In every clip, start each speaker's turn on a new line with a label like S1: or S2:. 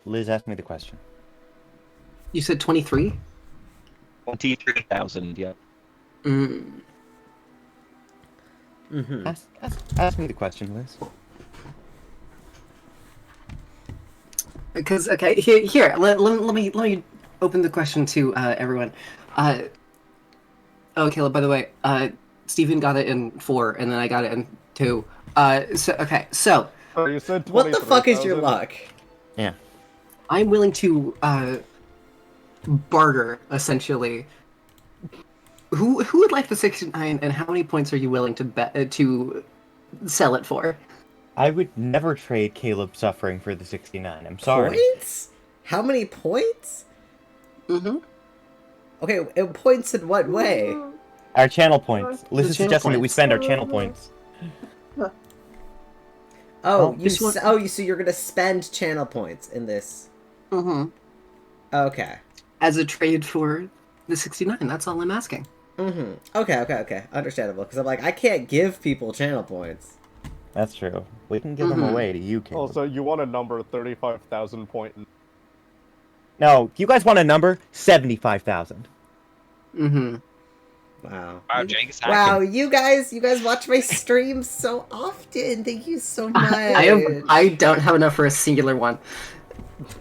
S1: Liz, ask me the question.
S2: You said 23?
S3: 23,000, yeah.
S2: Mm.
S4: Mm-hmm.
S1: Ask me the question, Liz.
S2: Because okay, here let me open the question to everyone. Oh, Caleb, by the way, Stephen got it in 4, and then I got it in 2. So
S5: Oh, you said
S4: What the fuck is your
S5: 23,000?
S4: luck?
S1: Yeah.
S2: I'm willing to barter essentially. Who would like the 69, and how many points are you willing to bet to sell it for?
S1: I would never trade Caleb suffering for the 69. I'm sorry.
S4: Points? How many points?
S2: Mm-hmm.
S4: Okay, points in what way?
S1: Our channel points. Liz
S2: The
S1: is
S2: channel
S1: suggesting that we
S2: points.
S1: spend our channel points.
S4: Oh,
S2: so
S4: you're gonna spend channel points in this.
S2: Mm-hmm.
S4: Okay.
S2: As a trade for the 69, that's all I'm asking.
S4: Mm-hmm. Okay. Understandable. Because I'm like, I can't give people channel points.
S1: That's true. We can give them away to you, Caleb.
S5: Also, you want a number 35,000 point.
S1: No, you guys want a number? 75,000.
S2: Mm-hmm.
S4: Wow.
S3: Wow, Jegg is hacking.
S4: Wow, you guys watch my streams so often. Thank you so much.
S2: I don't have enough for a singular one.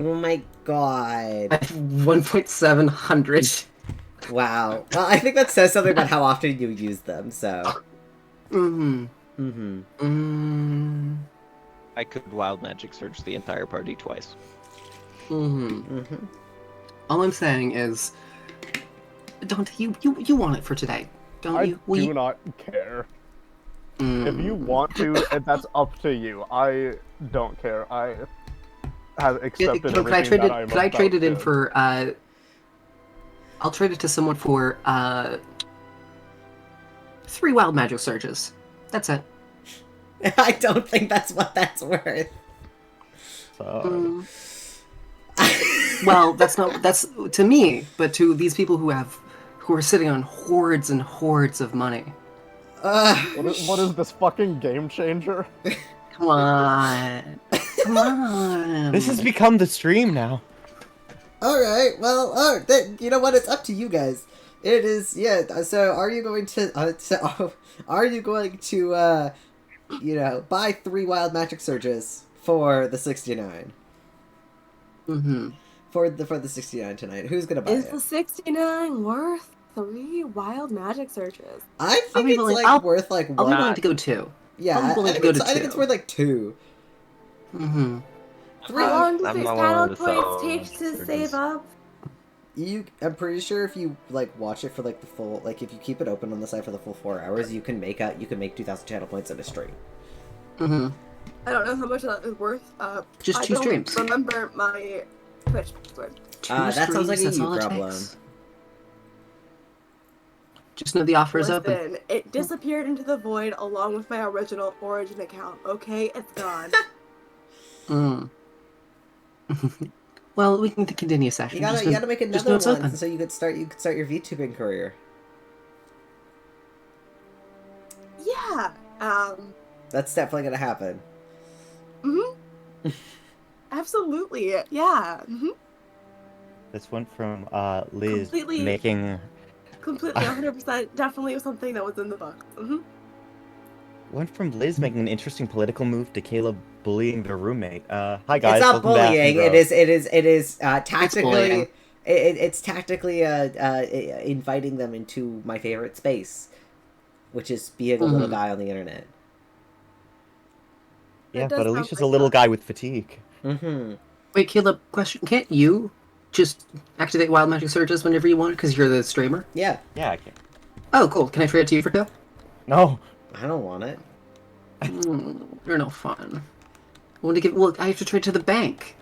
S4: Oh my god.
S2: I have 1.700.
S4: Wow. Well, I think that says something about how often you use them, so.
S2: Mm-hmm.
S4: Mm-hmm.
S2: Mm-hmm.
S3: I could wild magic search the entire party twice.
S2: Mm-hmm.
S4: Mm-hmm.
S2: All I'm saying is, Dante, you want it for today, don't you?
S5: I do not care.
S2: Mm.
S5: If you want to, that's up to you. I don't care. I have accepted
S2: Can I
S5: everything
S2: trade
S5: that
S2: it?
S5: I'm
S2: Can I
S5: about
S2: trade it in
S5: to.
S2: for? I'll trade it to someone for 3 wild magic surges. That's it.
S4: I don't think that's what that's worth.
S1: So,
S2: Well, that's to me, but to these people who are sitting on hordes and hordes of money.
S5: What is this fucking game changer?
S2: Come on, come on.
S1: this has become the stream now.
S4: Alright, well, you know what? It's up to you guys. It is, yeah, so are you going to, you know, buy 3 wild magic surges for the 69?
S2: Mm-hmm.
S4: For the 69 tonight. Who's gonna buy
S6: Is
S4: it?
S6: the 69 worth 3 wild magic searches?
S4: I
S2: I'll
S4: think
S2: be
S4: it's
S2: willing-
S4: like
S2: I'll-
S4: worth like
S2: I'll be
S4: 1.
S2: willing to go 2.
S4: Yeah,
S2: I'm willing
S4: I
S2: to
S4: think
S2: go to
S4: I think it's
S2: 2.
S4: worth like 2.
S2: Mm-hmm.
S4: 3.
S6: How long do
S3: I'm
S6: these
S3: not
S6: channel
S3: willing to sell
S6: points take to
S3: surges.
S6: save up?
S4: I'm pretty sure if you like watch it for like the full, like if you keep it open on the site for the full 4 hours, you can make 2,000 channel points in a stream.
S2: Mm-hmm.
S6: I don't know how much that is worth.
S2: Just 2 streams.
S6: I don't remember my Twitch password.
S2: 2
S4: That sounds like a
S2: streams, that's
S4: you
S2: all it
S4: problem.
S2: takes. Just know the offer is open.
S6: Listen, it disappeared into the void along with my original Origin account. Okay, it's gone.
S2: Mm. Well, we can continue a session.
S4: You gotta make
S2: just
S4: another
S2: know it's
S4: one
S2: open.
S4: so you could start your VTubing career.
S6: Yeah.
S4: That's definitely gonna happen.
S6: Absolutely. Yeah.
S1: This went from Liz
S6: Completely.
S1: making...
S6: Completely. 100%. Definitely something that was in the book.
S1: Went from Liz making an interesting political move to Caleb bullying their roommate. Hi guys,
S4: It's not
S1: welcome to
S4: bullying.
S1: Aspen
S4: It is
S2: bullying.
S4: tactically. It's tactically inviting them into my favorite space, which is being a little guy on the internet.
S1: Yeah,
S6: It does
S1: but
S6: sound
S1: Alicia's
S6: like
S1: a little
S6: that.
S1: guy with fatigue.
S4: Mm-hmm.
S2: Wait, Caleb, question. Can't you just activate wild magic surges whenever you want because you're the streamer?
S4: Yeah.
S1: Yeah, I can.
S2: Oh, cool. Can I trade it to you for 2?
S1: No.
S4: I don't want it.
S2: You're no fun. I have to trade to the bank.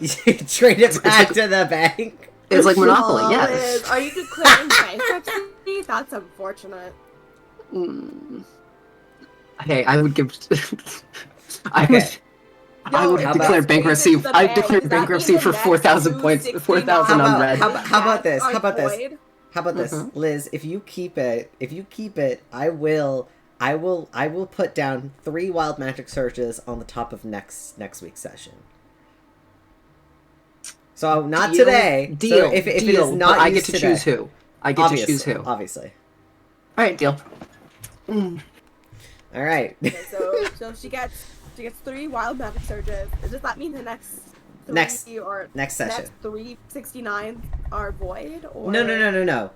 S4: Trade it back to the bank.
S2: It's like Monopoly,
S6: Oh,
S2: yes.
S6: Liz, are you declaring bankruptcy? That's unfortunate.
S2: Hey, I would give. I
S4: Okay.
S2: would. I would
S6: Yo,
S2: declare
S6: if
S2: bankruptcy.
S6: it's the
S2: I
S6: bank,
S2: declare
S6: does that
S2: bankruptcy
S6: mean
S2: for
S6: the next
S2: 4,000 points. 4,000
S6: 269
S2: on red.
S4: How about this?
S6: are
S4: How about this?
S6: void?
S4: How about this, Liz? If you keep it, I will put down 3 wild magic surges on the top of next week's session. So not
S2: Deal,
S4: today.
S2: Deal.
S4: So if it
S2: deal,
S4: is not
S2: but I
S4: used
S2: get to
S4: today,
S2: choose who. I get to choose who. All
S4: Obviously.
S2: right, deal. Mm.
S4: All right.
S6: Okay, so she gets 3 wild magic surges. Does that mean the next 3
S4: Next
S6: or
S4: session.
S6: next 369 are void? Or
S4: No.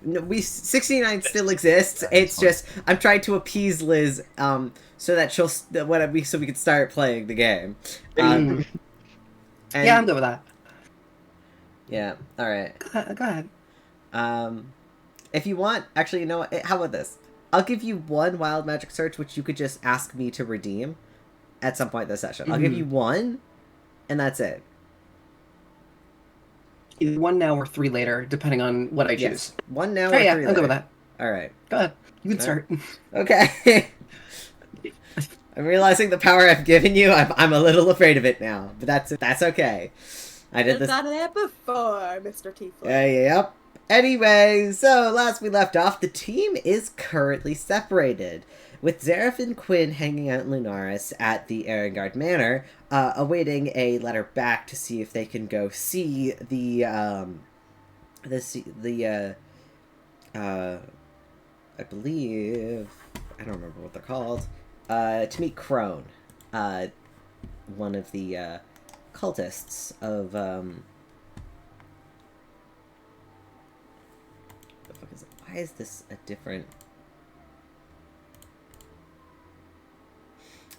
S4: We 69 still exists. It's just I'm trying to appease Liz, so that so we can start playing the game. And,
S2: Yeah, I'm good with that.
S4: Yeah. All right.
S2: Go ahead.
S4: If you want, actually, you know what? How about this? I'll give you 1 wild magic search, which you could just ask me to redeem at some point in the session. I'll give you 1, and that's it.
S2: Either 1 now or 3 later, depending on what I choose.
S4: Yes. 1 now or 3
S2: yeah,
S4: later.
S2: I'm good with that.
S4: All right.
S2: Go ahead. You can start.
S4: Okay. I'm realizing the power I've given you. I'm a little afraid of it now, but that's okay. I did
S6: I've
S4: this.
S6: done it before, Mr. Teafling.
S4: Yep. Anyway, so last we left off, the team is currently separated, with Zareth and Quinn hanging out in Lunaris at the Erengard Manor, awaiting a letter back to see if they can go see I believe, I don't remember what they're called, to meet Crone, one of the cultists of why is this a different...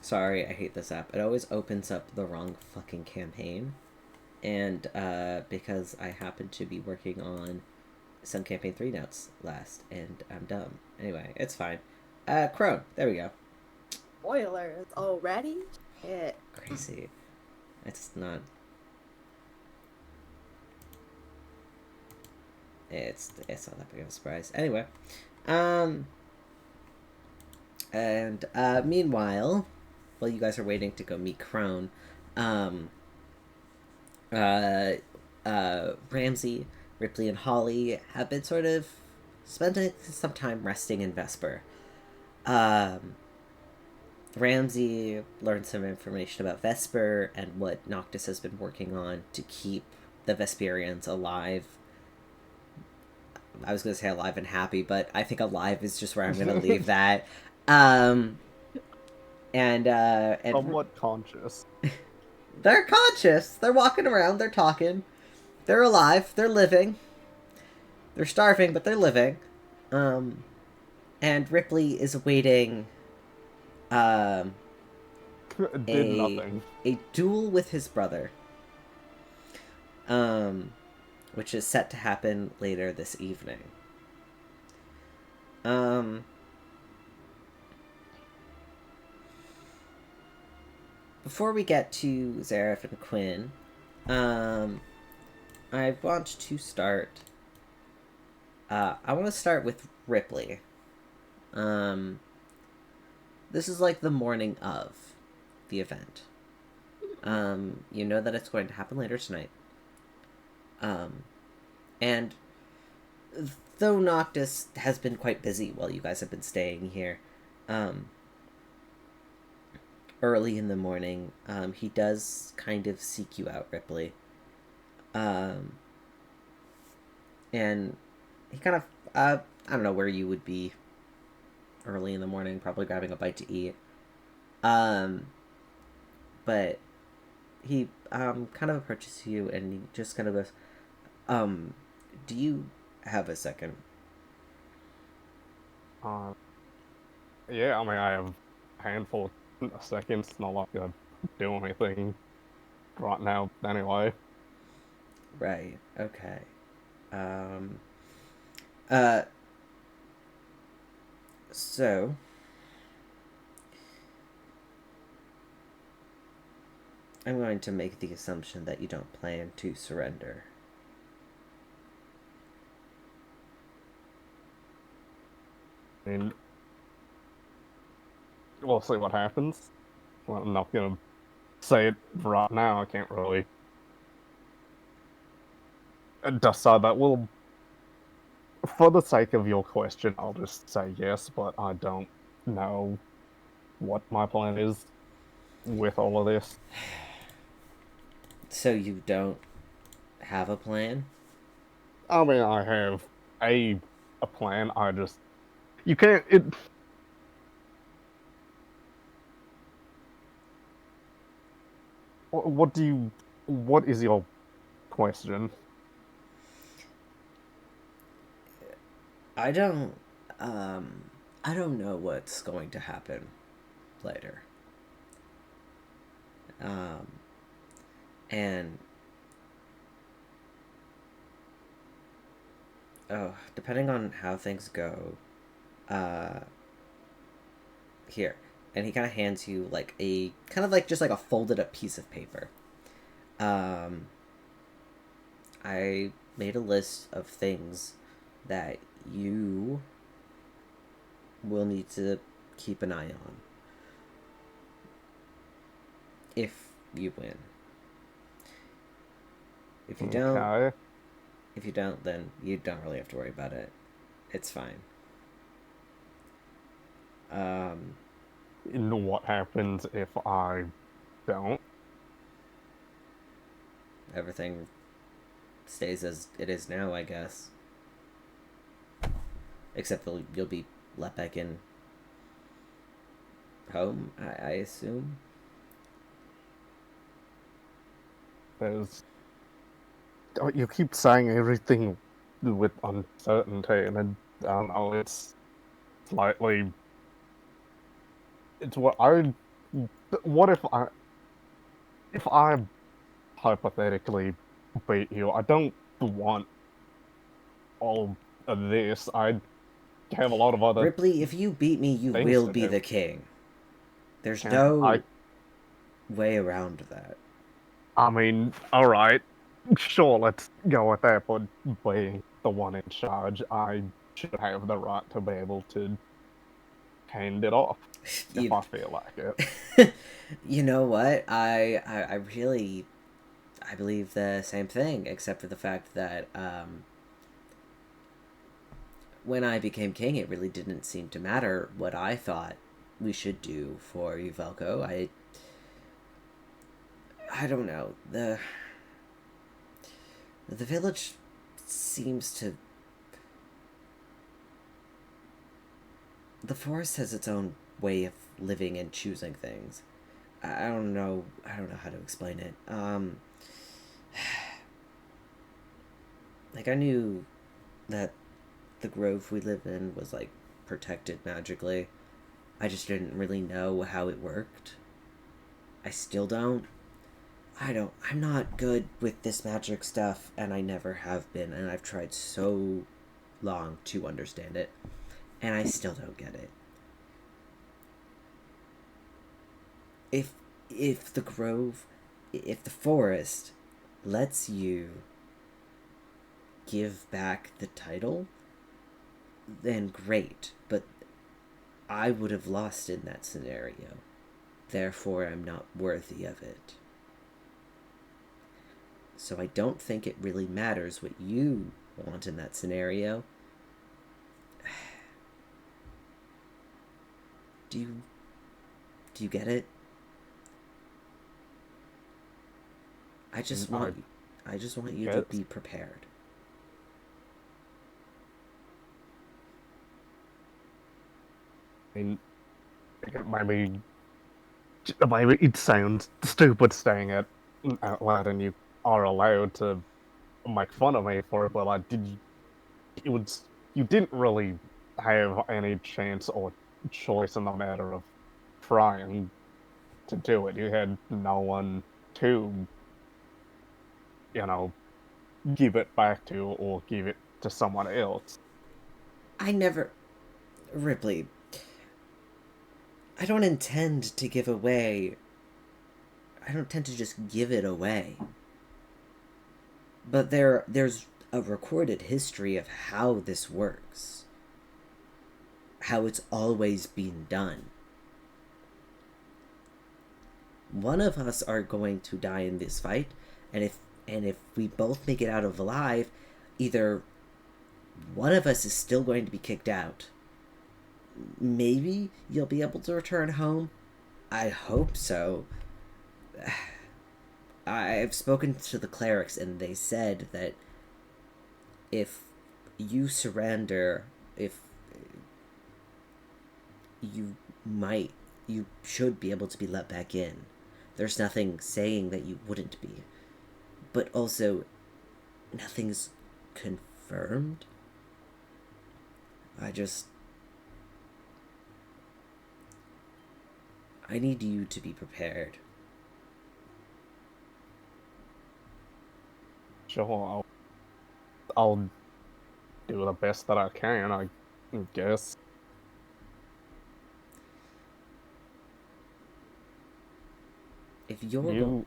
S4: Sorry, I hate this app. It always opens up the wrong fucking campaign. And, because I happen to be working on some Campaign 3 notes last, and I'm dumb. Anyway, it's fine. Crone. There we go.
S6: Spoilers already? Shit.
S4: Crazy. It's not... It's not that big of a surprise. Anyway, meanwhile, while you guys are waiting to go meet Crone, Ramsey, Rypley, and Holly have been sort of spending some time resting in Vesper. Ramsey learned some information about Vesper and what Noctis has been working on to keep the Vesperians alive. I was going to say alive and happy, but I think alive is just where I'm going to leave that. And
S5: Somewhat conscious.
S4: They're conscious. They're walking around. They're talking. They're alive. They're living. They're starving, but they're living. And Rypley is awaiting
S5: Did nothing.
S4: a duel with his brother. Which is set to happen later this evening. Before we get to Zareth and Quinn, I want to start... I want to start with Rypley. This is like the morning of the event. You know that it's going to happen later tonight. And though Noctis has been quite busy while you guys have been staying here, early in the morning, he does kind of seek you out, Rypley. And he kind of, I don't know where you would be early in the morning, probably grabbing a bite to eat. But he, kind of approaches you and he just kind of goes, do you have a second?
S5: Yeah, I mean, I have a handful of seconds. It's not like I do anything right now anyway.
S4: Right, okay. So... I'm going to make the assumption that you don't plan to surrender.
S5: I mean, we'll see what happens. Well, I'm not gonna say it right now. I can't really decide that. Well, for the sake of your question, I'll just say yes, but I don't know what my plan is with all of this.
S4: So you don't have a plan?
S5: I mean, I have a plan. I just you can't. It. What do you? What is your question?
S4: I don't, I don't know what's going to happen later. Um, and, oh, depending on how things go, uh, here. And he kind of hands you, like, kind of like, just like a folded up piece of paper. I made a list of things that you will need to keep an eye on if you win. If you don't,
S5: Okay.
S4: then you don't really have to worry about it. It's fine.
S5: And what happens if I don't?
S4: Everything stays as it is now, I guess. Except you'll be let back in home, I assume.
S5: There's. Oh, you keep saying everything with uncertainty, and I don't know. It's slightly. It's what I. What if I hypothetically beat you? I don't want all of this. I have a lot of other
S4: Ripley, if you beat me, you
S5: things
S4: will
S5: to
S4: be
S5: do.
S4: the king. There's
S5: Can
S4: no way around that.
S5: I mean, all right, sure, let's go with that. But being the one in charge, I should have the right to be able to hand it off if
S4: You,
S5: I feel like it.
S4: you know what? I really, I believe the same thing, except for the fact that when I became king, it really didn't seem to matter what I thought we should do for Uvelko. I don't know. The village seems to. The forest has its own way of living and choosing things. I don't know. I don't know how to explain it. Like I knew that the grove we live in was like protected magically. I just didn't really know how it worked. I still don't. I'm not good with this magic stuff, and I never have been, and I've tried so long to understand it, and I still don't get it. If the grove, if the forest lets you give back the title, then great, but I would have lost in that scenario. Therefore, I'm not worthy of it. So I don't think it really matters what you want in that scenario. Do you get it? I just want you to be prepared.
S5: I mean, maybe it sounds stupid saying it out loud, and you are allowed to make fun of me for it, but you didn't really have any chance or choice in the matter of trying to do it. You had no one to, you know, give it back to or give it to someone else.
S4: Ripley, I don't intend to give away. I don't intend to just give it away. But there's a recorded history of how this works. How it's always been done. One of us are going to die in this fight, and if we both make it out of alive, either one of us is still going to be kicked out. Maybe you'll be able to return home. I hope so. I've spoken to the clerics, and they said that if you surrender, if you might, you should be able to be let back in. There's nothing saying that you wouldn't be. But also, nothing's confirmed. I need you to be prepared.
S5: Sure, I'll do the best that I can, I guess.
S4: If you're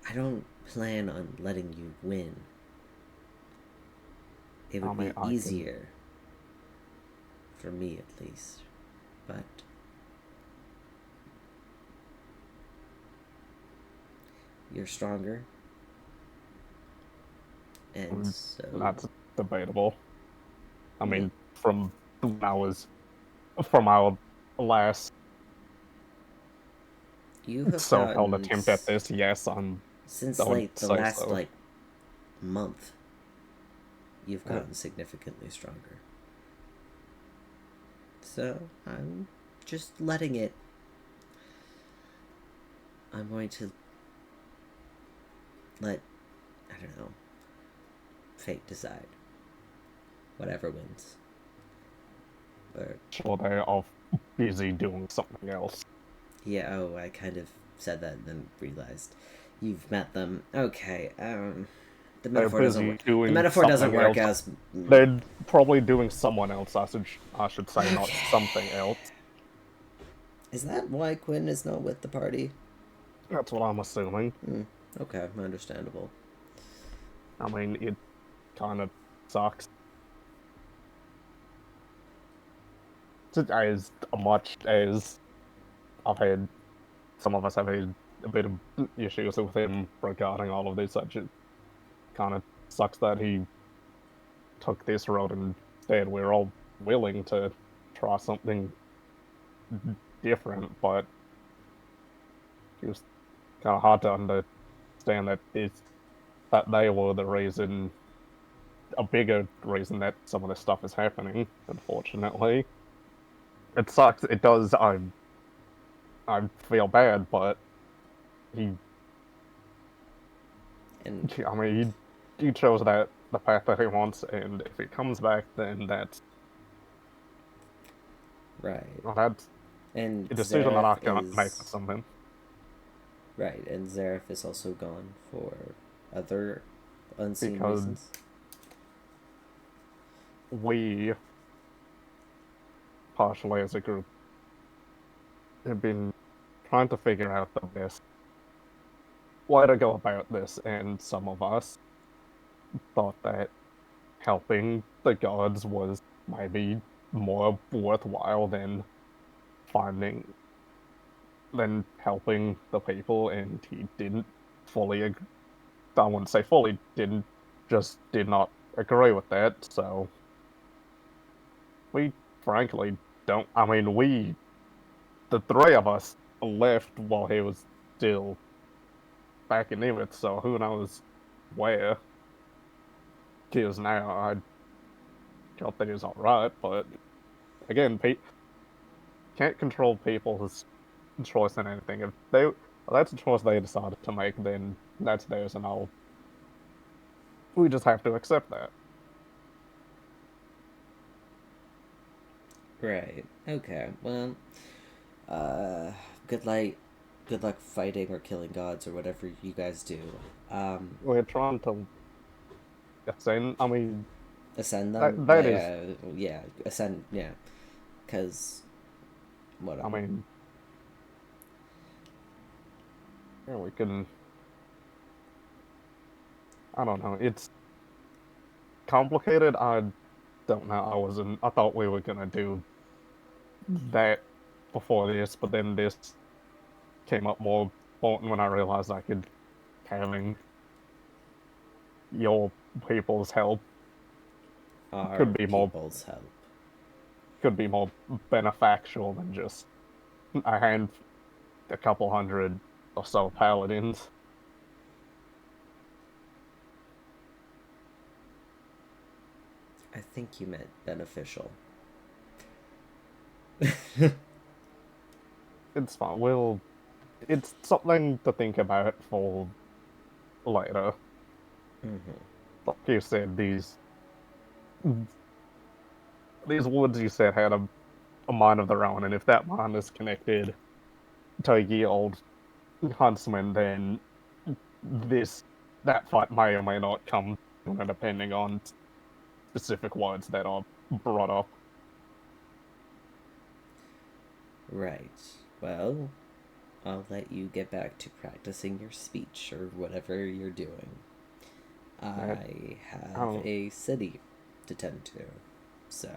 S4: I don't plan on letting you win. It would be easier. For me, at least. But you're stronger. And so...
S5: That's debatable. I mean, from our last
S4: you have
S5: so-called attempt at this, yes,
S4: since
S5: the
S4: last month, you've gotten significantly stronger. So I'm just letting it. I'm going to let, I don't know, fate decide. Whatever wins. But
S5: sure, they're off busy doing something else.
S4: yeah, I kind of said that and then realized you've met them. Okay, the metaphor doesn't work. The metaphor doesn't work as...
S5: They're probably doing someone else, I should say, not something else.
S4: Is that why Quinn is not with the party?
S5: That's what I'm assuming.
S4: Okay, understandable.
S5: I mean, it kind of sucks. As much as some of us have had a bit of issues with him regarding all of this, it kind of sucks that he took this road and instead we're all willing to try something different, but it was kind of hard to understand that they were the reason, a bigger reason that some of this stuff is happening, unfortunately. It sucks, it does, I feel bad, but he chose the path that he wants, and if it comes back, then that's
S4: right.
S5: Well, that's
S4: and
S5: a decision that I can't make with something.
S4: Right, and Zareth is also gone for other unseen reasons.
S5: We, partially as a group, have been trying to figure out the best way to go about this, and some of us thought that helping the gods was maybe more worthwhile than helping the people, and he didn't fully agree. I wouldn't say fully, just did not agree with that, so we frankly don't, the three of us left while he was still back in Nivets, so who knows where he is now. I hope that he's alright, but again, can't control people's choice in anything. If that's a choice they decided to make, then that's theirs, and we just have to accept that.
S4: Right. Okay. Well, good luck fighting or killing gods or whatever you guys do.
S5: We're trying to ascend.
S4: Ascend them.
S5: That is.
S4: Yeah. Ascend. Yeah. Because. What?
S5: Yeah, we can. I don't know. It's complicated. I don't know. I thought we were gonna do that before this, but then this came up more important when I realized having your people's help could be more beneficial than just a couple hundred or so paladins.
S4: I think you meant beneficial.
S5: It's fine. It's something to think about for later.
S4: Mm-hmm.
S5: Like you said, these woods you said had a mind of their own, and if that mind is connected to a ye old huntsman, then that fight may or may not come, depending on specific words that are brought up.
S4: Right. Well, I'll let you get back to practicing your speech or whatever you're doing. I have a city to tend to, so.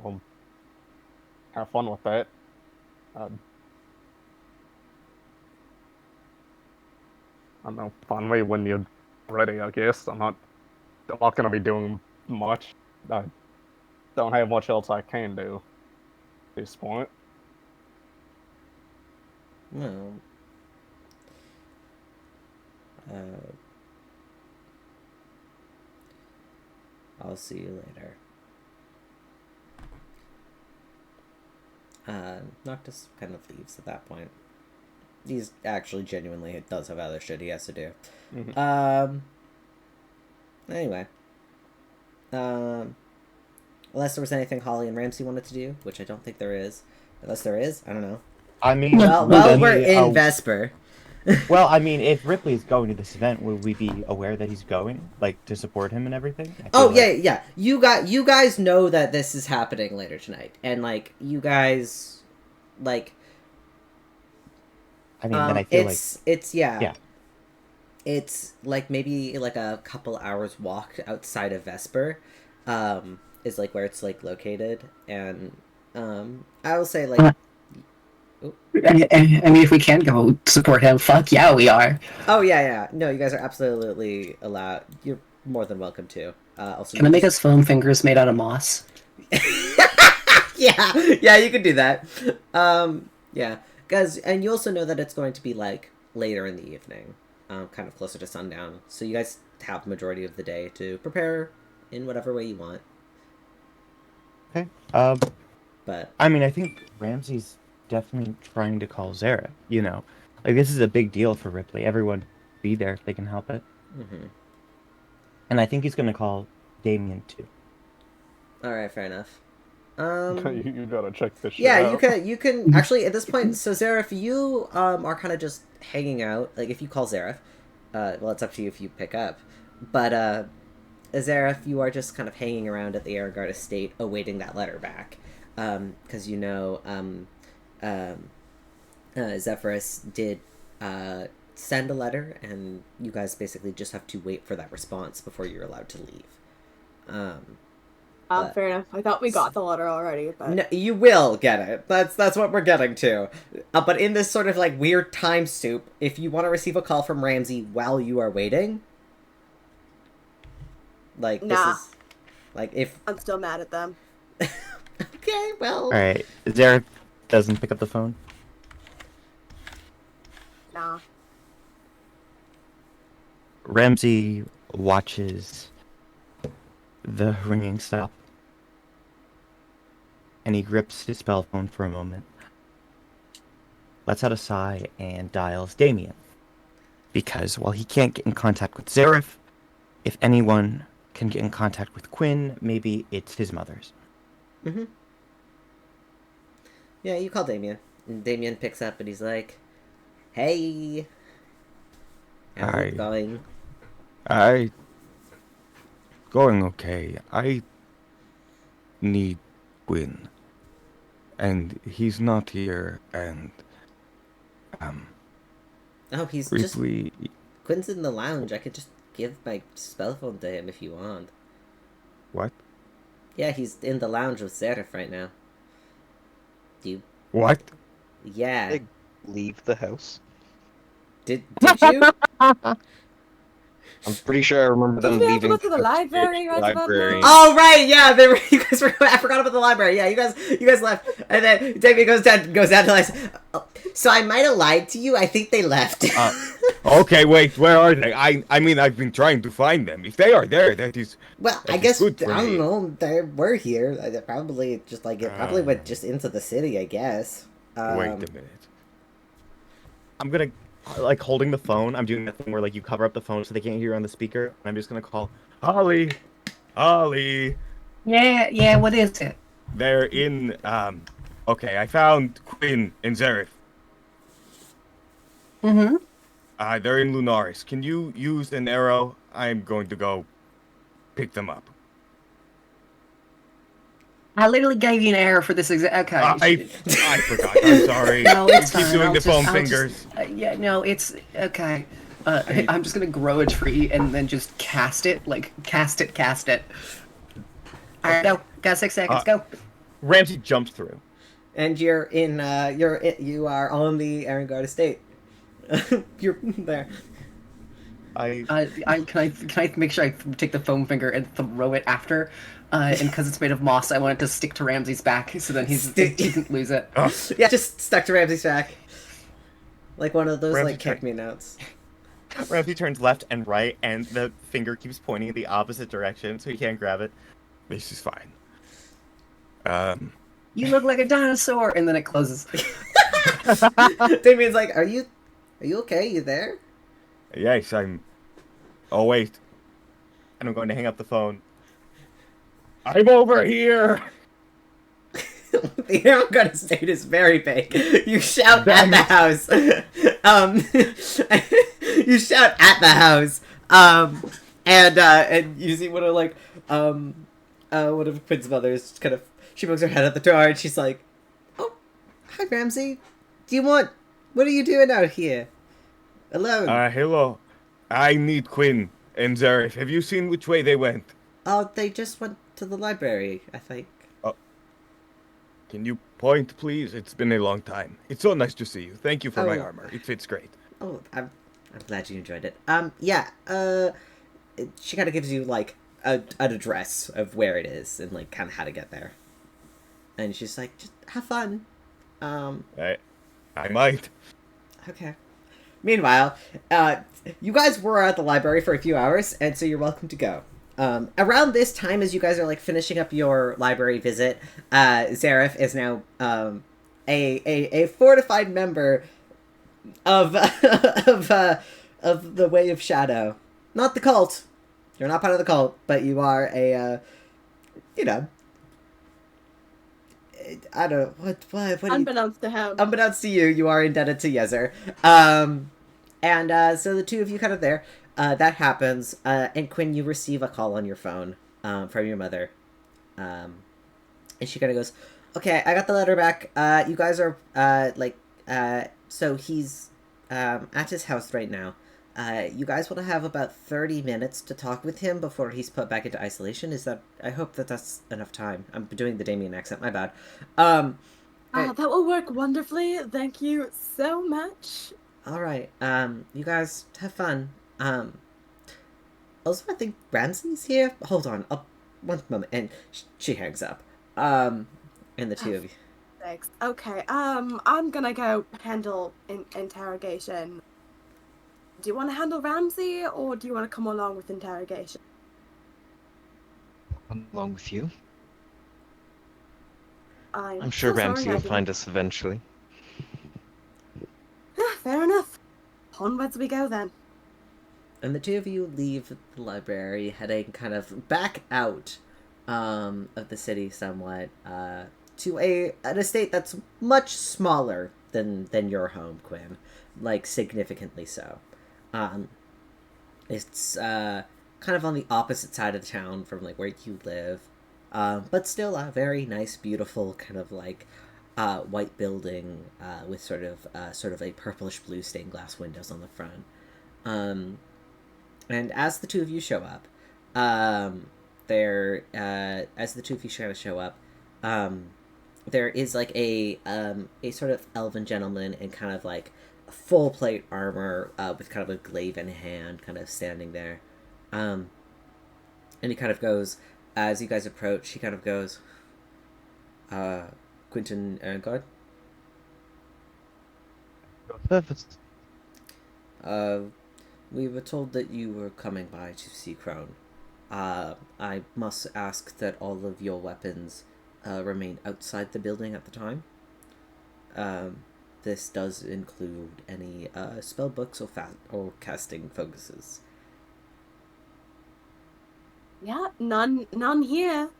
S5: Well, have fun with that. I don't know, find me when you're ready, I guess. I'm not going to be doing much. I don't have much else I can do at this point.
S4: Well, I'll see you later. Noctis kind of leaves at that point. He's actually genuinely does have other shit he has to do.
S5: Mm-hmm.
S4: Anyway. Unless there was anything Holly and Ramsey wanted to do, which I don't think there is. Unless there is, I don't know.
S1: I mean,
S4: Well, we're in Vesper.
S1: Well, I mean, if Ripley is going to this event, will we be aware that he's going, like, to support him and everything?
S4: Oh, yeah. You guys know that this is happening later tonight, and like you guys, like.
S1: I mean, then I feel
S4: yeah. It's like maybe like a couple hours walk outside of Vesper, is like where it's like located, and I will say like.
S2: I mean, if we can go support him, fuck yeah, we are.
S4: Oh yeah. No, you guys are absolutely allowed. You're more than welcome to. Also,
S2: Can I make us foam fingers made out of moss?
S4: yeah, you can do that. Yeah, guys, and you also know that it's going to be like later in the evening, kind of closer to sundown. So you guys have the majority of the day to prepare in whatever way you want.
S1: Okay.
S4: But
S1: I mean, I think Ramsey's definitely trying to call Zara. You know, like this is a big deal for Ripley. Everyone be there if they can help it.
S4: Mm-hmm.
S1: And I think he's gonna call Damien too.
S4: All right, fair enough.
S5: You gotta check this shit
S4: Yeah,
S5: out.
S4: you can actually at this point. So Zareth, you are kind of just hanging out. Like if you call Zareth, well, it's up to you if you pick up. But Zareth, you are just kind of hanging around at the Aragard estate, awaiting that letter back, because you know Zephyrus did send a letter, and you guys basically just have to wait for that response before you're allowed to leave. But,
S6: fair enough. I thought we got the letter already, but
S4: no, you will get it. That's what we're getting to. But in this sort of like weird time soup, if you want to receive a call from Ramsey while you are waiting, like
S6: Nah.
S4: this is like if
S6: I'm still mad at them.
S4: okay, well,
S1: All right, Zara doesn't pick up the phone.
S6: Nah.
S1: Ramsey watches the ringing stop, and he grips his spell phone for a moment, lets out a sigh, and dials Damien. Because while he can't get in contact with Zareth, if anyone can get in contact with Quinn, maybe it's his mother's.
S4: mm-hmm. Yeah, you call Damien, and Damien picks up, and he's like, "Hey, how's
S1: Hi.
S4: it going?"
S1: Going okay. I need Quinn. And he's not here, and
S4: Oh, he's
S1: briefly...
S4: just Quinn's in the lounge. I could just give my spell phone to him if you want.
S1: What?
S4: Yeah, he's in the lounge with Zareth right now. Do you?
S1: What?
S4: Yeah.
S3: Jegg, leave the house.
S4: Did you?
S3: I'm pretty sure I remember them
S6: Didn't we have to
S3: leaving
S6: go to the library right about
S3: library.
S6: now?
S4: Oh right, yeah, they were. You guys were. I forgot about the library. Yeah, you guys left, and then Damien goes down to the so I might have lied to you. I think they left.
S7: Okay, wait, where are they? I mean, I've been trying to find them. If they are there, that is...
S4: Well,
S7: that
S4: I
S7: is
S4: guess I
S7: good for
S4: don't
S7: me.
S4: know. They were here. They probably just like it probably went just into the city. I guess.
S7: Wait a minute.
S1: I'm gonna, like, holding the phone. I'm doing that thing where, like, you cover up the phone so they can't hear you on the speaker. And I'm just gonna call,
S7: Holly! Holly!
S8: Yeah, what is it?
S7: They're in, okay, I found Quinn and Zareth.
S8: Mm-hmm.
S7: They're in Lunaris. Can you use an arrow? I'm going to go pick them up.
S8: I literally gave you an error for this exact. Okay.
S7: I forgot. I'm sorry.
S8: No, it's
S7: Keep
S8: fine.
S7: doing
S8: I'll
S7: the
S8: just-
S7: foam
S8: I'll
S7: fingers.
S8: just- yeah, no, it's okay. I'm just gonna grow a tree and then just cast it. All right, go. Got 6 seconds. Go.
S1: Ramsey jumps through.
S4: And you are on the Erengard estate. You're there.
S8: Can I make sure I take the foam finger and throw it after? And because it's made of moss, I want it to stick to Ramsey's back, so then he doesn't lose it.
S4: Yeah, just stuck to Ramsey's back. Like one of those
S1: Ramsey
S4: like kick me notes.
S1: Ramsey turns left and right, and the finger keeps pointing in the opposite direction, so he can't grab it.
S7: This is fine.
S8: You look like a dinosaur, and then it closes.
S4: Damien's like, are you okay? You there?
S7: Yes, I'm... Oh, wait.
S1: And I'm going to hang up the phone.
S7: I'm over here!
S4: The Erengard estate is very big. You shout at the house. You shout at the house. And you see one of Quinn's mothers kind of, she pokes her head at the door and she's like, "Oh, hi Ramsey. What are you doing out here? Alone?"
S7: Hello. I need Quinn and Zareth. Have you seen which way they went?
S4: Oh, they just went to the library, I think.
S7: Can you point, please? It's been a long time. It's so nice to see you. Thank you for my
S4: Oh.
S7: armor. It fits great.
S4: Oh, I'm glad you enjoyed it. Yeah, she kind of gives you, like, an address of where it is and, like, kind of how to get there. And she's like, just have fun.
S7: I might.
S4: Okay. Meanwhile, you guys were at the library for a few hours, and so you're welcome to go. Around this time, as you guys are, like, finishing up your library visit, Zareth is now, a fortified member of the Way of Shadow. Not the cult. You're not part of the cult, but you are a, I don't know, what do you...
S6: Unbeknownst to him.
S4: Unbeknownst to you, you are indebted to Yezer. So the two of you kind of there, that happens, and Quinn, you receive a call on your phone, from your mother. And she kind of goes, "Okay, I got the letter back. You guys are, so he's, at his house right now. You guys want to have about 30 minutes to talk with him before he's put back into isolation? I hope that's enough time. I'm doing the Damien accent, my bad.
S6: That will work wonderfully. Thank you so much.
S4: Alright, you guys have fun. Also, I think Ramsey's here? Hold on, one moment, and she hangs up. And the two of you.
S6: Thanks. Okay, I'm gonna go handle interrogation. Do you want to handle Ramsey, or do you want to come along with interrogation?
S3: Along with you.
S6: I'm
S3: sure
S6: so sorry,
S3: Ramsey will
S6: Aggie.
S3: find us eventually.
S6: Fair enough. Onwards we go then.
S4: And the two of you leave the library, heading kind of back out of the city somewhat, to an estate that's much smaller than your home, Quinn. Like, significantly so. It's kind of on the opposite side of the town from, like, where you live. But still a very nice, beautiful, kind of, like, white building with sort of a purplish blue stained glass windows on the front. And as the two of you show up, there is like a sort of elven gentleman in kind of like full plate armor with kind of a glaive in hand, kind of standing there. And he kind of goes, as you guys approach, he kind of goes, Quentin Erngard?
S3: Purpose.
S4: We were told that you were coming by to see Crone. I must ask that all of your weapons remain outside the building at the time. This does include any spell books or casting focuses.
S6: Yeah, none here.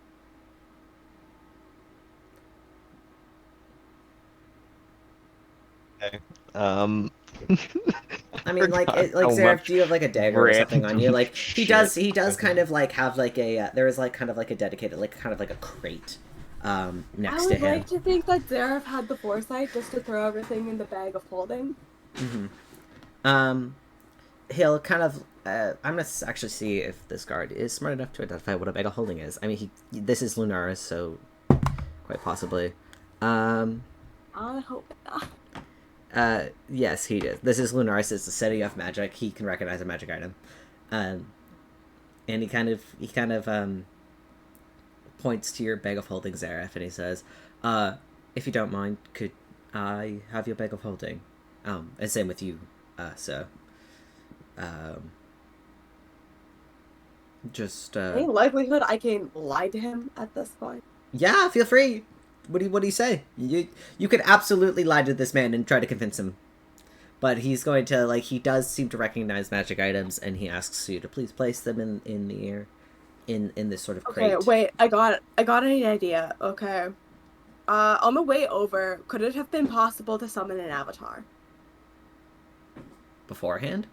S3: Okay.
S4: I mean, like,
S3: Forgot
S4: like
S3: how
S4: Zareth,
S3: much
S4: do you have like a dagger or something on you?
S3: random
S4: Like, he does
S3: shit.
S4: kind of like have like a there is like kind of like a dedicated, like kind of like a crate, next
S6: I
S4: to
S6: would
S4: him.
S6: like to think that Zareth had the foresight just to throw everything in the bag of holding.
S4: He'll kind of. I'm gonna actually see if this guard is smart enough to identify what a bag of holding is. I mean, this is Lunaris, so quite possibly.
S6: I hope not.
S4: Yes, he is. This is Lunaris. It's a city of magic. He can recognize a magic item, and he kind of points to your bag of holding, Zareth, and he says, "If you don't mind, could I have your bag of holding?" And same with you, so. Just
S6: Any likelihood I can lie to him at this point?
S4: yeah, feel free. What do you say? You could absolutely lie to this man and try to convince him, but he's going to, like, he does seem to recognize magic items, and he asks you to please place them in the air, in this sort of crate.
S6: Okay, wait, I got an idea. Okay, on the way over, could it have been possible to summon an avatar?
S4: Beforehand.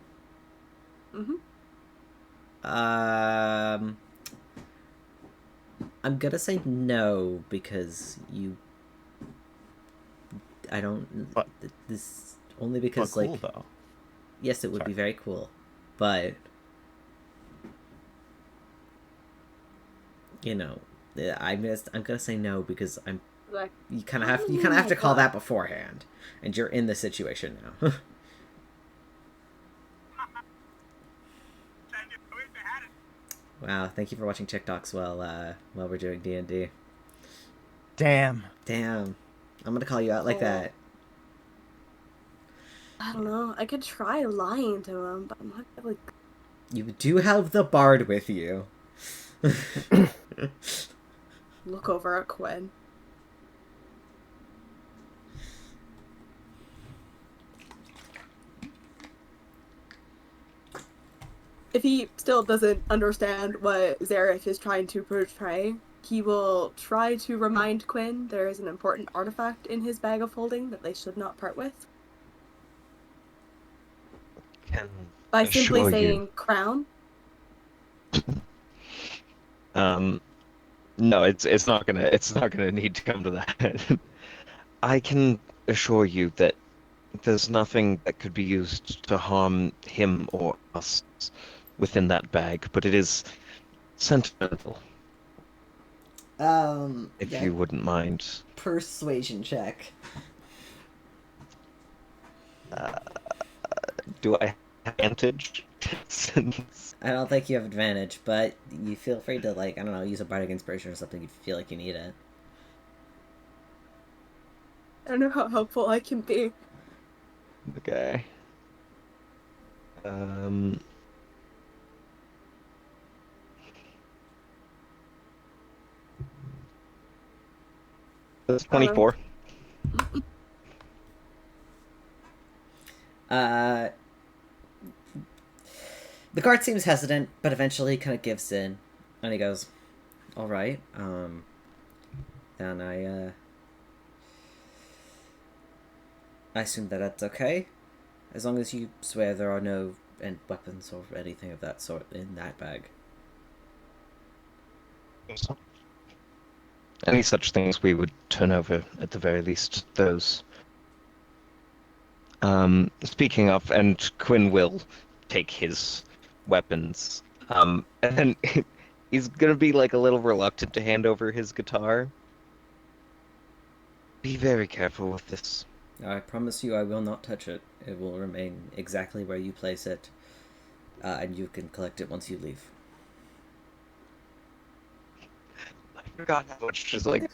S6: Mm-hmm.
S4: I'm gonna say no because I don't.
S1: But-
S4: This only because
S1: But cool,
S4: like
S1: though.
S4: yes, it would
S1: Sorry.
S4: be very cool, but you know, I'm gonna say no because
S6: Like,
S4: you kind of have to call that beforehand, and you're in the situation now. Wow, thank you for watching TikToks while we're doing D&D.
S1: Damn.
S4: Damn, I'm gonna call you out like that.
S6: I don't know. I could try lying to him, but I'm not really.
S4: You do have the bard with you.
S6: Look over at Quinn. If he still doesn't understand what Zareth is trying to portray, he will try to remind Quinn there is an important artifact in his bag of holding that they should not part with.
S3: Can
S6: By simply
S3: assure
S6: saying
S3: you.
S6: crown.
S3: No, it's not gonna need to come to that. I can assure you that there's nothing that could be used to harm him or us within that bag, but it is sentimental, if
S4: Yeah,
S3: you wouldn't mind.
S4: persuasion check.
S3: Do I have advantage? Since
S4: I don't think you have advantage, but you feel free to, like, I don't know, use a bardic inspiration or something if you feel like you need it.
S6: I don't know how helpful I can be.
S3: okay. That's 24.
S4: The guard seems hesitant, but eventually kind of gives in, and he goes, "All right, then I assume that that's okay, as long as you swear there are no weapons or anything of that sort in that bag."
S3: Any such things we would turn over, at the very least, those. Speaking of, and Quinn will take his weapons, and then he's gonna be like a little reluctant to hand over his guitar. Be very careful with this.
S4: I promise you I will not touch it. It will remain exactly where you place it, and you can collect it once you leave.
S3: I forgot how much just like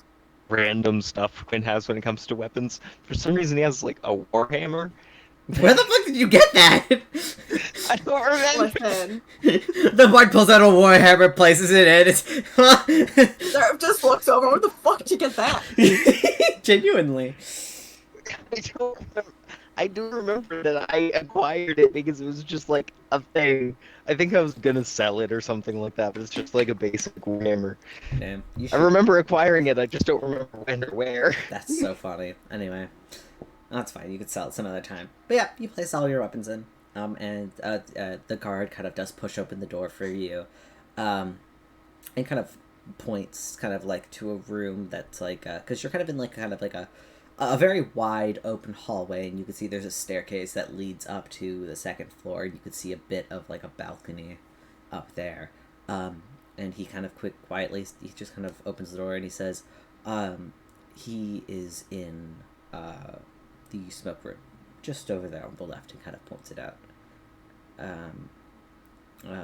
S3: random stuff Quinn has when it comes to weapons. For some reason, he has like a warhammer.
S4: Where the fuck did you get that?
S3: I don't remember.
S6: Listen,
S4: The bard pulls out a warhammer, places it in.
S6: Zareth just looks over. Where the fuck did you get that?
S4: Genuinely.
S3: I don't remember. I do remember that I acquired it because it was just like a thing. I think I was gonna sell it or something like that, but it's just like a basic warhammer.
S4: Damn, you
S3: I
S4: should...
S3: remember acquiring it. I just don't remember when or where.
S4: That's so funny. Anyway, that's fine. You could sell it some other time. But yeah, you place all your weapons in. And the guard kind of does push open the door for you, and kind of points kind of like to a room that's like, because you're kind of in like kind of like a very wide open hallway, and you can see there's a staircase that leads up to the second floor. You could see a bit of like a balcony up there. And he kind of quietly, he just kind of opens the door and he says, he is in the smoke room, just over there on the left, and kind of points it out.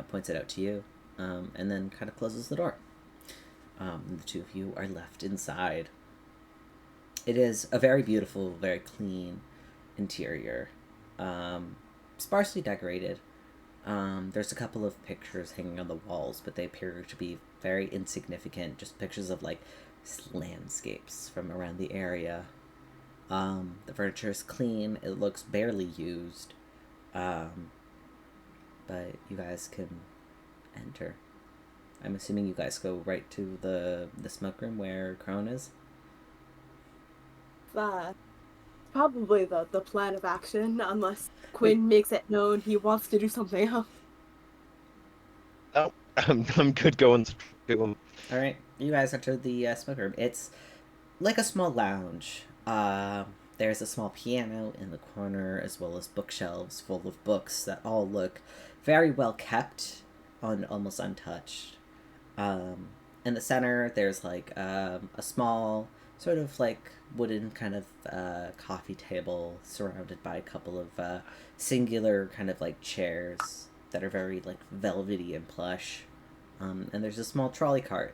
S4: Points it out to you, and then kind of closes the door. The two of you are left inside. It is a very beautiful, very clean interior, sparsely decorated. There's a couple of pictures hanging on the walls, but they appear to be very insignificant, just pictures of like landscapes from around the area. The furniture is clean, it looks barely used, but you guys can enter. I'm assuming you guys go right to the smoke room where Crone is?
S6: Probably the plan of action, unless Quinn makes it known he wants to do something else.
S3: Oh, I'm good going to him.
S4: Alright, you guys enter the smoke room. It's like a small lounge. There's a small piano in the corner, as well as bookshelves full of books that all look very well kept, almost untouched. In the center, there's like a small sort of like wooden kind of coffee table surrounded by a couple of singular kind of like chairs that are very like velvety and plush. And there's a small trolley cart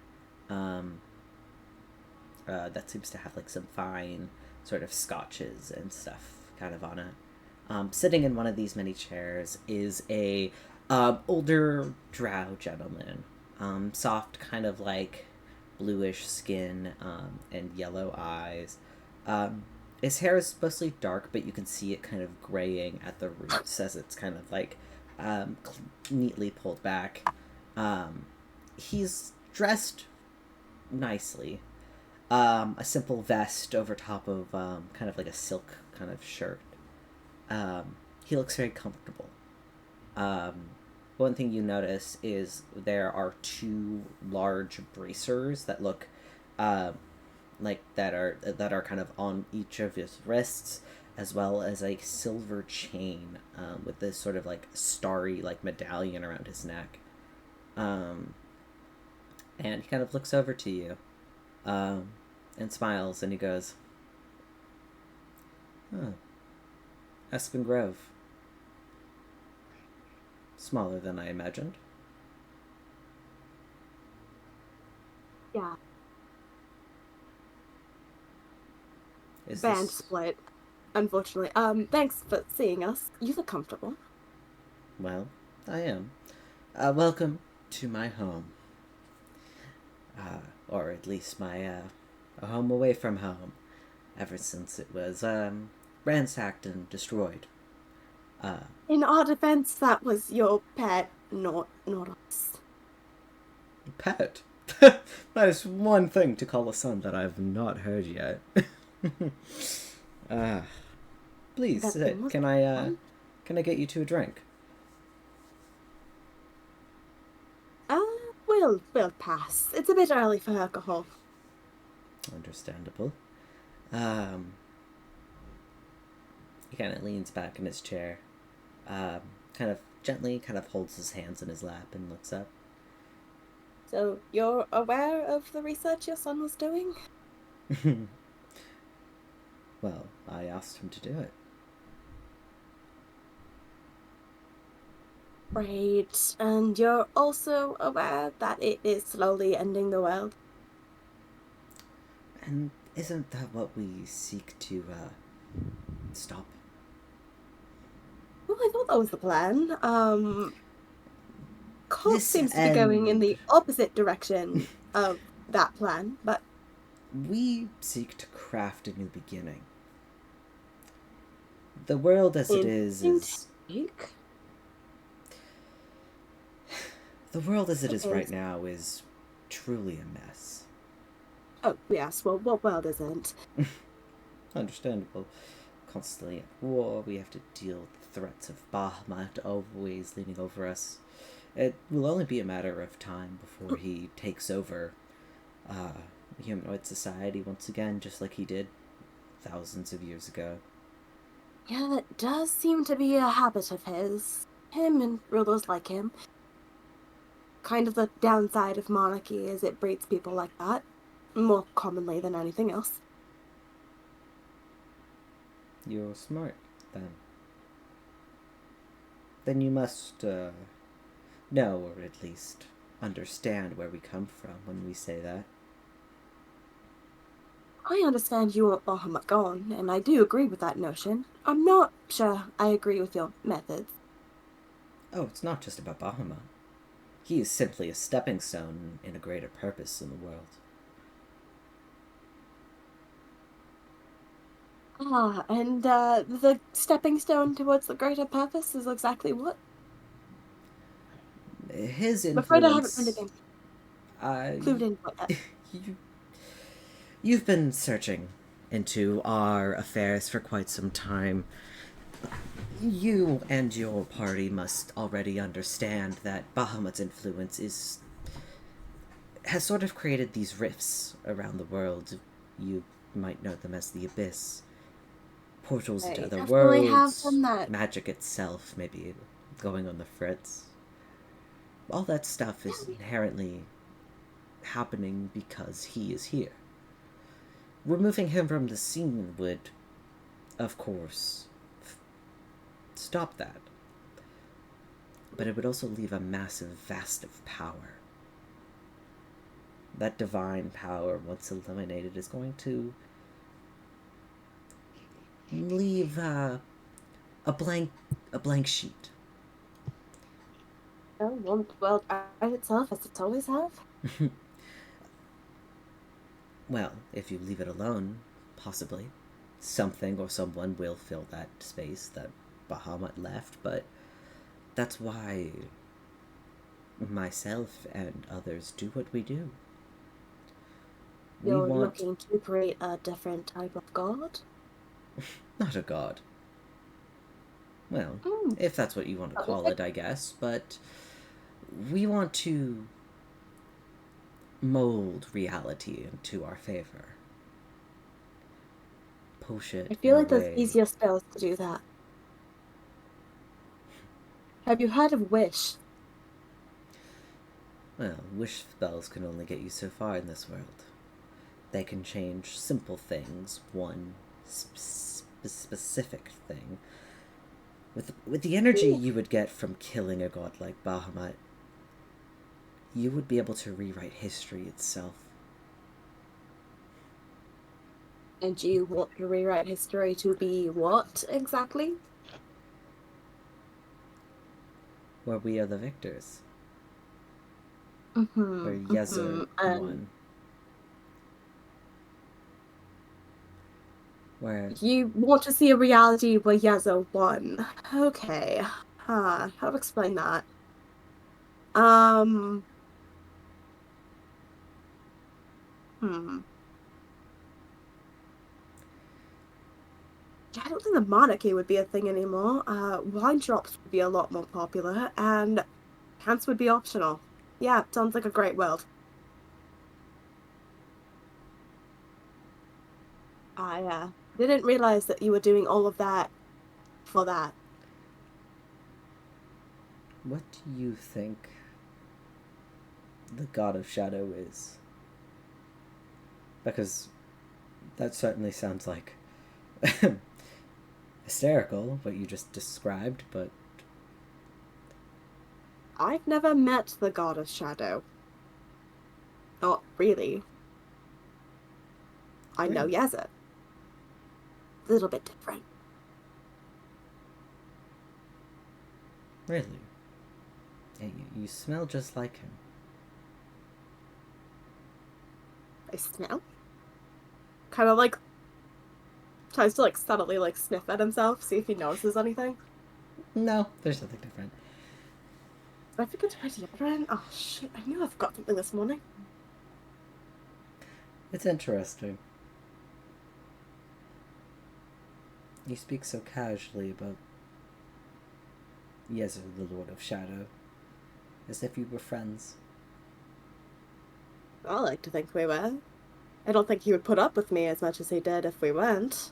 S4: that seems to have like some fine sort of scotches and stuff kind of on it. Sitting in one of these many chairs is a older drow gentleman. Soft kind of like bluish skin and yellow eyes. His hair is mostly dark, but you can see it kind of graying at the roots as it's kind of like neatly pulled back. He's dressed nicely. A simple vest over top of kind of like a silk kind of shirt. He looks very comfortable. One thing you notice is there are two large bracers that look like that are kind of on each of his wrists, as well as a silver chain with this sort of like starry like medallion around his neck. And he kind of looks over to you and smiles, and he goes, "Oh, Aspen Grove. Smaller than I imagined."
S6: Yeah.
S4: Is
S6: Band
S4: this...
S6: split, unfortunately. Thanks for seeing us. You look comfortable.
S4: Well, I am. Welcome to my home. Or at least my, a home away from home. Ever since it was, ransacked and destroyed.
S6: In our defense, that was your pet, not us.
S4: Pet? That is one thing to call a son that I've not heard yet. Please
S6: That
S4: sit.
S6: thing was
S4: Can I
S6: fun.
S4: get you to a drink?
S6: We'll pass. It's a bit early for alcohol.
S4: Understandable. He kind of leans back in his chair, kind of gently kind of holds his hands in his lap and looks up.
S6: So, you're aware of the research your son was doing?
S4: Well, I asked him to do it.
S6: Right, and you're also aware that it is slowly ending the world.
S4: And isn't that what we seek to, stop?
S6: Well, I thought that was the plan. Colt
S4: This
S6: seems to be going in
S4: end.
S6: the opposite direction of that plan, but
S4: We seek to craft a new beginning. The world as it is
S6: take.
S4: the world as it is
S6: Okay.
S4: right now is truly a mess.
S6: Oh, yes, well, what world isn't?
S4: Understandable. Constantly at war, we have to deal with the threats of Bahamut always leaning over us. It will only be a matter of time before he takes over humanoid society once again, just like he did thousands of years ago.
S6: Yeah, that does seem to be a habit of his. Him and rulers like him. Kind of the downside of monarchy is it breeds people like that. More commonly than anything else.
S4: You're smart, then. Then you must, know, or at least understand where we come from when we say that.
S6: I understand you want Bahamut gone, and I do agree with that notion. I'm not sure I agree with your methods.
S4: Oh, it's not just about Bahamut. He is simply a stepping stone in a greater purpose in the world.
S6: Ah, and the stepping stone towards the greater purpose is exactly what?
S4: His
S6: I'm afraid I haven't
S4: influence...
S6: been clued in what that.
S4: You've been searching into our affairs for quite some time. You and your party must already understand that Bahamut's influence has sort of created these rifts around the world. You might know them as the Abyss. Portals into other
S6: definitely have
S4: worlds,
S6: done that.
S4: magic itself maybe going on the fritz. All that stuff is inherently happening because he is here. Removing him from the scene would, of course, stop that. But it would also leave a massive vast of power. That divine power, once eliminated, is going to leave a blank sheet.
S6: Oh, won't the world right itself as it's always have?
S4: Well, if you leave it alone, possibly. Something or someone will fill that space that Bahamut left, but that's why myself and others do what we do.
S6: You're looking to create a different type of god?
S4: Not a god. Well,
S6: Mm.
S4: if that's what you want to call it, I guess, but we want to mold reality into our favor. Push it.
S6: I feel like
S4: there's
S6: there's easier spells to do that. Have you heard of Wish?
S4: Well, wish spells can only get you so far in this world. They can change simple things, one specific thing. With the energy you would get from killing a god like Bahamut, you would be able to rewrite history itself.
S6: And you want to rewrite history to be what, exactly?
S4: Where we are the victors.
S6: Mm-hmm.
S4: Where Yezo won. Where...
S6: You want to see a reality where Yezo won. Okay. How to explain that? I don't think the monarchy would be a thing anymore. Wine shops would be a lot more popular, and camps would be optional. Yeah, sounds like a great world. I didn't realize that you were doing all of that for that.
S4: What do you think the God of Shadow is? Because that certainly sounds like hysterical, what you just described, but
S6: I've never met the god of shadow. Not really. I know
S4: Really?
S6: Yazet. A little bit different.
S4: really. Yeah, you smell just like him.
S6: I smell. Kind of like tries to like subtly like sniff at himself, see if he notices anything.
S4: No, there's nothing different.
S6: Did I forget to put deodorant? Oh shit, I knew I forgot something this morning.
S4: It's interesting. You speak so casually about Yezu, the Lord of Shadow, as if you were friends.
S6: I like to think we were. I don't think he would put up with me as much as he did if we weren't.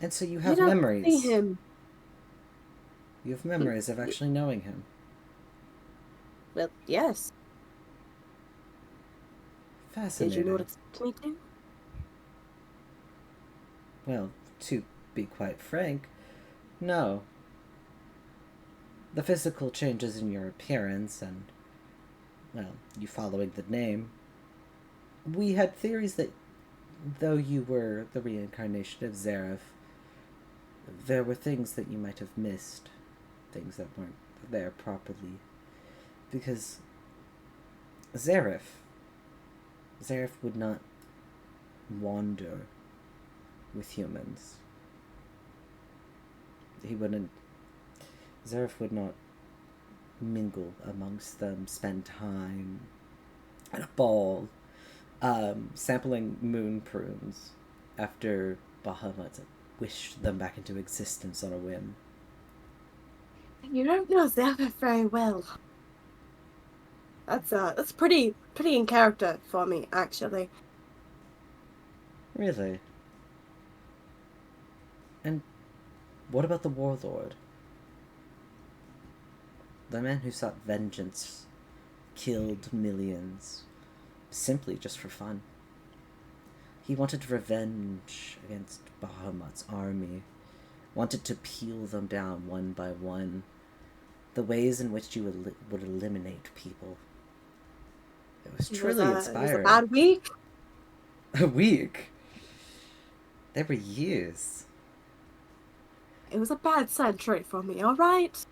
S4: And so you
S6: I
S4: have
S6: don't
S4: memories.
S6: see him.
S4: You have memories of actually knowing him.
S6: Well, yes. Did
S4: Fascinating.
S6: you not expect me to?
S4: Well, to be quite frank, no. The physical changes in your appearance and, well, you following the name, we had theories that though you were the reincarnation of Zareth, there were things that you might have missed, things that weren't there properly. Because Zareth would not wander with humans. Zareth would not mingle amongst them, spend time at a ball, sampling moon prunes after Bahamut wished them back into existence on a whim.
S6: You don't know Zephyr very well. That's pretty in character for me, actually.
S4: Really? And what about the warlord? The man who sought vengeance, killed millions, simply just for fun. He wanted revenge against Bahamut's army, wanted to peel them down one by one, the ways in which you would eliminate people. It was truly inspiring.
S6: It was a bad week.
S4: A week? There were years.
S6: It was a bad century for me, alright?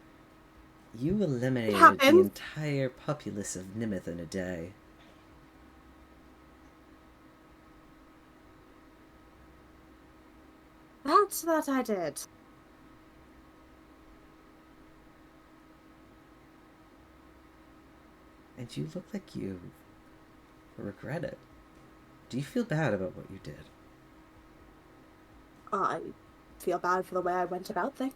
S4: You eliminated the
S6: happened.
S4: entire populace of Nimith in a day.
S6: That I did.
S4: And you look like you regret it. Do you feel bad about what you did?
S6: I feel bad for the way I went about things.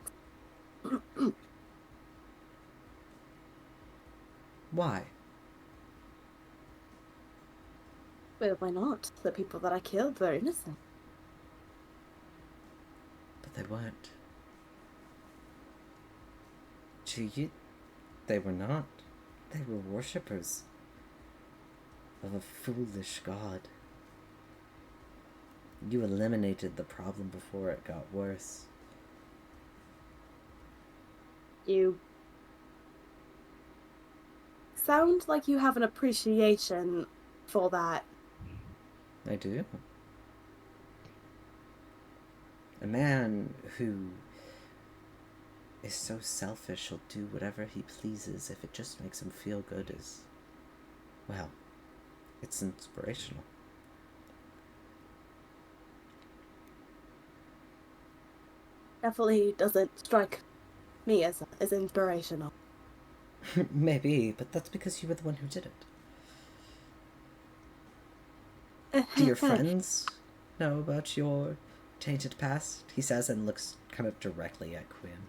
S4: Why?
S6: Well, why not? The people that I killed were innocent.
S4: But they weren't. To you, they were not. They were worshippers of a foolish god. You eliminated the problem before it got worse.
S6: You sound like you have an appreciation for that.
S4: I do. A man who is so selfish will do whatever he pleases if it just makes him feel good is, well, it's inspirational.
S6: Definitely doesn't strike me as inspirational.
S4: Maybe, but that's because you were the one who did it. Do your friends know about your tainted past? He says and looks kind of directly at Quinn.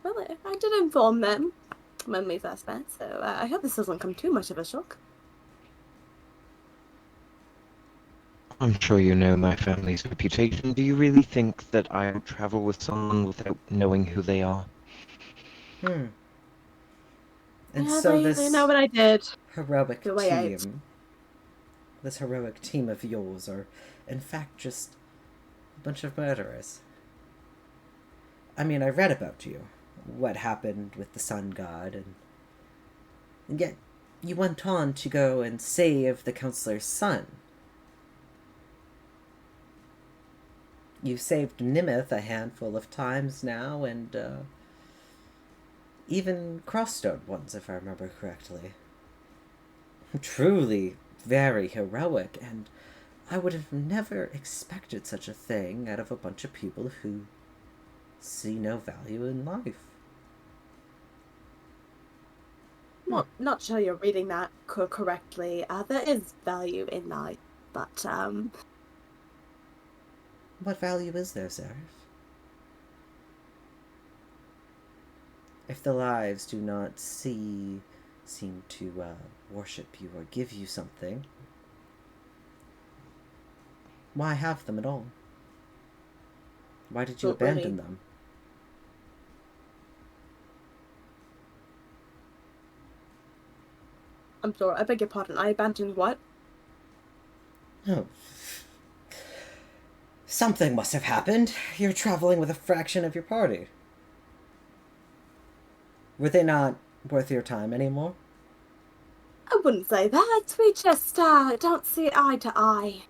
S6: Well, I did inform them when we first met, so I hope this doesn't come too much of a shock.
S3: I'm sure you know my family's reputation. Do you really think that I would travel with someone without knowing who they are?
S4: And And
S6: Yeah,
S4: so
S6: they know what I did.
S4: heroic
S6: The way I-
S4: team, this heroic team of yours are, in fact, just a bunch of murderers. I mean, I read about you, what happened with the sun god, and yet you went on to go and save the counselor's son. You've saved Nimith a handful of times now, and even Crossstone once, if I remember correctly. Truly very heroic, and I would have never expected such a thing out of a bunch of people who see no value in life.
S6: Not sure you're reading that correctly. There is value in life, but
S4: What value is there, Zareth? If the lives do not seem to worship you or give you something, why have them at all? Why did you
S6: Not really.
S4: abandon them?
S6: I'm sorry. I beg your pardon. I abandoned what?
S4: Oh. Something must have happened. You're traveling with a fraction of your party. Were they not worth your time anymore?
S6: I wouldn't say that. We just don't see eye to eye.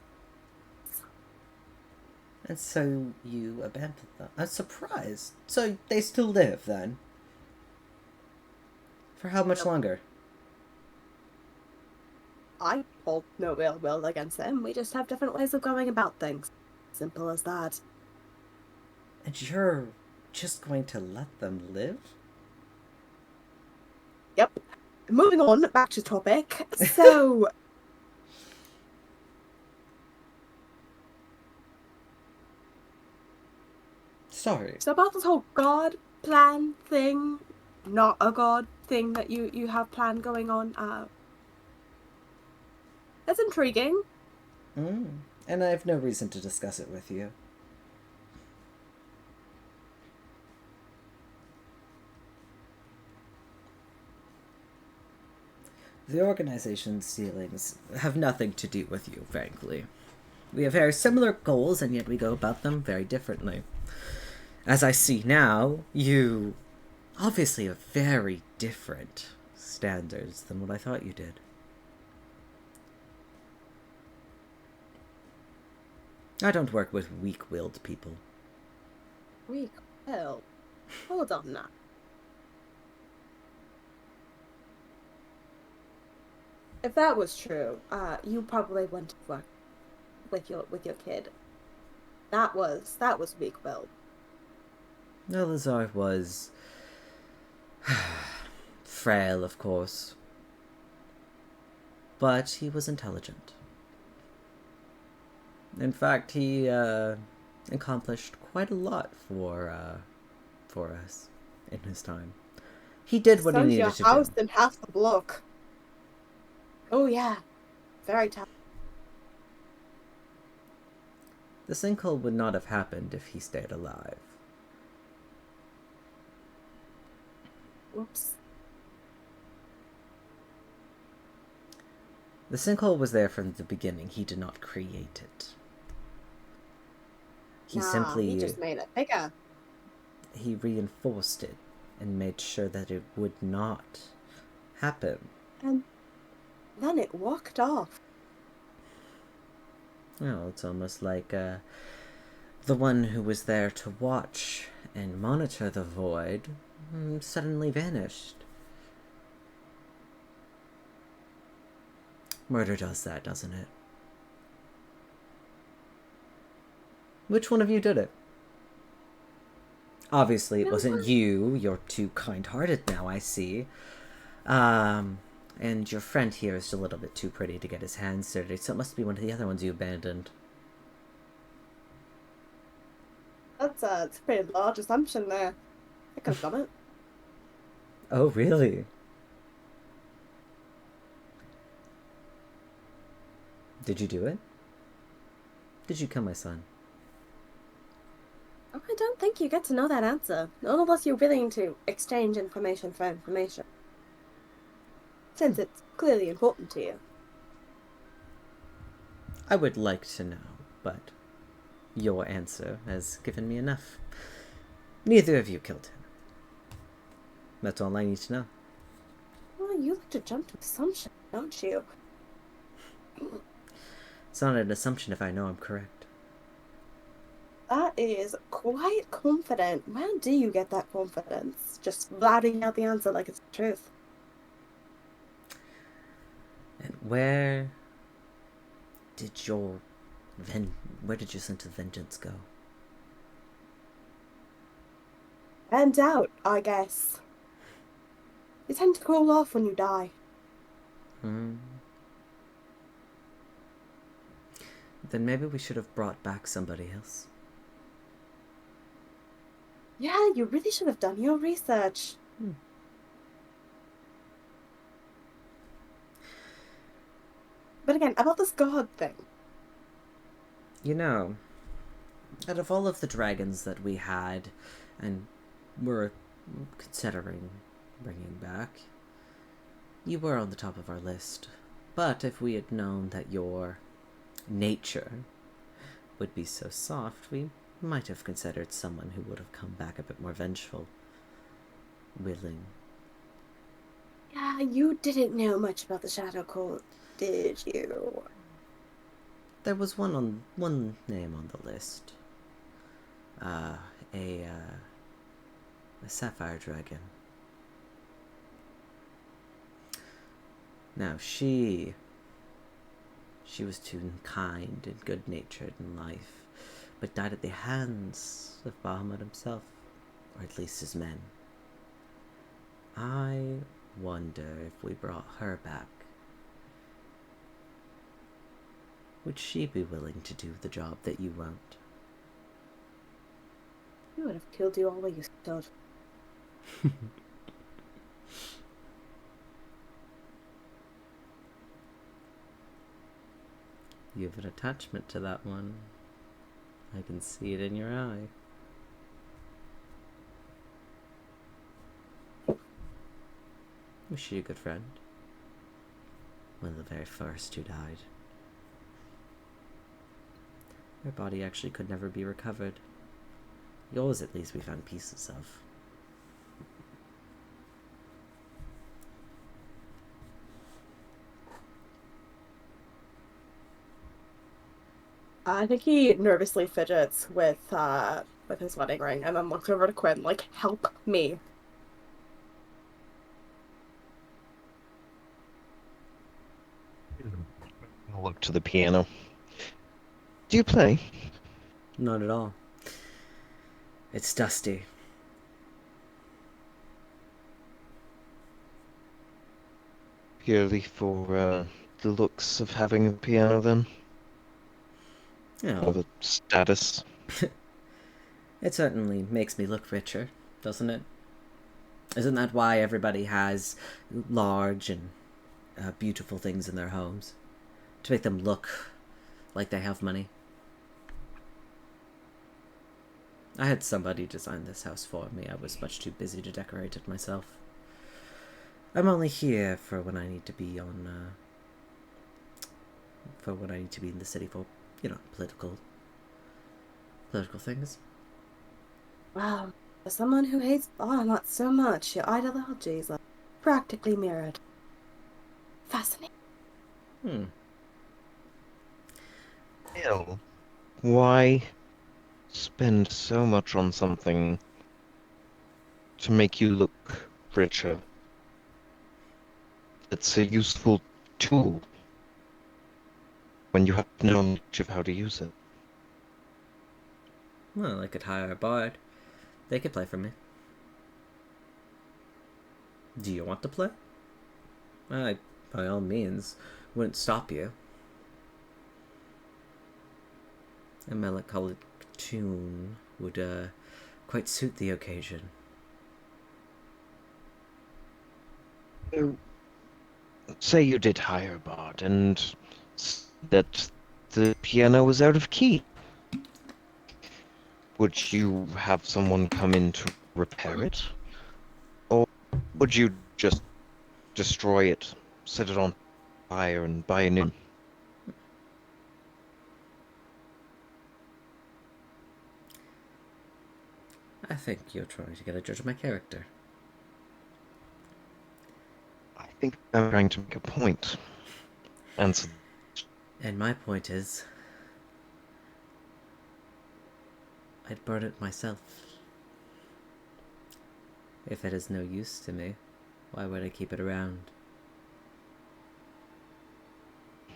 S4: And so you abandoned them. I'm surprised. So they still live, then? For how much longer?
S6: I hold no ill will against them. We just have different ways of going about things. Simple as that.
S4: And you're just going to let them live?
S6: Yep. Moving on, back to topic. So...
S4: Sorry.
S6: So about this whole god plan thing, not a god thing that you have planned going on, that's intriguing.
S4: And I have no reason to discuss it with you. The organization's dealings have nothing to do with you, frankly. We have very similar goals, and yet we go about them very differently. As I see now, you obviously have very different standards than what I thought you did. I don't work with weak-willed people.
S6: Weak-willed? Hold on now. If that was true, you probably wouldn't have worked with your kid. That was weak-willed.
S4: Elazar was frail, of course, but he was intelligent. In fact, he accomplished quite a lot for us in his time. He did what he needed to
S6: your house
S4: do.
S6: in half the block. Oh yeah, very talented.
S4: The sinkhole would not have happened if he stayed alive.
S6: Whoops.
S4: The sinkhole was there from the beginning. He did not create it. He
S6: He just made it bigger.
S4: He reinforced it and made sure that it would not happen.
S6: And then it walked off.
S4: Well, it's almost like the one who was there to watch and monitor the void suddenly vanished. Murder does that, doesn't it? Which one of you did it? Obviously, it wasn't you. You're too kind-hearted now, I see. And your friend here is a little bit too pretty to get his hands dirty, so it must be one of the other ones you abandoned.
S6: That's a pretty large assumption there. I could have done it.
S4: Oh, really? Did you do it? Did you kill my son?
S6: Oh, I don't think you get to know that answer. Not unless you're willing to exchange information for information. since it's clearly important to you.
S4: I would like to know, but your answer has given me enough. Neither of you killed him. That's all I need to know.
S6: Well, you like to jump to assumptions, don't you?
S4: It's not an assumption if I know I'm correct.
S6: That is quite confident. Where do you get that confidence? Just blurting out the answer like it's the truth.
S4: And where did your sense of vengeance go?
S6: And doubt, I guess. You tend to cool off when you die.
S4: Then maybe we should have brought back somebody else.
S6: Yeah, you really should have done your research. But again, about this god thing.
S4: You know, out of all of the dragons that we had and were considering bringing back, you were on the top of our list. But if we had known that your nature would be so soft, we might have considered someone who would have come back a bit more vengeful, willing.
S6: Yeah, you didn't know much about the Shadow Cult, did you?
S4: There was one name on the list. A sapphire dragon. Now she was too kind and good-natured in life, but died at the hands of Bahamut himself, or at least his men. I wonder if we brought her back, would she be willing to do the job that you won't?
S6: We would have killed you all while you stood.
S4: You have an attachment to that one. I can see it in your eye. Was she a good friend? One of the very first who died. Her body actually could never be recovered. Yours, at least, we found pieces of.
S6: I think he nervously fidgets with his wedding ring and then looks over to Quinn like, help me.
S3: I'll look to the piano. Do you play?
S4: Not at all. It's dusty.
S3: Purely for the looks of having a piano, then?
S4: You
S3: Or
S4: know,
S3: the status?
S4: it certainly makes me look richer, doesn't it? Isn't that why everybody has large and beautiful things in their homes? To make them look like they have money. I had somebody design this house for me. I was much too busy to decorate it myself. I'm only here for when I need to be on, for when I need to be in the city for, you know, political things.
S6: Wow, for someone who hates Bahamut so much, your ideologies are practically mirrored. Fascinating.
S3: Still, why spend so much on something to make you look richer? It's a useful tool when you have no knowledge of how to use it.
S4: Well, I could hire a bard. They could play for me. Do you want to play? I, by all means, wouldn't stop you. A melancholic tune would quite suit the occasion.
S3: Say you did hire a bard and that the piano was out of key. Would you have someone come in to repair it? Or would you just destroy it set it on fire and buy a new one.
S4: I think you're trying to get a judge of my character.
S3: I think I'm trying to make a point. Answer.
S4: And my point is, I'd burn it myself. If it is no use to me, why would I keep it around?
S6: I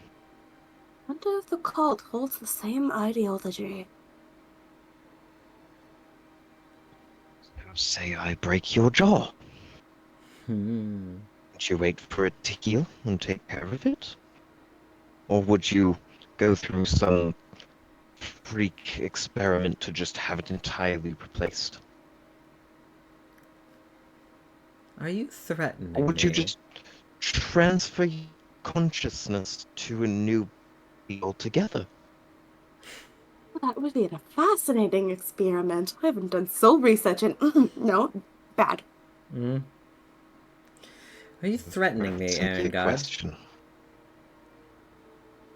S6: wonder if the cult holds the same ideology.
S3: Say I break your jaw.
S4: Hmm.
S3: Would you wait for it to heal and take care of it? Or would you go through some freak experiment to just have it entirely replaced?
S4: Are you threatening
S3: Or would
S4: me?
S3: you just transfer your consciousness to a new body altogether?
S6: That would be a fascinating experiment. I haven't done soul research in no, bad.
S4: Hmm? Are you threatening me,
S3: Simply a
S4: Erangard?
S3: question.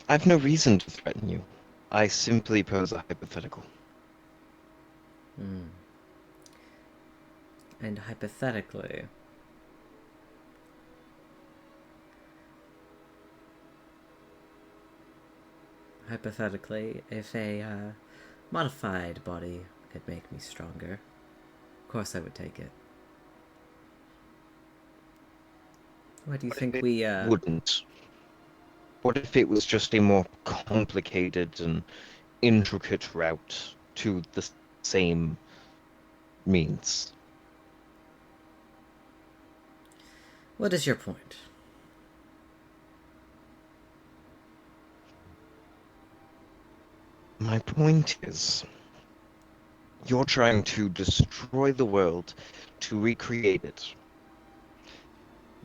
S3: I've no reason to threaten you. I simply pose a hypothetical.
S4: Hmm. And hypothetically, if a modified body could make me stronger, of course I would take it. What do you think we
S3: Wouldn't. What if it was just a more complicated and intricate route to the same means?
S4: What is your point?
S3: My point is, you're trying to destroy the world to recreate it.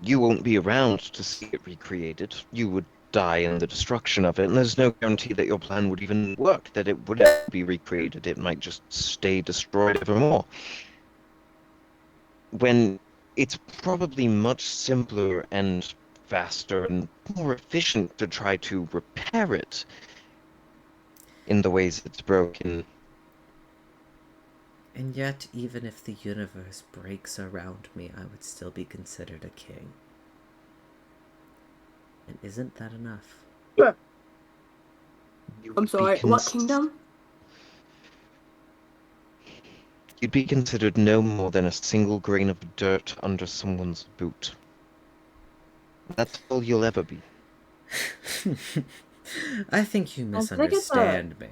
S3: You won't be around to see it recreated. You would die in the destruction of it, and there's no guarantee that your plan would even work, that it would ever be recreated. It might just stay destroyed evermore. When it's probably much simpler and faster and more efficient to try to repair it in the ways it's broken.
S4: And yet, even if the universe breaks around me, I would still be considered a king. And isn't that enough?
S6: I'm sorry, what kingdom?
S3: You'd be considered no more than a single grain of dirt under someone's boot. That's all you'll ever be.
S4: I think you
S6: did I get
S4: misunderstand me.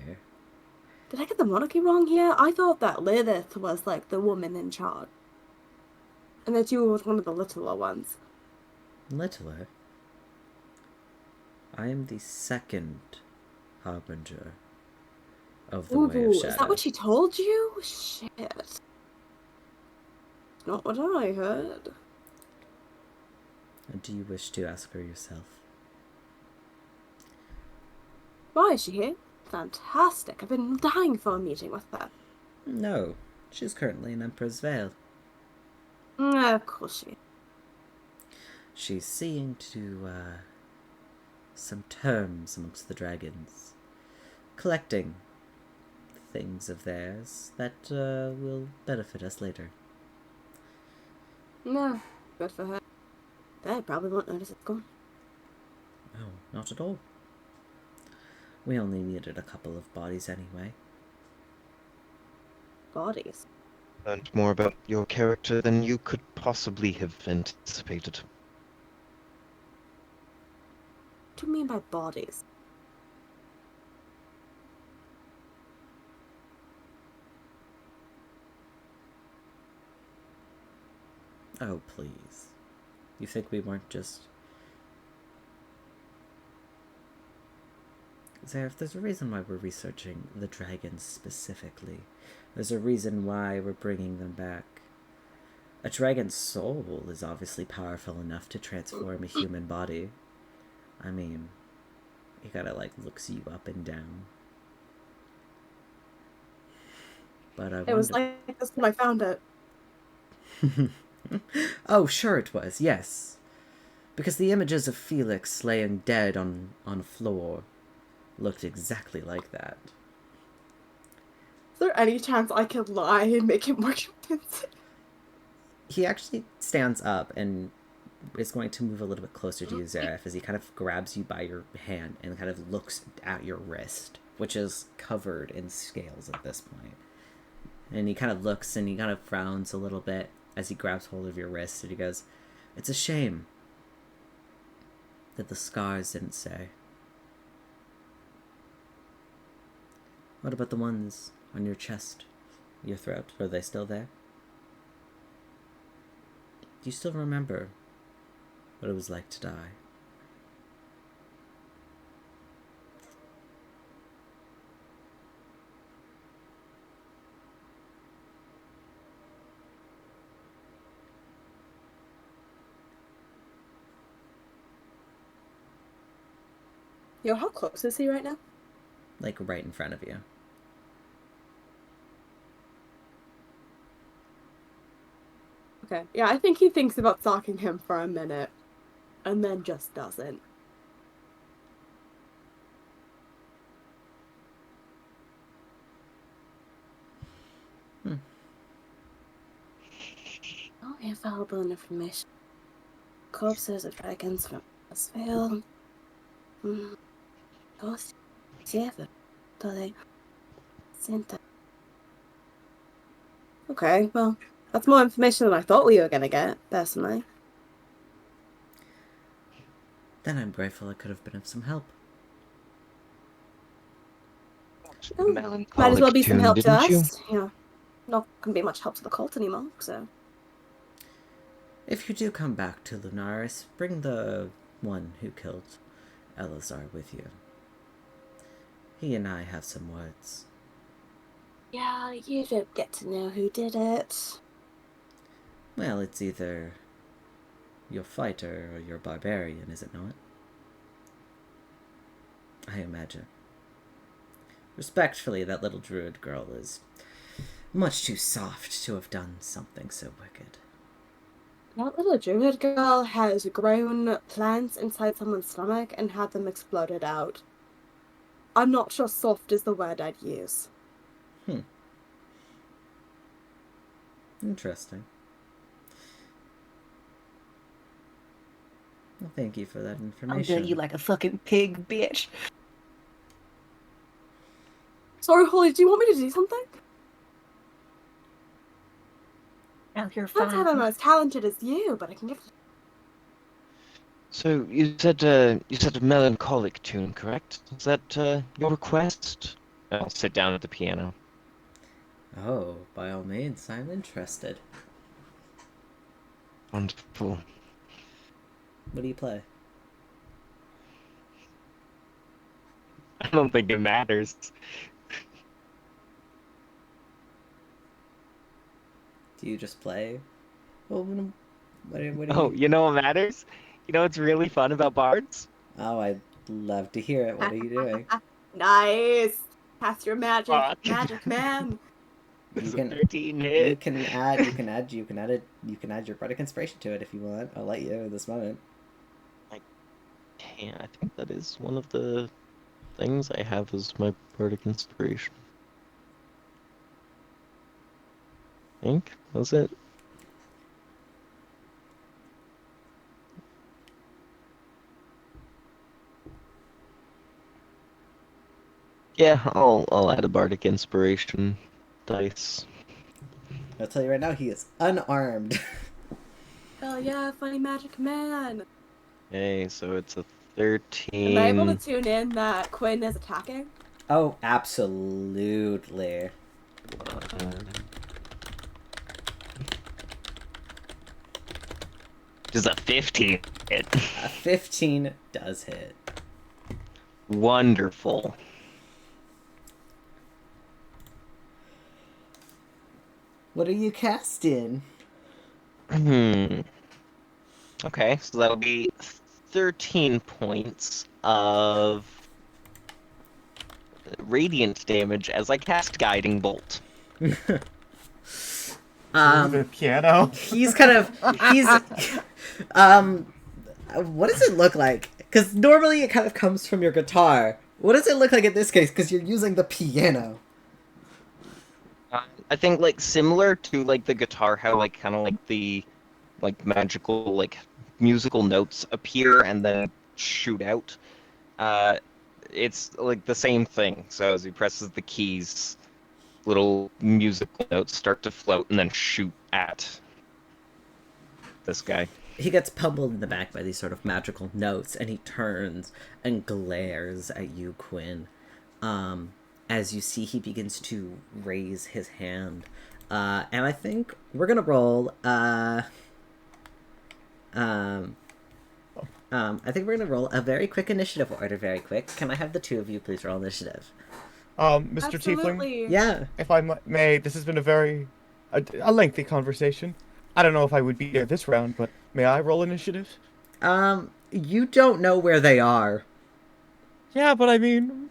S6: Did I get the monarchy wrong here? I thought that Lilith was like the woman in charge. And that you were one of the littler ones.
S4: Littler? I am the second harbinger of the Way of Shadow.
S6: Is that what she told you? Shit. Not what I heard.
S4: Do you wish to ask her yourself?
S6: Why is she here? Fantastic. I've been dying for a meeting with her.
S4: No, she's currently in Emperor's Vale.
S6: Of course she is.
S4: She's seeing to some terms amongst the dragons, collecting things of theirs that will benefit us later.
S6: No, good for her. They probably won't notice it's gone.
S4: Oh, not at all. We only needed a couple of bodies anyway.
S6: Bodies?
S3: Learned more about your character than you could possibly have anticipated.
S6: What do you mean by bodies?
S4: Oh, please. You think we weren't just... Zareth, there's a reason why we're researching the dragons specifically. There's a reason why we're bringing them back. A dragon's soul is obviously powerful enough to transform a human body. I mean, you gotta, like, looks you up and down. But I
S6: It was like this when I found it.
S4: Oh, sure it was, yes. Because the images of Felix laying dead on a floor looked exactly like that.
S6: Is there any chance I could lie and make it more convincing?
S4: He actually stands up and is going to move a little bit closer to you, Zareth, as he kind of grabs you by your hand and kind of looks at your wrist, which is covered in scales at this point. And he kind of looks and he kind of frowns a little bit as he grabs hold of your wrist, and he goes, "It's a shame that the scars didn't say. What about the ones on your chest, your throat? Are they still there? Do you still remember what it was like to die?"
S6: Yo, how close is he right now?
S4: Like right in front of you.
S6: Okay. Yeah, I think he thinks about stalking him for a minute, and then just doesn't. Oh, infallible information. Corpses of dragons from Aspen. Ghost. Okay, well, that's more information than I thought we were gonna get, personally.
S4: Then I'm grateful I could have been of some help.
S6: Oh, might as well be some help to us. Yeah, not gonna be much help to the cult anymore, so.
S4: If you do come back to Lunaris, bring the one who killed Elazar with you. He and I have some words.
S6: Yeah, you don't get to know who did it.
S4: Well, it's either your fighter or your barbarian, is it not? I imagine. Respectfully, that little druid girl is much too soft to have done something so wicked.
S6: That little druid girl has grown plants inside someone's stomach and had them exploded out. I'm not sure soft is the word I'd use.
S4: Interesting. Well, thank you for that
S8: I'll
S4: information.
S8: do you like a fucking pig, bitch.
S6: Sorry, Holly, do you want me to do something?
S8: Oh, you're
S6: Not that I'm as talented as you, but I can give.
S3: So you said a melancholic tune, correct? Is that your request? I'll sit down at the piano.
S4: Oh, by all means, I'm interested.
S3: Wonderful.
S4: What do you play?
S3: I don't think it matters.
S4: Do you just play? Well, what do
S3: Oh, you know what matters? You know what's really fun about bards?
S4: Oh, I'd love to hear it. What are you doing?
S6: Nice! Cast your magic,
S3: Fuck.
S6: magic man!
S3: This
S4: can-
S3: is a 13 hit.
S4: You can add your bardic inspiration to it if you want. I'll let you at this moment.
S3: Yeah, I think that is one of the things I have as my bardic inspiration. I think, was it? Yeah, I'll add a bardic inspiration dice.
S4: I'll tell you right now, he is unarmed.
S6: Hell yeah, funny magic man!
S3: Okay, so it's a 13.
S6: Am I able to tune in that Quinn is attacking?
S4: Oh, absolutely.
S3: Just a 15 hit.
S4: A 15 does hit.
S3: Wonderful.
S4: What are you casting?
S3: Okay, so that'll be 13 points of radiant damage as I cast Guiding Bolt.
S7: The piano.
S4: He's kind of What does it look like? Because normally it kind of comes from your guitar. What does it look like in this case? Because you're using the piano.
S3: I think like similar to like the guitar, how like kind of like the like magical like musical notes appear and then shoot out. It's like the same thing. So as he presses the keys, little musical notes start to float and then shoot at this guy.
S4: He gets pummeled in the back by these sort of magical notes, and he turns and glares at you, Quinn. As you see, he begins to raise his hand. And I think we're gonna roll, I think we're gonna roll a very quick initiative order, very quick. Can I have the two of you please roll initiative?
S7: Mr. Teafling,
S6: Absolutely.
S4: Yeah.
S7: if I may, this has been a lengthy conversation. I don't know if I would be there this round, but may I roll initiative?
S4: You don't know where they are.
S7: Yeah, but I mean...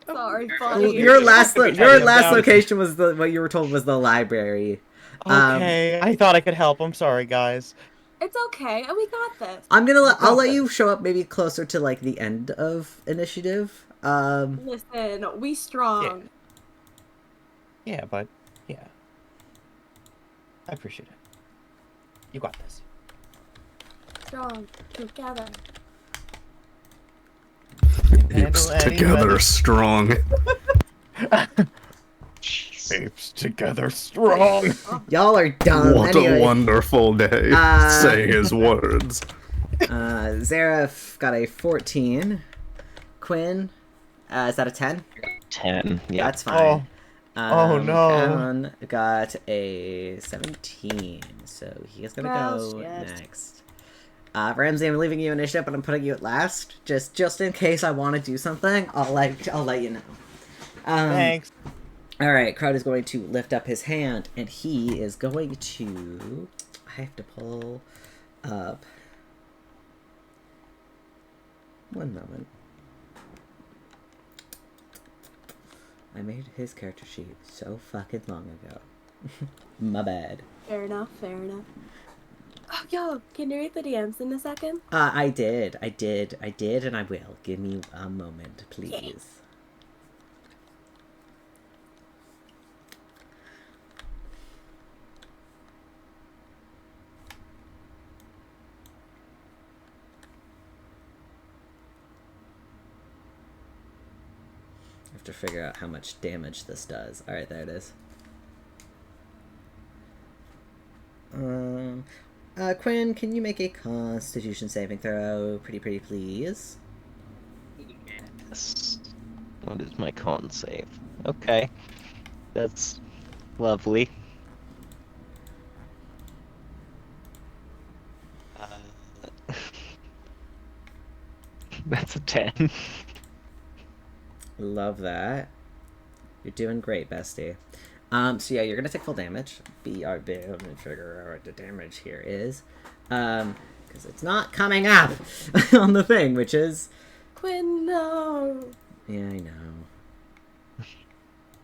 S6: Sorry, buddy.
S4: Your last
S7: down.
S4: location was what you were told was the library.
S7: Okay, I thought I could help. I'm sorry, guys.
S6: It's okay. We got this.
S4: I'll let you show up maybe closer to like the end of initiative.
S6: Listen, we strong.
S7: Yeah, but... Yeah. I appreciate it. You got this.
S6: Strong together.
S7: Handle
S9: Apes
S7: any
S9: together
S7: weather.
S9: strong.
S7: Apes together strong.
S4: Y'all are dumb.
S9: What
S4: Anyway,
S9: a wonderful day. Say his words.
S4: Zareth got a 14. Quinn, is that a 10?
S3: 10. Yeah.
S4: That's fine.
S7: Oh, no.
S4: Alan got a 17, so he's gonna
S6: Well,
S4: go
S6: shit.
S4: next. Ramsey, I'm leaving you initiative, but I'm putting you at last, just in case I want to do something. I'll let you know.
S7: Thanks.
S4: All right, Crowd is going to lift up his hand, and he is going to. I have to pull up. One moment. I made his character sheet so fucking long ago. My bad.
S6: Fair enough, fair enough. Oh, yo, can you read the DMs in a second?
S4: I did, and I will. Give me a moment, please. I have to figure out how much damage this does. Alright, there it is. Quinn, can you make a Constitution saving throw? Pretty please.
S3: Yes. What is my con save? Okay. That's lovely. That's a 10.
S4: Love that. You're doing great, bestie. So yeah, you're gonna take full damage. BRB, let me figure out what the damage here is. Because it's not coming up on the thing, which is...
S6: Quinn, no.
S4: Yeah, I know.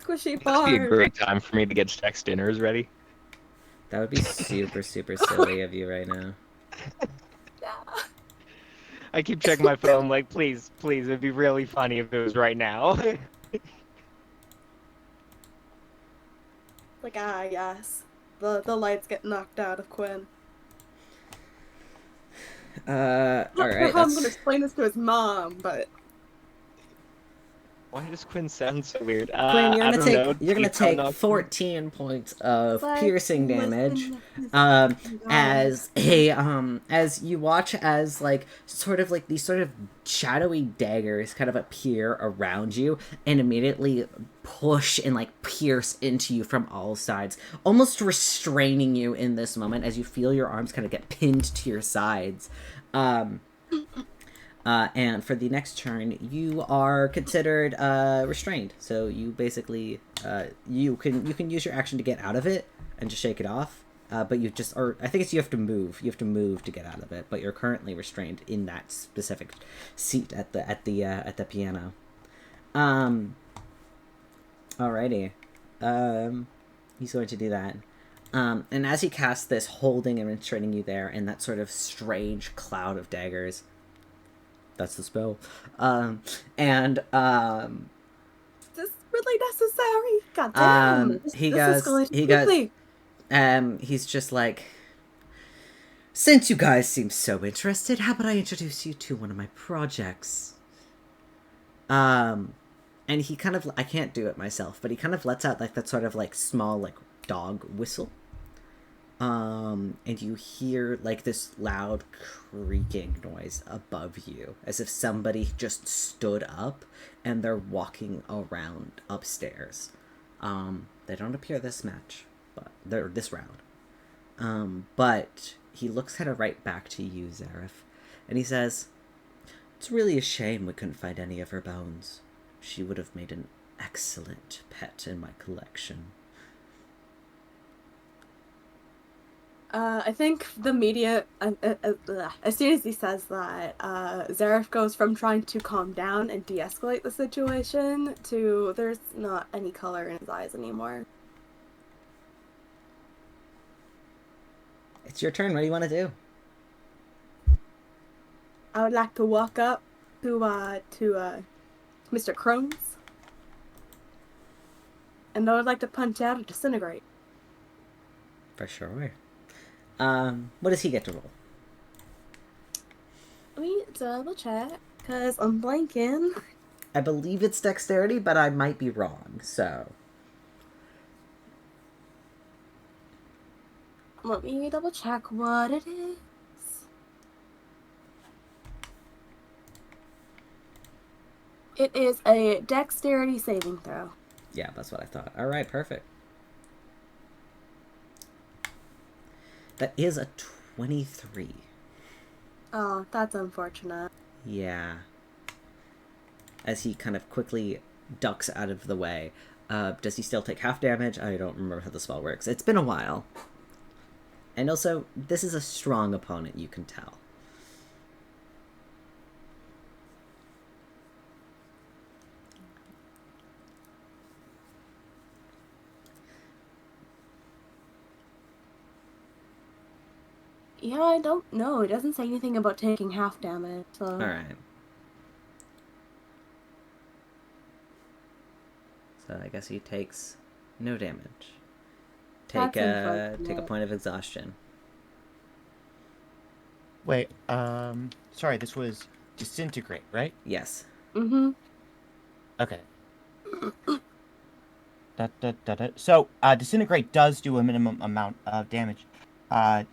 S6: Squishy
S3: Must be a
S6: bar.
S3: great time for me to get Jack's dinners ready.
S4: That would be super silly of you right now.
S6: Yeah.
S3: I keep checking my phone like, please, it'd be really funny if it was right now.
S6: Like, yes. The lights get knocked out of Quinn.
S4: Alright,
S6: I'm gonna explain this to his mom, but
S3: Why does Quinn sound so weird?
S4: Quinn,
S3: I don't know.
S4: you're gonna
S3: Please don't
S4: take
S3: knock-
S4: 14 points of
S6: But
S4: piercing damage.
S6: listen,
S4: As you watch as sort of these sort of shadowy daggers kind of appear around you and immediately push and pierce into you from all sides, almost restraining you in this moment as you feel your arms kind of get pinned to your sides. And for the next turn, you are considered restrained. So you basically you can use your action to get out of it and just shake it off. But you just, or I think it's you have to move. You have to move to get out of it. But you're currently restrained in that specific seat at the piano. Alrighty. He's going to do that. And as he casts this, holding and restraining you there in that sort of strange cloud of daggers. That's the spell.
S6: Is this really necessary? God damn!
S4: He
S6: this
S4: goes.
S6: escalated quickly.
S4: He's just like, since you guys seem so interested, how about I introduce you to one of my projects? And he kind of, I can't do it myself, but he kind of lets out like that sort of like small like dog whistle. And you hear like this loud creaking noise above you, as if somebody just stood up and they're walking around upstairs. They don't appear this match, but they're this round. But he looks kind of right back to you, Zareth, and he says, "It's really a shame we couldn't find any of her bones. She would have made an excellent pet in my collection."
S6: I think the media, as soon as he says that, Zareth goes from trying to calm down and de-escalate the situation to there's not any color in his eyes anymore.
S4: It's your turn. What do you want to do?
S6: I would like to walk up to Mr. Crohn's, and I would like to punch out a disintegrate.
S4: For sure. What does he get to roll?
S6: Let me double check, because I'm blanking.
S4: I believe it's dexterity, but I might be wrong, so...
S6: Let me double check what it is. It is a dexterity saving throw.
S4: Yeah, that's what I thought. Alright, perfect. That is a 23.
S6: Oh, that's unfortunate.
S4: Yeah. As he kind of quickly ducks out of the way. Does he still take half damage? I don't remember how the spell works. It's been a while. And also, this is a strong opponent, you can tell.
S6: Yeah, I don't know. It doesn't say anything about taking half damage, so...
S4: Alright. So I guess he takes no damage. Take
S6: That's
S4: take a point of exhaustion.
S1: Wait, sorry, this was disintegrate, right?
S4: Yes.
S6: Mm-hmm.
S1: Okay. So, disintegrate does do a minimum amount of damage. Let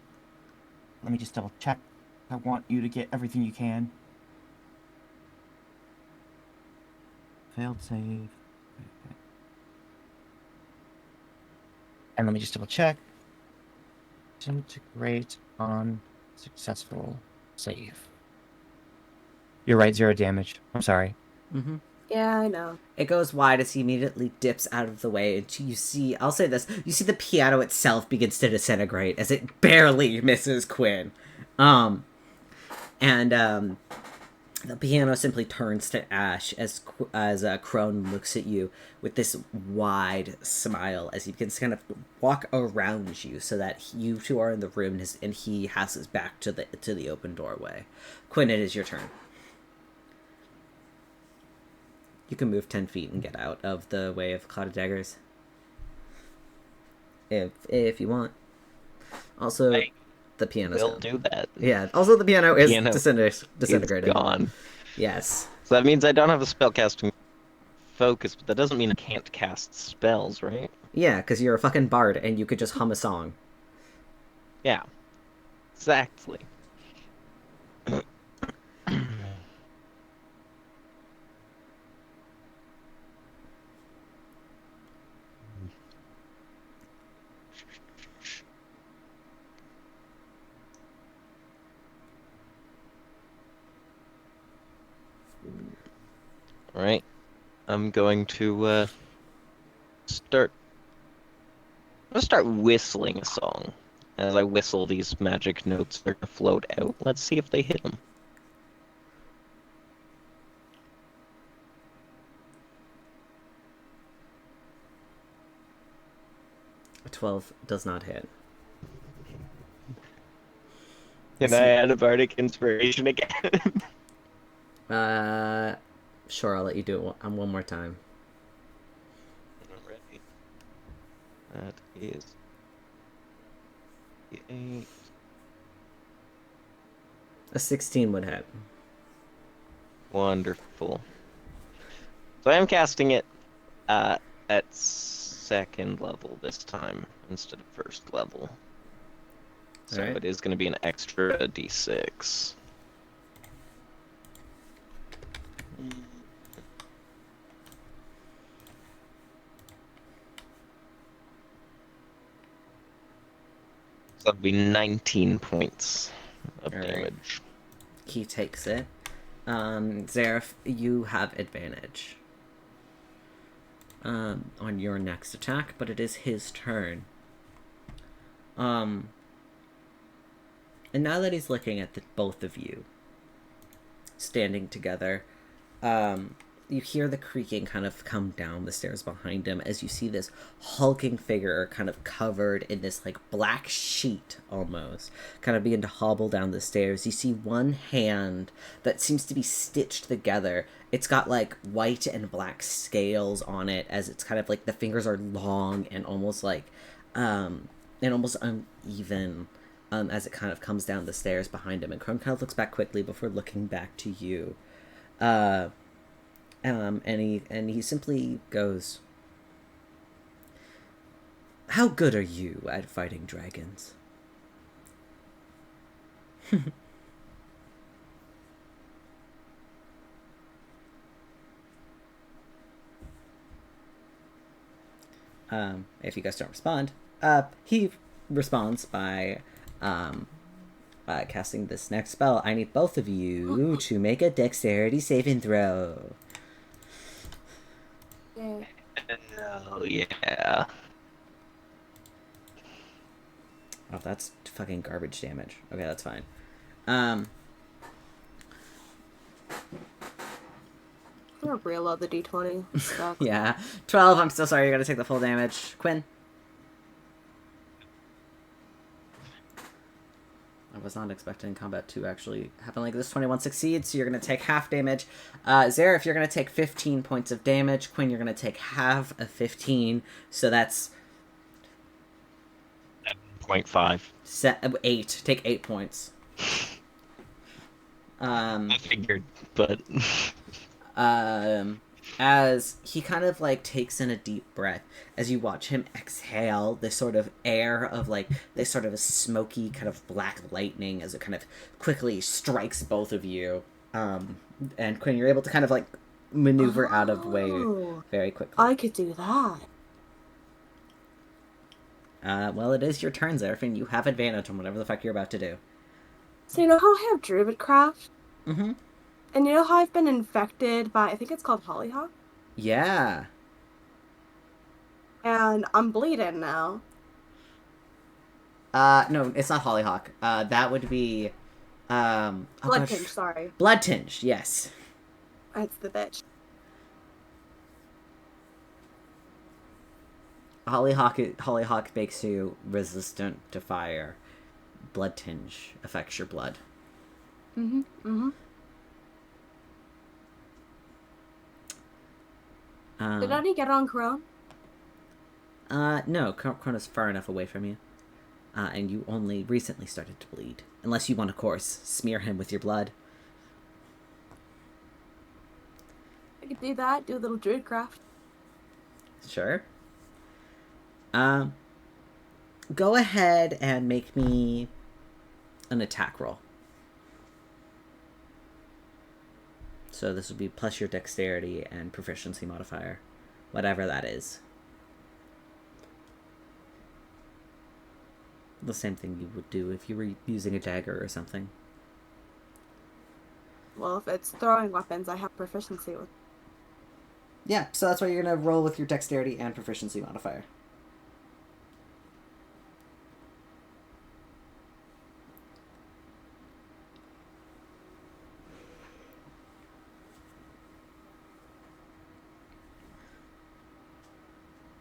S1: me just double check. I want you to get everything you can. Failed save. Okay. And let me just double check. Disintegrate on successful save. You're right, 0 damage. I'm sorry.
S4: Mm-hmm.
S6: Yeah, I know.
S4: It goes wide as he immediately dips out of the way, and you see, I'll say this, you see the piano itself begins to disintegrate as it barely misses Quinn. The piano simply turns to ash as Crone looks at you with this wide smile as he begins to kind of walk around you so that you two are in the room and he has his back to the open doorway. Quinn, it is your turn. You can move 10 feet and get out of the way of Cloud of Daggers. If you want. Also, the piano's
S3: We'll
S4: gone.
S3: do that.
S4: Yeah, also the piano is
S3: It's
S4: disintegrated.
S3: gone.
S4: Yes.
S3: So that means I don't have a spellcasting focus, but that doesn't mean I can't cast spells, right?
S4: Yeah, because you're a fucking bard and you could just hum a song.
S3: Yeah. Exactly. Alright. I'm going to start whistling a song. As I whistle, these magic notes are gonna float out. Let's see if they hit them.
S4: 12 does not hit.
S3: Can I add a bardic inspiration again?
S4: Sure, I'll let you do it one more time.
S3: Alright. That is 8.
S4: A 16 would hit.
S3: Wonderful. So I am casting it at second level this time instead of first level. So
S4: Alright.
S3: it is going to be an extra d6. So that'll be 19 points of
S4: Alright.
S3: damage.
S4: He takes it. Zareth, you have advantage on your next attack, but it is his turn. And now that he's looking at both of you standing together, you hear the creaking kind of come down the stairs behind him as you see this hulking figure kind of covered in this like black sheet almost kind of begin to hobble down the stairs. You see one hand that seems to be stitched together. It's got like white and black scales on it as it's kind of like the fingers are long and almost like and almost uneven as it kind of comes down the stairs behind him. And Quinn kind of looks back quickly before looking back to you. And he simply goes, "How good are you at fighting dragons?" If you guys don't respond, he responds by casting this next spell. I need both of you to make a dexterity saving throw.
S6: Yeah.
S3: Oh, yeah.
S4: Oh, that's fucking garbage damage. Okay, that's fine. I'm
S6: gonna reload the d20. Sucks.
S4: Yeah. 12, I'm so sorry, you're gonna take the full damage. Quinn? I was not expecting combat to actually happen like this. 21 succeeds, so you're going to take half damage. Zareth, you're going to take 15 points of damage. Quinn, you're going to take half of 15, so that's...
S3: 7.5.
S4: 8. Take 8 points.
S3: I figured, but...
S4: As he kind of like takes in a deep breath as you watch him exhale this sort of air of like this sort of a smoky kind of black lightning as it kind of quickly strikes both of you. And Quinn, you're able to kind of like maneuver out of the way very quickly.
S6: I could do that.
S4: Well, it is your turn, Zareth, and you have advantage on whatever the fuck you're about to do.
S6: So you know how I have Druidcraft?
S4: Mm-hmm.
S6: And you know how I've been infected by, I think it's called Hollyhock?
S4: Yeah.
S6: And I'm bleeding now.
S4: No, it's not Hollyhock. That would be,
S6: Blood Tinge, sorry.
S4: Blood Tinge, yes.
S6: That's the bitch.
S4: Hollyhock makes you resistant to fire. Blood Tinge affects your blood.
S6: Mm-hmm, mm-hmm. Did any get on Crone?
S4: No, Crona's far enough away from you. And you only recently started to bleed. Unless you want, of course, smear him with your blood.
S6: I could do that, do a little Druidcraft.
S4: Sure. Go ahead and make me an attack roll. So this would be plus your dexterity and proficiency modifier. Whatever that is. The same thing you would do if you were using a dagger or something.
S6: Well, if it's throwing weapons, I have proficiency with.
S4: Yeah, so that's why you're going to roll with your dexterity and proficiency modifier.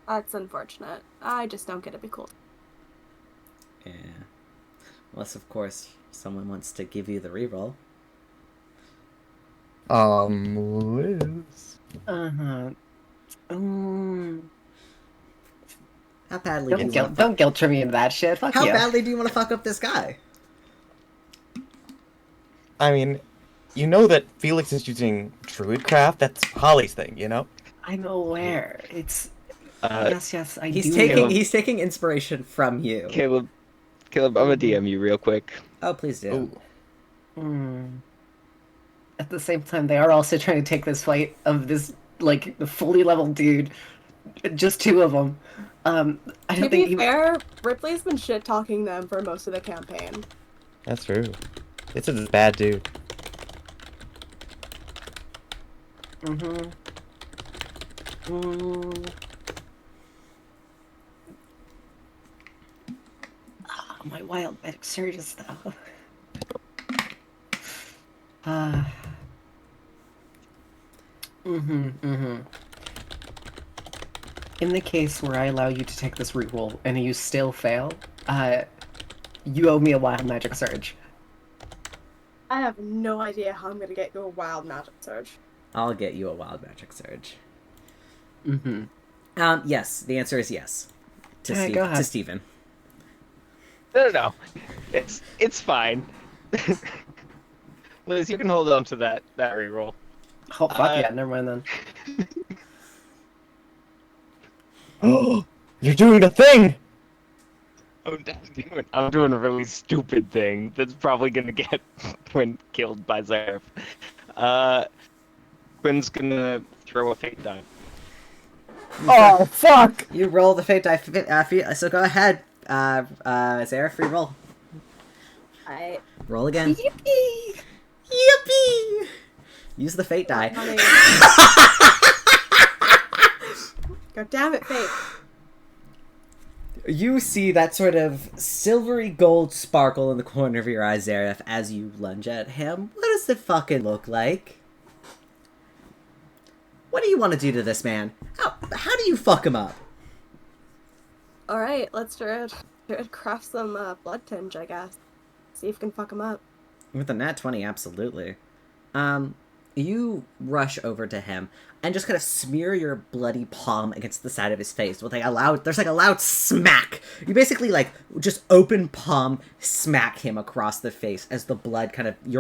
S6: That's unfortunate. I just don't get to be cool.
S4: Yeah. Unless, of course, someone wants to give you the reroll.
S7: Liz.
S8: Uh-huh.
S4: How badly do you want to
S8: Don't guilt trip me into that shit. Fuck
S4: How
S8: you.
S4: badly do you want to fuck up this guy?
S7: I mean, you know that Felix is using Druidcraft? That's Holly's thing, you know?
S8: I'm aware. It's yes, I
S4: He's
S8: do.
S4: he's taking inspiration from you.
S3: Caleb, I'm gonna DM you real quick.
S4: Oh, please do.
S8: At the same time, they are also trying to take this fight of this like fully leveled dude. Just two of them. I don't
S6: To
S8: think
S6: be fair, Ripley's been shit talking them for most of the campaign.
S7: That's true. This is a bad dude.
S8: My wild magic surges though. In the case where I allow you to take this reroll and you still fail, you owe me a wild magic surge.
S6: I have no idea how I'm gonna get you a wild magic surge.
S4: I'll get you a wild magic surge.
S8: Mm-hmm.
S4: Yes, the answer is yes. To,
S8: Alright, go ahead.
S4: to Steven.
S3: No. It's fine. Liz, you can hold on to that reroll.
S8: Oh, fuck yeah, never mind then.
S7: Oh, you're doing the thing!
S3: I'm doing a really stupid thing that's probably gonna get Quinn killed by Zaref. Quinn's gonna throw a fate die.
S7: Oh, fuck!
S4: You roll the fate die, so go ahead. Zareth, free roll.
S6: I
S4: Roll again.
S6: Yippee!
S4: Yippee! Use the fate die.
S6: God damn it, Faith.
S4: You see that sort of silvery gold sparkle in the corner of your eye, Zareth, as you lunge at him. What does it fucking look like? What do you want to do to this man? How do you fuck him up?
S6: Alright, let's craft some blood tinge, I guess. See if we can fuck him up.
S4: With a nat 20, absolutely. You rush over to him and just kind of smear your bloody palm against the side of his face with like a loud smack. You basically just open palm smack him across the face as your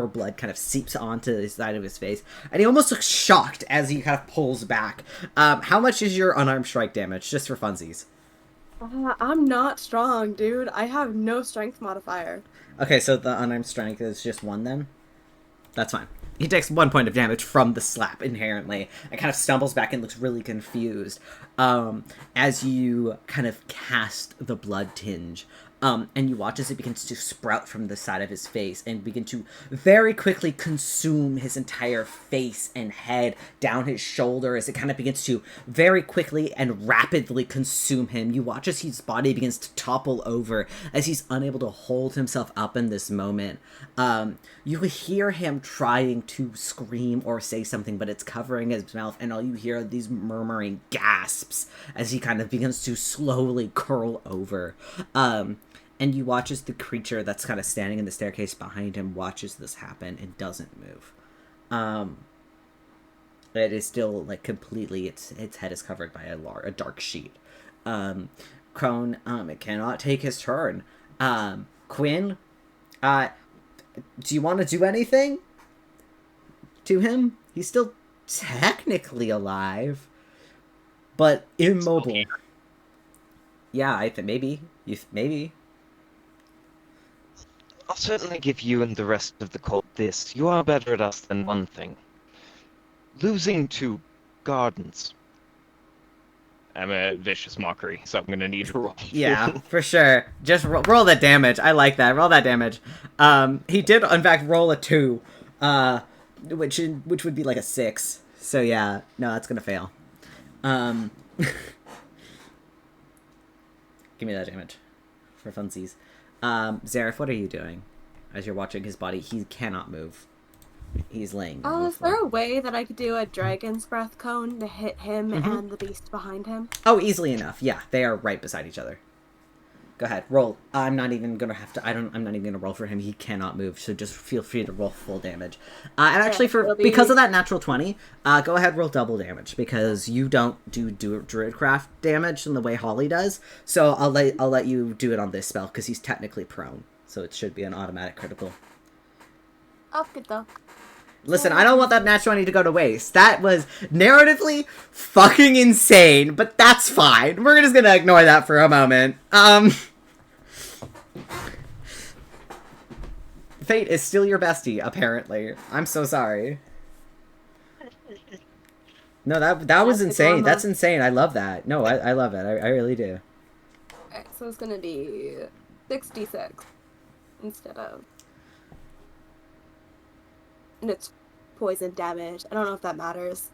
S4: blood kind of seeps onto the side of his face. And he almost looks shocked as he kind of pulls back. How much is your unarmed strike damage, just for funsies?
S6: I'm not strong, dude. I have no strength modifier.
S4: Okay, so the unarmed strength is just 1 then? That's fine. He takes 1 point of damage from the slap inherently and kind of stumbles back and looks really confused as you kind of cast the blood tinge. And you watch as it begins to sprout from the side of his face and begin to very quickly consume his entire face and head down his shoulder as it kind of begins to very quickly and rapidly consume him. You watch as his body begins to topple over as he's unable to hold himself up in this moment. You hear him trying to scream or say something, but it's covering his mouth, and all you hear are these murmuring gasps as he kind of begins to slowly curl over. And you watch as the creature that's kind of standing in the staircase behind him watches this happen and doesn't move. It is still completely, its head is covered by a dark sheet. Crone, it cannot take his turn. Quinn, do you want to do anything to him? He's still technically alive, but immobile. Yeah, I think maybe. Maybe.
S3: I'll certainly give you and the rest of the cult this. You are better at us than one thing. Losing to gardens. I'm a vicious mockery, so I'm gonna need to roll.
S4: Yeah, for sure. Just roll that damage. I like that. Roll that damage. He did, in fact, roll a 2, which would be like a 6. So yeah, no, that's gonna fail. Give me that damage for funsies. Zareth, what are you doing as you're watching his body? He cannot move. He's laying on the
S6: Is there
S4: floor.
S6: a way that I could do a dragon's breath cone to hit him and the beast behind him?
S4: Oh, easily enough. Yeah, they are right beside each other. Go ahead, roll. I'm not even gonna have to. I'm not even gonna roll for him. He cannot move, so just feel free to roll full damage. And actually, because of that natural 20, go ahead, roll double damage because you don't do druidcraft damage in the way Holly does. So I'll let you do it on this spell because he's technically prone, so it should be an automatic critical.
S6: Oh, good though.
S4: Listen, I don't want that nat 20 to go to waste. That was narratively fucking insane, but that's fine. We're just gonna ignore that for a moment. Fate is still your bestie, apparently. I'm so sorry. No, that was insane. That's insane. I love that. No, I love it. I really do.
S6: Alright, so it's gonna be 66 instead of... And it's poison damage. I don't know if that matters.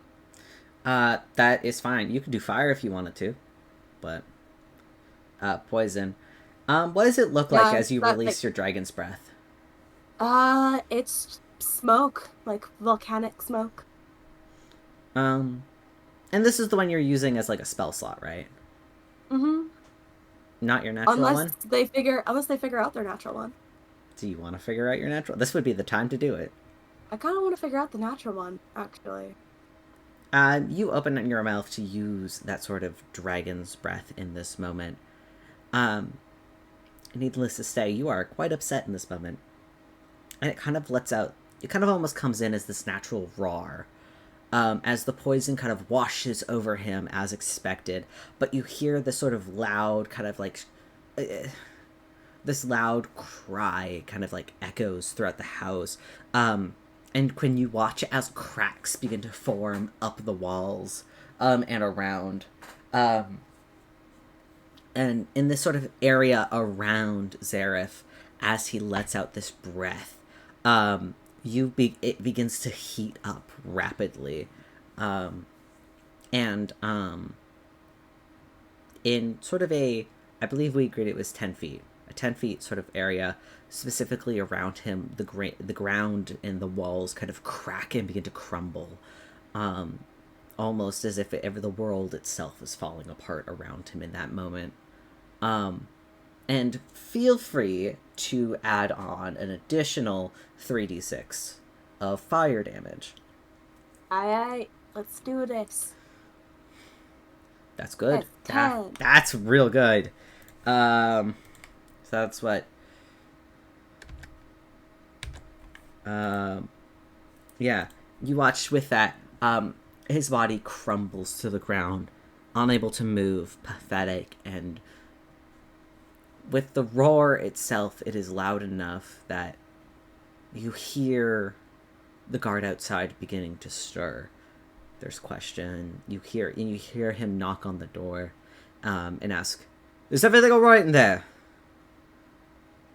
S4: That is fine. You can do fire if you wanted to, but poison. What does it look like as you release your dragon's breath?
S6: It's smoke, like volcanic smoke.
S4: And this is the one you're using as like a spell slot, right?
S6: Mm-hmm.
S4: Not your natural
S6: unless
S4: one?
S6: They figure out their natural one.
S4: Do you want to figure out your natural? This would be the time to do it.
S6: I kind of want to figure out the natural one, actually.
S4: You open your mouth to use that sort of dragon's breath in this moment. Needless to say, you are quite upset in this moment. And it kind of lets out, it kind of almost comes in as this natural roar. As the poison kind of washes over him as expected. But you hear this sort of loud, kind of like... this loud cry kind of like echoes throughout the house. And Quinn, you watch as cracks begin to form up the walls, and around. And in this sort of area around Zareth, as he lets out this breath, it begins to heat up rapidly. In sort of I believe we agreed it was 10 feet. A 10 feet sort of area, specifically around him, the ground and the walls kind of crack and begin to crumble, almost as if the world itself is falling apart around him in that moment. And feel free to add on an additional 3d6 of fire damage.
S6: Aye, let's do this.
S4: That's good.
S6: That's 10.
S4: That's real good. So that's what... yeah, you watch with that, his body crumbles to the ground, unable to move, pathetic, and with the roar itself, it is loud enough that you hear the guard outside beginning to stir. There's question. You hear him knock on the door, and ask, "Is everything all right in there?"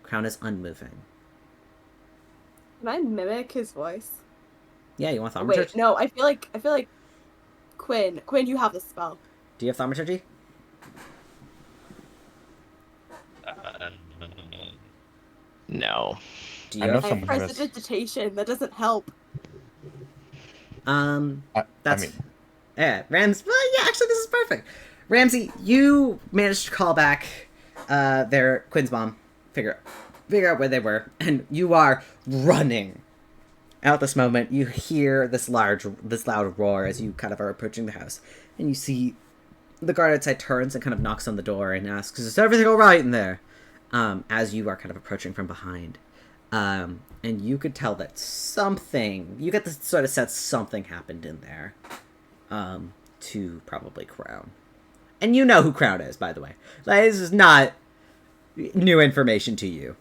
S4: Crown is unmoving.
S6: Can I mimic his voice?
S4: Yeah, you want thaumaturgy?
S6: Wait, no. I feel like Quinn, you have the spell.
S4: Do you have thaumaturgy?
S3: No.
S4: Do you
S7: I know
S4: have...
S6: I have
S7: someone who has-
S6: prestidigitation. That doesn't help.
S4: That's... Yeah, Rams... Well, yeah, actually, this is perfect. Ramsey, you managed to call back their Quinn's mom. Figure out where they were, and you are running. At this moment, you hear this loud roar as you kind of are approaching the house, and you see the guard outside turns and kind of knocks on the door and asks, "Is everything all right in there?" As you are kind of approaching from behind, and you could tell that you get the sort of sense something happened in there, to probably Crown, and you know who Crown is, by the way. Like, this is not new information to you.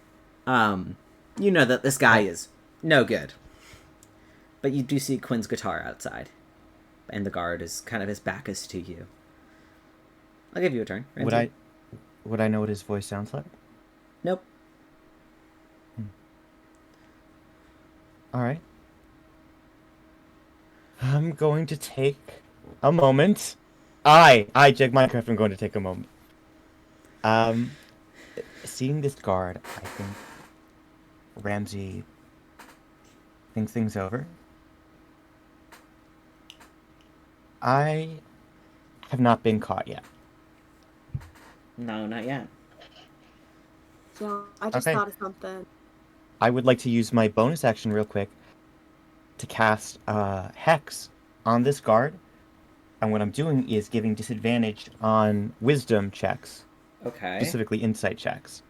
S4: You know that this guy is no good. But you do see Quinn's guitar outside. And the guard is kind of, his back is to you. I'll give you a turn. Ramsey.
S1: Would I know what his voice sounds like?
S4: Nope.
S1: Alright. I'm going to take a moment. I, Jegg Minecraft, am going to take a moment. Seeing this guard, I think Ramsey think things over. I have not been caught yet.
S4: No, not yet.
S6: Yeah, I just
S1: Okay.
S6: thought of something.
S1: I would like to use my bonus action real quick to cast Hex on this guard. And what I'm doing is giving disadvantage on wisdom checks,
S4: Okay.
S1: specifically insight checks.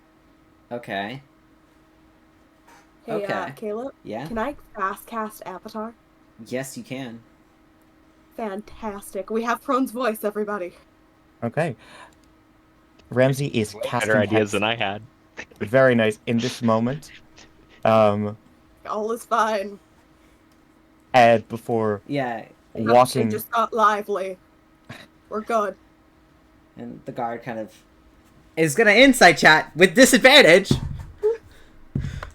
S4: Okay.
S6: Hey,
S4: Okay.
S6: Caleb,
S4: Yeah?
S6: can I fast cast Avatar?
S4: Yes, you can.
S6: Fantastic. We have Crone's voice, everybody.
S1: Okay. Ramsey is casting
S3: Better ideas
S1: Hex.
S3: than I had.
S1: Very nice. In this moment,
S6: All is fine.
S1: and before
S4: Yeah,
S6: It
S1: walking,
S6: just got lively. We're good.
S4: and the guard kind of is gonna insight chat with disadvantage.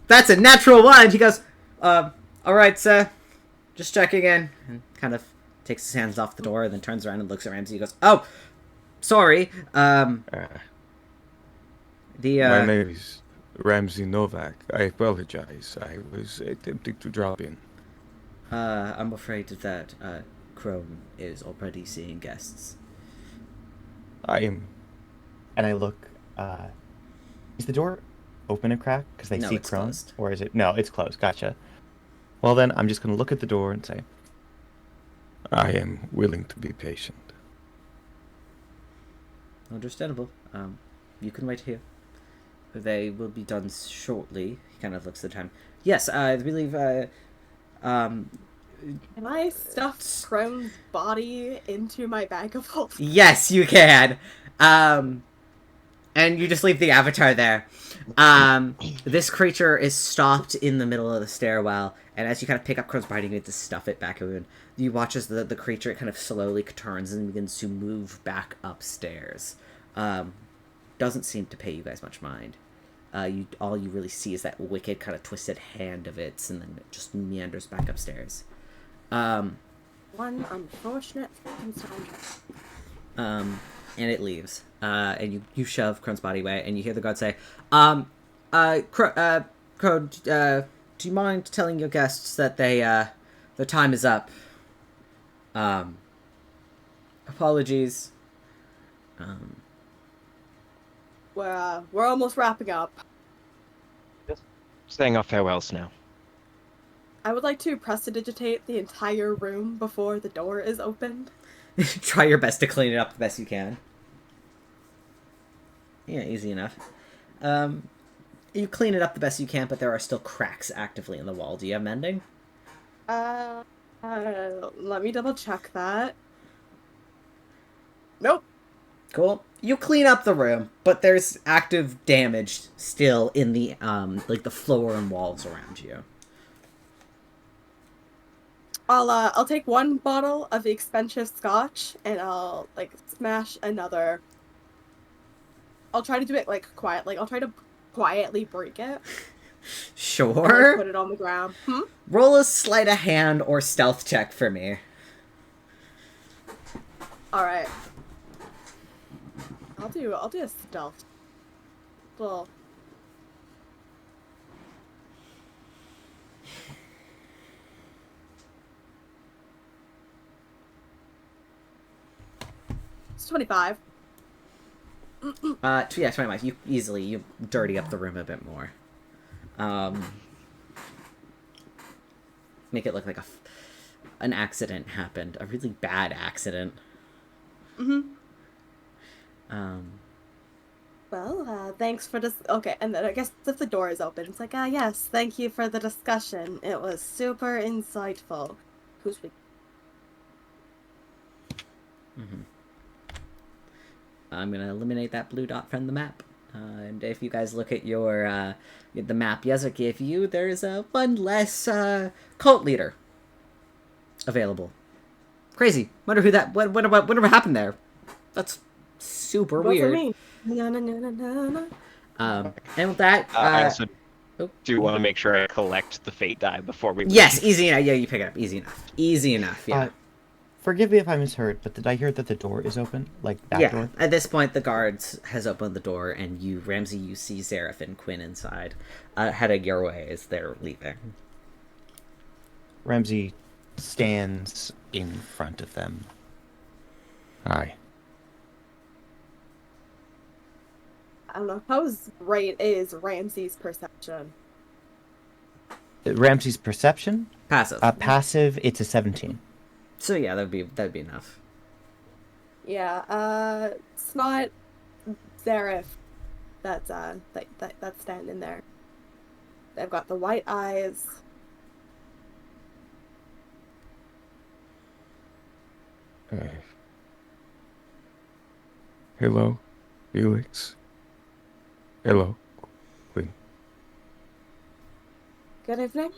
S4: That's a natural one. He goes, all right, sir. Just checking in. And kind of takes his hands off the door and then turns around and looks at Ramsey. He goes, oh, sorry.
S9: My name is Ramsey Novak. I apologize. I was attempting to drop in.
S4: I'm afraid that Crone is already seeing guests.
S1: I am, and I look. Is the door open a crack? Because they
S4: No,
S1: see
S4: it's
S1: Crone,
S4: closed.
S1: or is it? No, it's closed. Gotcha. Well, then I'm just gonna look at the door and say,
S9: I am willing to be patient.
S4: Understandable. You can wait here. They will be done shortly. He kind of looks at the time. Yes, I believe.
S6: Can I stuff Crone's body into my bag of holding?
S4: Yes, you can. And you just leave the avatar there. This creature is stopped in the middle of the stairwell, and as you kind of pick up Crone's body, you need to stuff it back in. You watch as the creature kind of slowly turns and begins to move back upstairs. Doesn't seem to pay you guys much mind. All you really see is that wicked kind of twisted hand of its, and then it just meanders back upstairs.
S6: One unfortunate circumstance.
S4: And it leaves. And you shove Crone's body away, and you hear the guard say, Crone, do you mind telling your guests that their time is up? Apologies.
S6: We're almost wrapping up.
S3: Saying our farewells now.
S6: I would like to prestidigitate the entire room before the door is opened.
S4: Try your best to clean it up the best you can. Yeah, easy enough. You clean it up the best you can, but there are still cracks actively in the wall. Do you have mending?
S6: Let me double check that. Nope.
S4: Cool. You clean up the room, but there's active damage still in the like the floor and walls around you.
S6: I'll take one bottle of the expensive scotch and I'll like smash another. I'll try to do it like quiet. Like I'll try to quietly break it.
S4: Sure.
S6: And, like, put it on the ground.
S4: Roll a sleight of hand or stealth check for me.
S6: All right. I'll do a stealth. Well. It's 25.
S4: Yeah, 25. You dirty up the room a bit more. Make it look like an accident happened, a really bad accident.
S6: Well, thanks for this. Okay, and then I guess if the door is open, it's like, yes, thank you for the discussion. It was super insightful. Who's we?
S4: I'm gonna eliminate that blue dot from the map. And if you guys look at your the map Yezek gave you, there's one less cult leader available. Crazy. Wonder who that. Whatever happened there. That's super weird.
S6: Me. No.
S4: And with that,
S3: I also do want to make sure I collect the fate die before we leave.
S4: yes, easy enough. Yeah, you pick it up. Easy enough. Yeah.
S1: Forgive me if I misheard, but did I hear that the door is open? Like that door?
S4: At this point, the guards has opened the door, and Ramsey, you see Zareth and Quinn inside, heading your way as they're leaving.
S1: Ramsey stands in front of them.
S9: Aye.
S6: I don't know. How great is Ramsey's perception?
S1: Ramsey's perception?
S4: Passive.
S1: Passive, it's a 17.
S4: So yeah, that'd be enough.
S6: Yeah, it's not Zareth that's that's standing there. They've got the white eyes.
S9: Hello, Felix. Hello, Quinn.
S6: Good evening.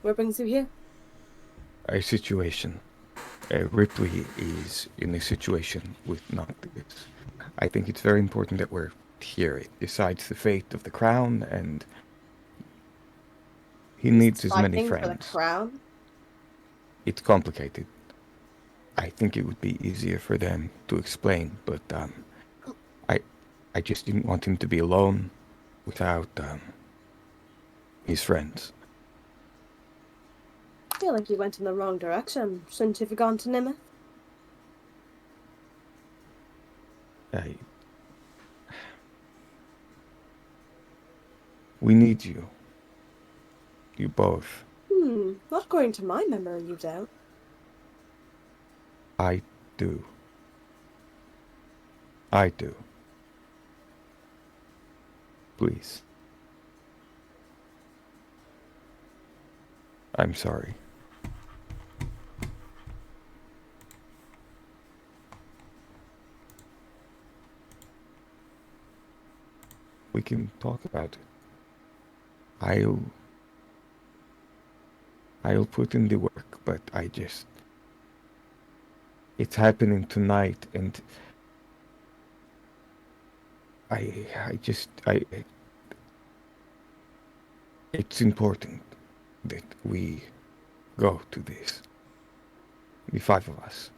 S6: What brings you here?
S9: A situation. Ripley is in a situation with Noctis. I think it's very important that we're here. It decides the fate of the crown, and he needs as many
S6: Fighting for the
S9: friends.
S6: crown?
S9: It's complicated. I think it would be easier for them to explain, but I just didn't want him to be alone without his friends.
S6: I feel like you went in the wrong direction. Shouldn't you have gone to Nimeth?
S9: We need you. You both.
S6: Not according to my memory, you don't.
S9: I do. I do. Please. I'm sorry. We can talk about it. I'll put in the work, but it's happening tonight, and it's important that we go to this. The five of us.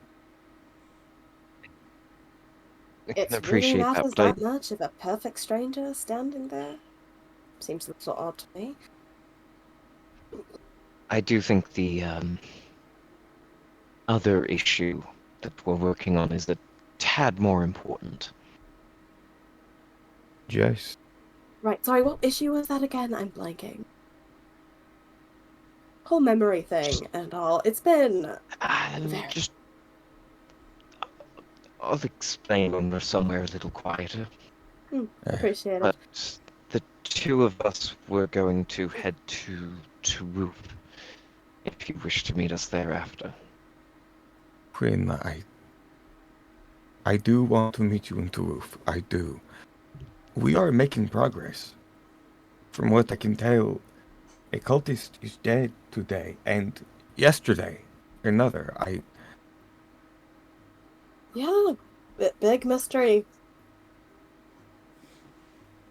S3: I can
S6: It really
S3: appreciate that,
S6: matters
S3: but
S6: that much if a perfect stranger is standing there? Seems a little odd to me.
S3: I do think the other issue that we're working on is a tad more important.
S9: Just
S6: Right, sorry, what issue was that again? I'm blanking. Whole memory thing and all. It's been very...
S3: Just I'll explain when we're somewhere a little quieter.
S6: Appreciate it.
S3: But the two of us were going to head to Roof, if you wish to meet us thereafter.
S9: Quinn, I do want to meet you in Roof. I do. We are making progress. From what I can tell, a cultist is dead today, and yesterday, another.
S6: Yeah, big mystery.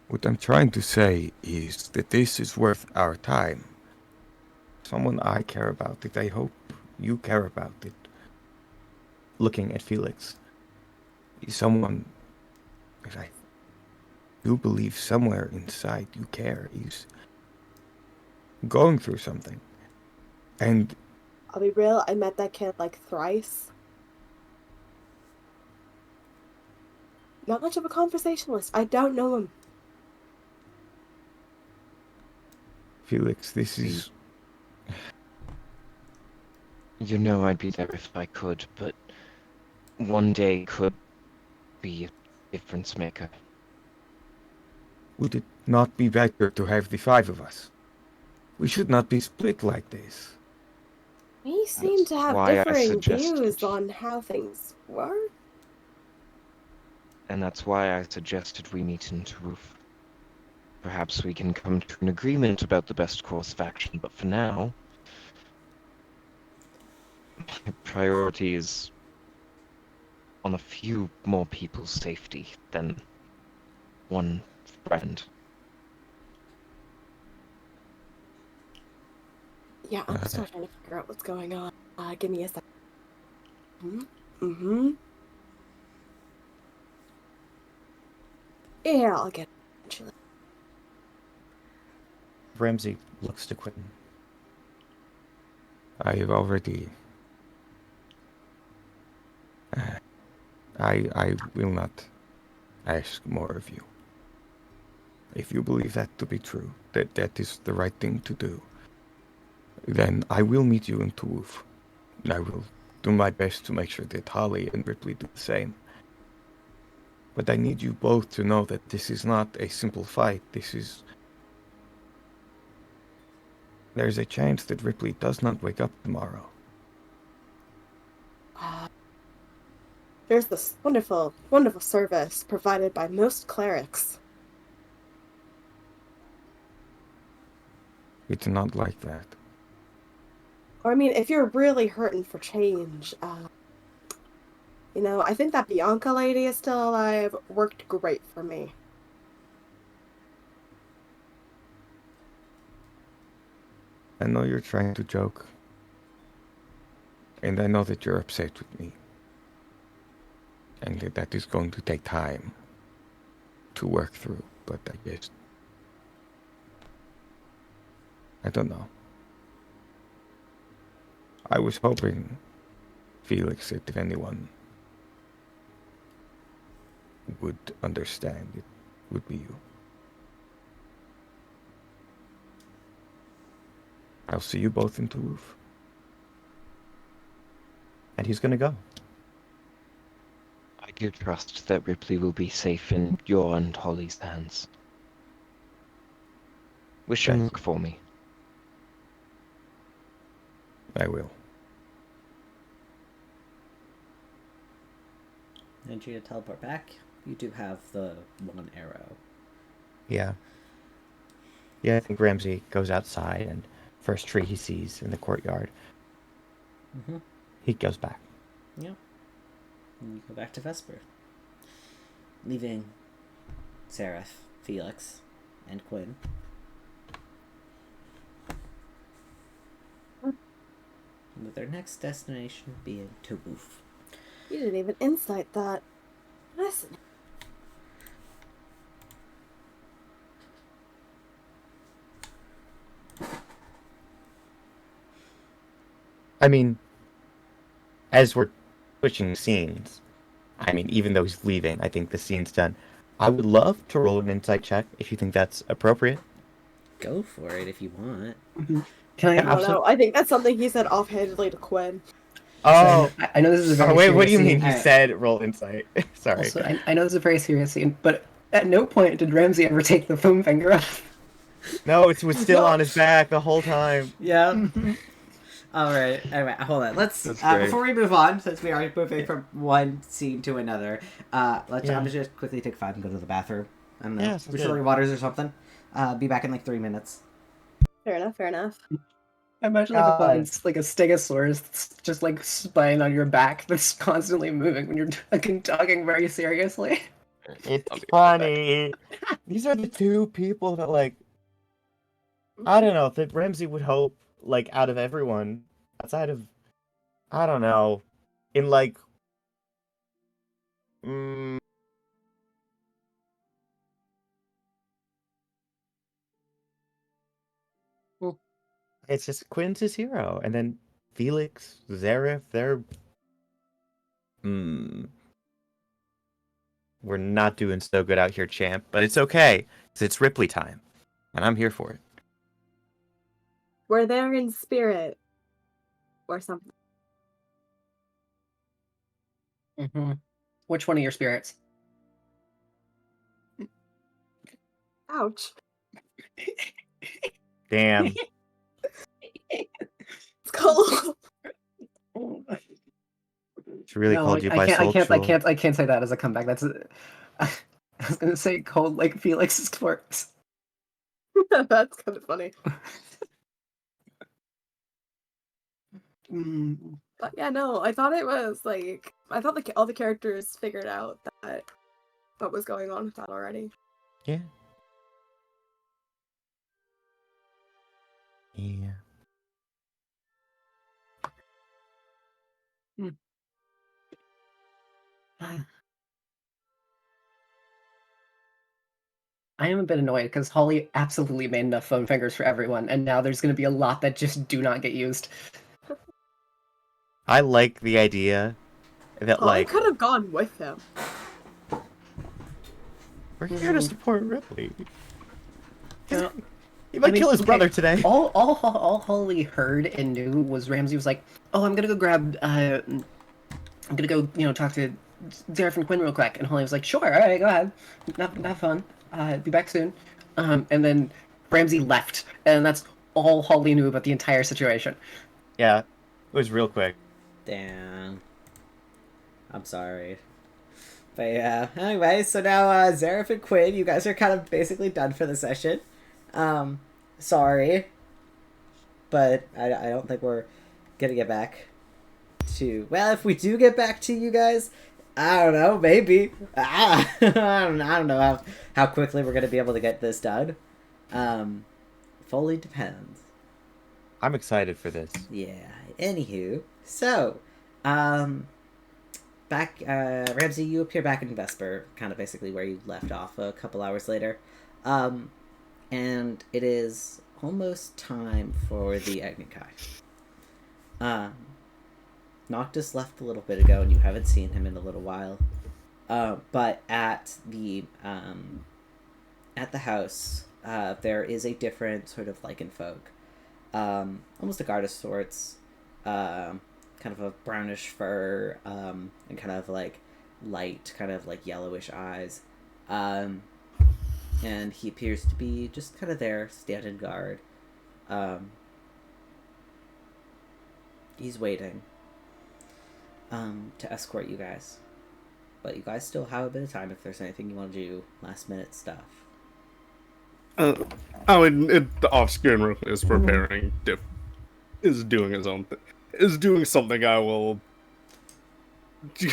S9: What I'm trying to say is that this is worth our time. Someone I care about it. I hope you care about it.
S1: Looking at Felix.
S9: Someone that I do believe somewhere inside you care is going through something. And
S6: I'll be real, I met that kid like thrice. Not much of a conversationalist. I don't know him.
S9: Felix, this is...
S3: You know I'd be there if I could, but one day could be a difference maker.
S9: Would it not be better to have the five of us? We should not be split like this.
S6: We seem to have
S3: why I
S6: differing
S3: suggested-
S6: views on how things work.
S3: And that's why I suggested we meet in Roof. Perhaps we can come to an agreement about the best course of action, but for now, my priority is on a few more people's safety than one friend.
S6: Yeah, I'm still trying to figure out what's going on. Give me a sec. Mm-hmm. Yeah, I'll get it eventually.
S1: Ramsey looks to Quinn.
S9: I have already. I will not ask more of you. If you believe that to be true, that is the right thing to do, then I will meet you in Toulouse. I will do my best to make sure that Holly and Ripley do the same. But I need you both to know that this is not a simple fight. There's a chance that Ripley does not wake up tomorrow.
S6: There's this wonderful, wonderful service provided by most clerics.
S9: It's not like that.
S6: Or, I mean, if you're really hurting for change, I think that Bianca lady is still alive. Worked great for me.
S9: I know you're trying to joke. And I know that you're upset with me. And that is going to take time to work through, but I guess... I don't know. I was hoping, Felix, that if anyone would understand, it would be you. I'll see you both in Toulouse.
S1: And he's gonna go.
S3: I do trust that Ripley will be safe in your and Holly's hands. Wish him luck for me.
S9: I will.
S4: And you teleport back. You do have the one arrow.
S1: Yeah. Yeah, I think Ramsey goes outside and first tree he sees in the courtyard.
S4: Mm-hmm.
S1: He goes back.
S4: Yeah. And you go back to Vesper. Leaving Seraph, Felix, and Quinn. With their next destination being Toulouse.
S6: You didn't even insight that. Listen.
S1: I mean, as we're switching scenes, even though he's leaving, I think the scene's done. I would love to roll an insight check if you think that's appropriate.
S4: Go for it if you want.
S8: Can I?
S6: I don't know. I think that's something he said offhandedly to Quinn.
S1: Oh,
S8: I know this is a very
S1: wait,
S8: serious
S1: what do you mean?
S8: scene.
S1: He said roll insight. Sorry.
S8: Also, I know this is a very serious scene, but at no point did Ramsey ever take the foam finger off.
S1: No, it was still on his back the whole time.
S4: Yeah. All right. Anyway, hold on. Let's before we move on, since we are moving from one scene to another. I'm just quickly take 5 and go to the bathroom. I don't know.
S1: Yeah,
S4: Refill your waters or something. Be back in like 3 minutes.
S6: Fair enough, fair enough.
S8: I imagine like a stegosaurus that's just like spine on your back that's constantly moving when you're fucking talking very seriously.
S1: It's funny. These are the two people that, like, I don't know, that Ramsey would hope, like, out of everyone, outside of, I don't know, in, like, it's just Quinn's his hero, and then Felix, Zareth, they're, we're not doing so good out here, champ, but it's okay, because it's Ripley time, and I'm here for it.
S6: We're there in spirit. Or something.
S8: Mm-hmm. Which one of your spirits?
S6: Ouch.
S1: Damn.
S6: It's cold.
S1: She really called you by soul.
S8: I can't say that as a comeback. That's I was gonna say cold like Felix's corpse.
S6: That's kind of funny. But yeah, no, I thought it was like all the characters figured out that what was going on with that already.
S1: Yeah. Yeah.
S8: I am a bit annoyed because Holly absolutely made enough phone fingers for everyone, and now there's going to be a lot that just do not get used.
S1: I like the idea that,
S6: I
S1: like,
S6: could have gone with him.
S1: we're here to support Ripley.
S8: Well,
S1: He might kill his
S8: okay,
S1: brother today.
S8: All Holly heard and knew was Ramsey was like, "Oh, I'm gonna go grab. I'm gonna go, talk to Zareth and Quinn real quick." And Holly was like, "Sure, all right, go ahead. Have fun. Be back soon." And then Ramsey left, and that's all Holly knew about the entire situation.
S1: Yeah, it was real quick.
S4: Damn. I'm sorry. But yeah, anyway, so now Zareth and Quinn, you guys are kind of basically done for the session. Sorry. But I don't think we're gonna get back to... Well, if we do get back to you guys, I don't know, maybe. I don't know how quickly we're gonna be able to get this done. Fully depends.
S1: I'm excited for this.
S4: Yeah, anywho. So, back, Ramsey, you appear back in Vesper, kind of basically where you left off a couple hours later. And it is almost time for the Agnikai. Noctis left a little bit ago, and you haven't seen him in a little while. But at the house, there is a different sort of lycan folk. Almost a guard of sorts. Kind of a brownish fur, and kind of like light, kind of like yellowish eyes. And he appears to be just kind of there, standing guard. He's waiting to escort you guys. But you guys still have a bit of time if there's anything you want to do, last minute stuff.
S5: The off-screen Rypley is preparing, is doing his own thing. Is doing something I will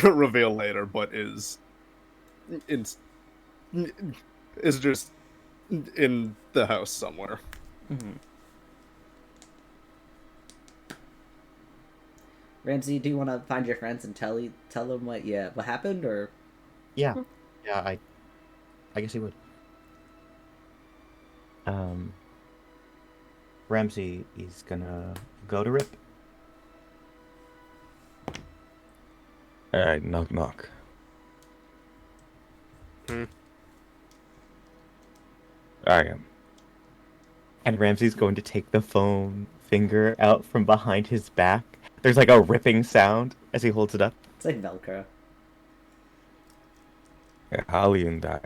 S5: reveal later, but is just in the house somewhere.
S4: Mm-hmm. Ramsey, do you want to find your friends and tell them what happened, or?
S1: Yeah, I guess he would. Ramsey is gonna go to Rip.
S9: Knock knock. I am.
S1: And Ramsey's going to take the phone finger out from behind his back. There's like a ripping sound as he holds it up.
S4: It's like Velcro.
S9: Holly and I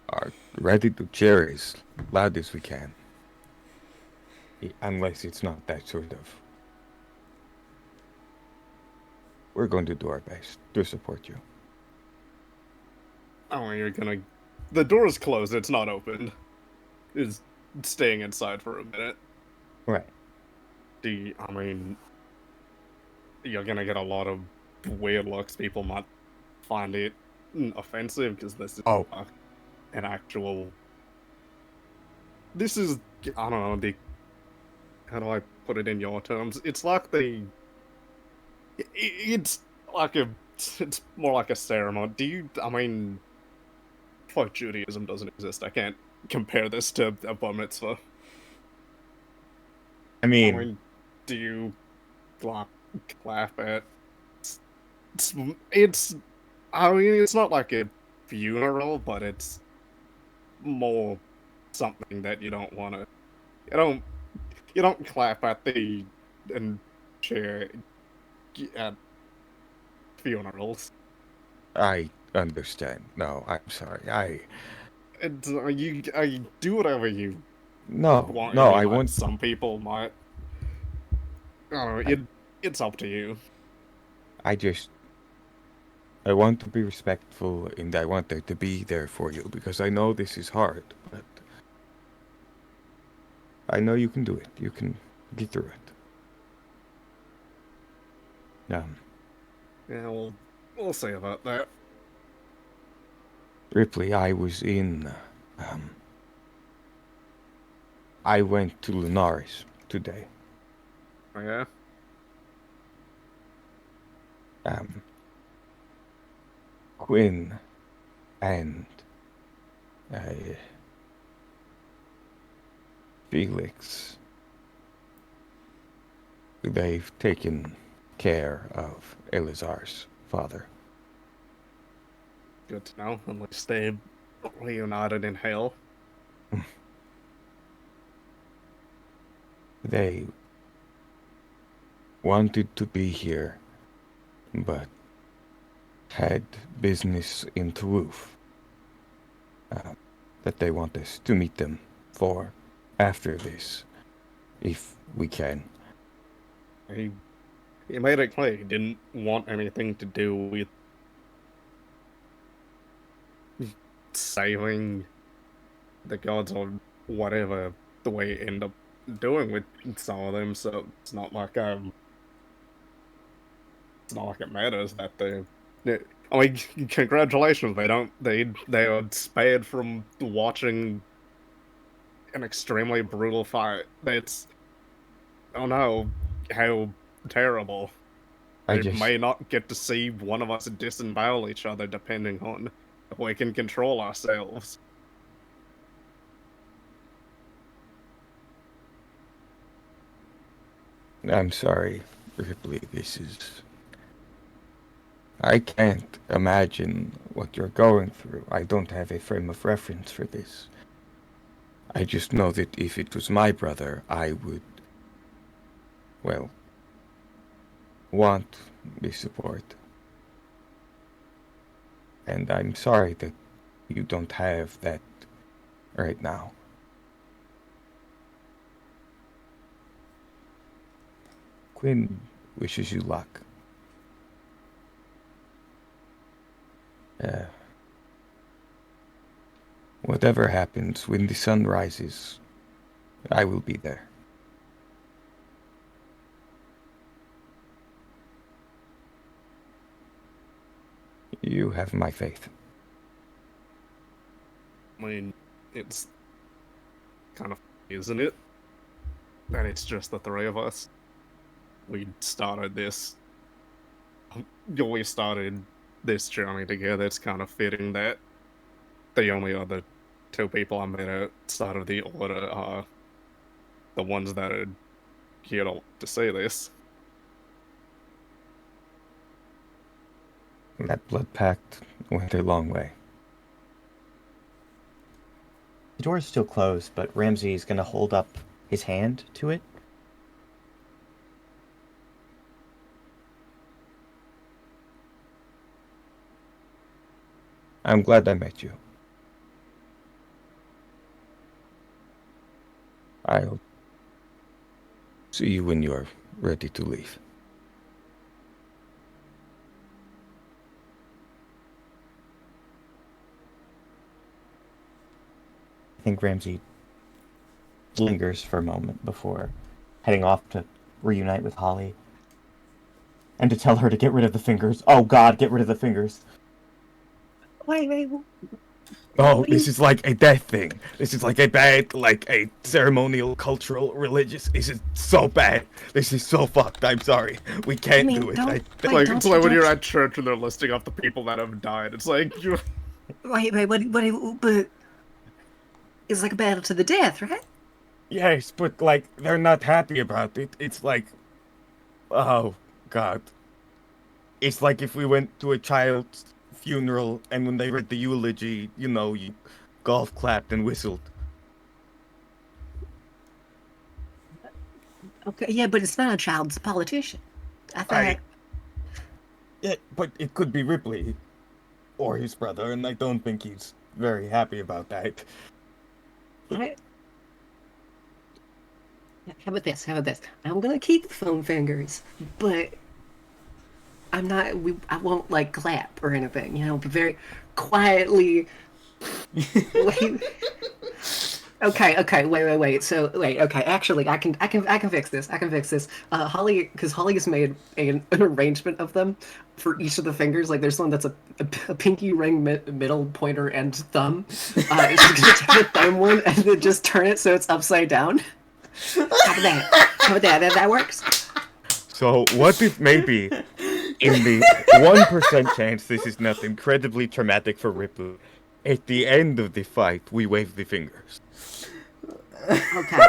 S9: are ready to cheer as loud as we can. Unless it's not that sort of. We're going to do our best to support you.
S5: Oh, you're gonna... The door is closed, it's not open. It's staying inside for a minute.
S1: Right.
S5: I mean... You're gonna get a lot of weird looks. People might find it offensive, because this is an actual... This is... I don't know, how do I put it in your terms? It's like it's more like a ceremony. I mean... Fuck, Judaism doesn't exist. I can't compare this to a bar mitzvah.
S1: I mean,
S5: do you clap at? I mean, it's not like a funeral, but it's more something that you don't want to. You don't clap at and cheer at funerals.
S9: I understand. No, I'm sorry. I
S5: do whatever you want.
S9: No, I want...
S5: Some people might. I don't know, it's up to you.
S9: I want to be respectful, and I want to be there for you, because I know this is hard, but I know you can do it. You can get through it.
S5: Yeah, we'll see about that.
S9: Ripley, I was in... I went to Lunaris today.
S5: Oh, yeah?
S9: Quinn and Felix they've taken care of Elazar's father.
S5: Good to know. At least they reunited in hell.
S9: They wanted to be here, but had business in Toulouse that they want us to meet them for after this, if we can.
S5: He made it clear he didn't want anything to do with saving the gods or whatever the way you end up doing with some of them, so it's not like it matters that I mean, congratulations, they are spared from watching an extremely brutal fight. That's, oh no, how terrible. We may not get to see one of us disembowel each other depending on if we can control ourselves.
S9: I'm sorry, Ripley, I can't imagine what you're going through. I don't have a frame of reference for this. I just know that if it was my brother, I would, well, want the support. And I'm sorry that you don't have that right now. Quinn wishes you luck. Whatever happens, when the sun rises, I will be there. You have my faith.
S5: I mean, it's kind of, isn't it? That it's just the three of us. We started this journey together. It's kind of fitting that the only other two people I met outside of the Order are the ones that are here to see this.
S9: That blood pact went a long way.
S1: The door is still closed, but Ramsey is going to hold up his hand to it.
S9: I'm glad I met you. I'll see you when you're ready to leave.
S1: I think Ramsey lingers for a moment before heading off to reunite with Holly. And to tell her to get rid of the fingers. Oh god, get rid of the fingers.
S8: Wait.
S9: Oh, this is like a death thing. This is like a bad, like a ceremonial, cultural, religious. This is so bad. This is so fucked. I'm sorry. We can't do it.
S5: It's like when you're at church and they're listing off the people that have died. It's like you.
S8: Wait, but it's like a battle to the death, right?
S9: Yes, but like they're not happy about it. It's like, oh god. It's like if we went to a child's funeral and when they read the eulogy, you golf clapped and whistled.
S8: Okay, yeah, but it's not a child, it's a politician. I thought.
S9: Yeah, but it could be Ripley or his brother, and I don't think he's very happy about that.
S8: Right. How about this? I'm gonna keep the foam fingers, but I'm not. I won't like clap or anything. But very quietly. Wait. Okay. Wait. So wait. Okay. Actually, I can fix this. Holly, because Holly has made an arrangement of them for each of the fingers. Like there's one that's a pinky ring, middle pointer, and thumb. She's gonna take the thumb one and then just turn it so it's upside down. How about that? That works.
S9: So what if maybe in the 1% chance this is not incredibly traumatic for Ripley, at the end of the fight we wave the fingers?
S8: Okay.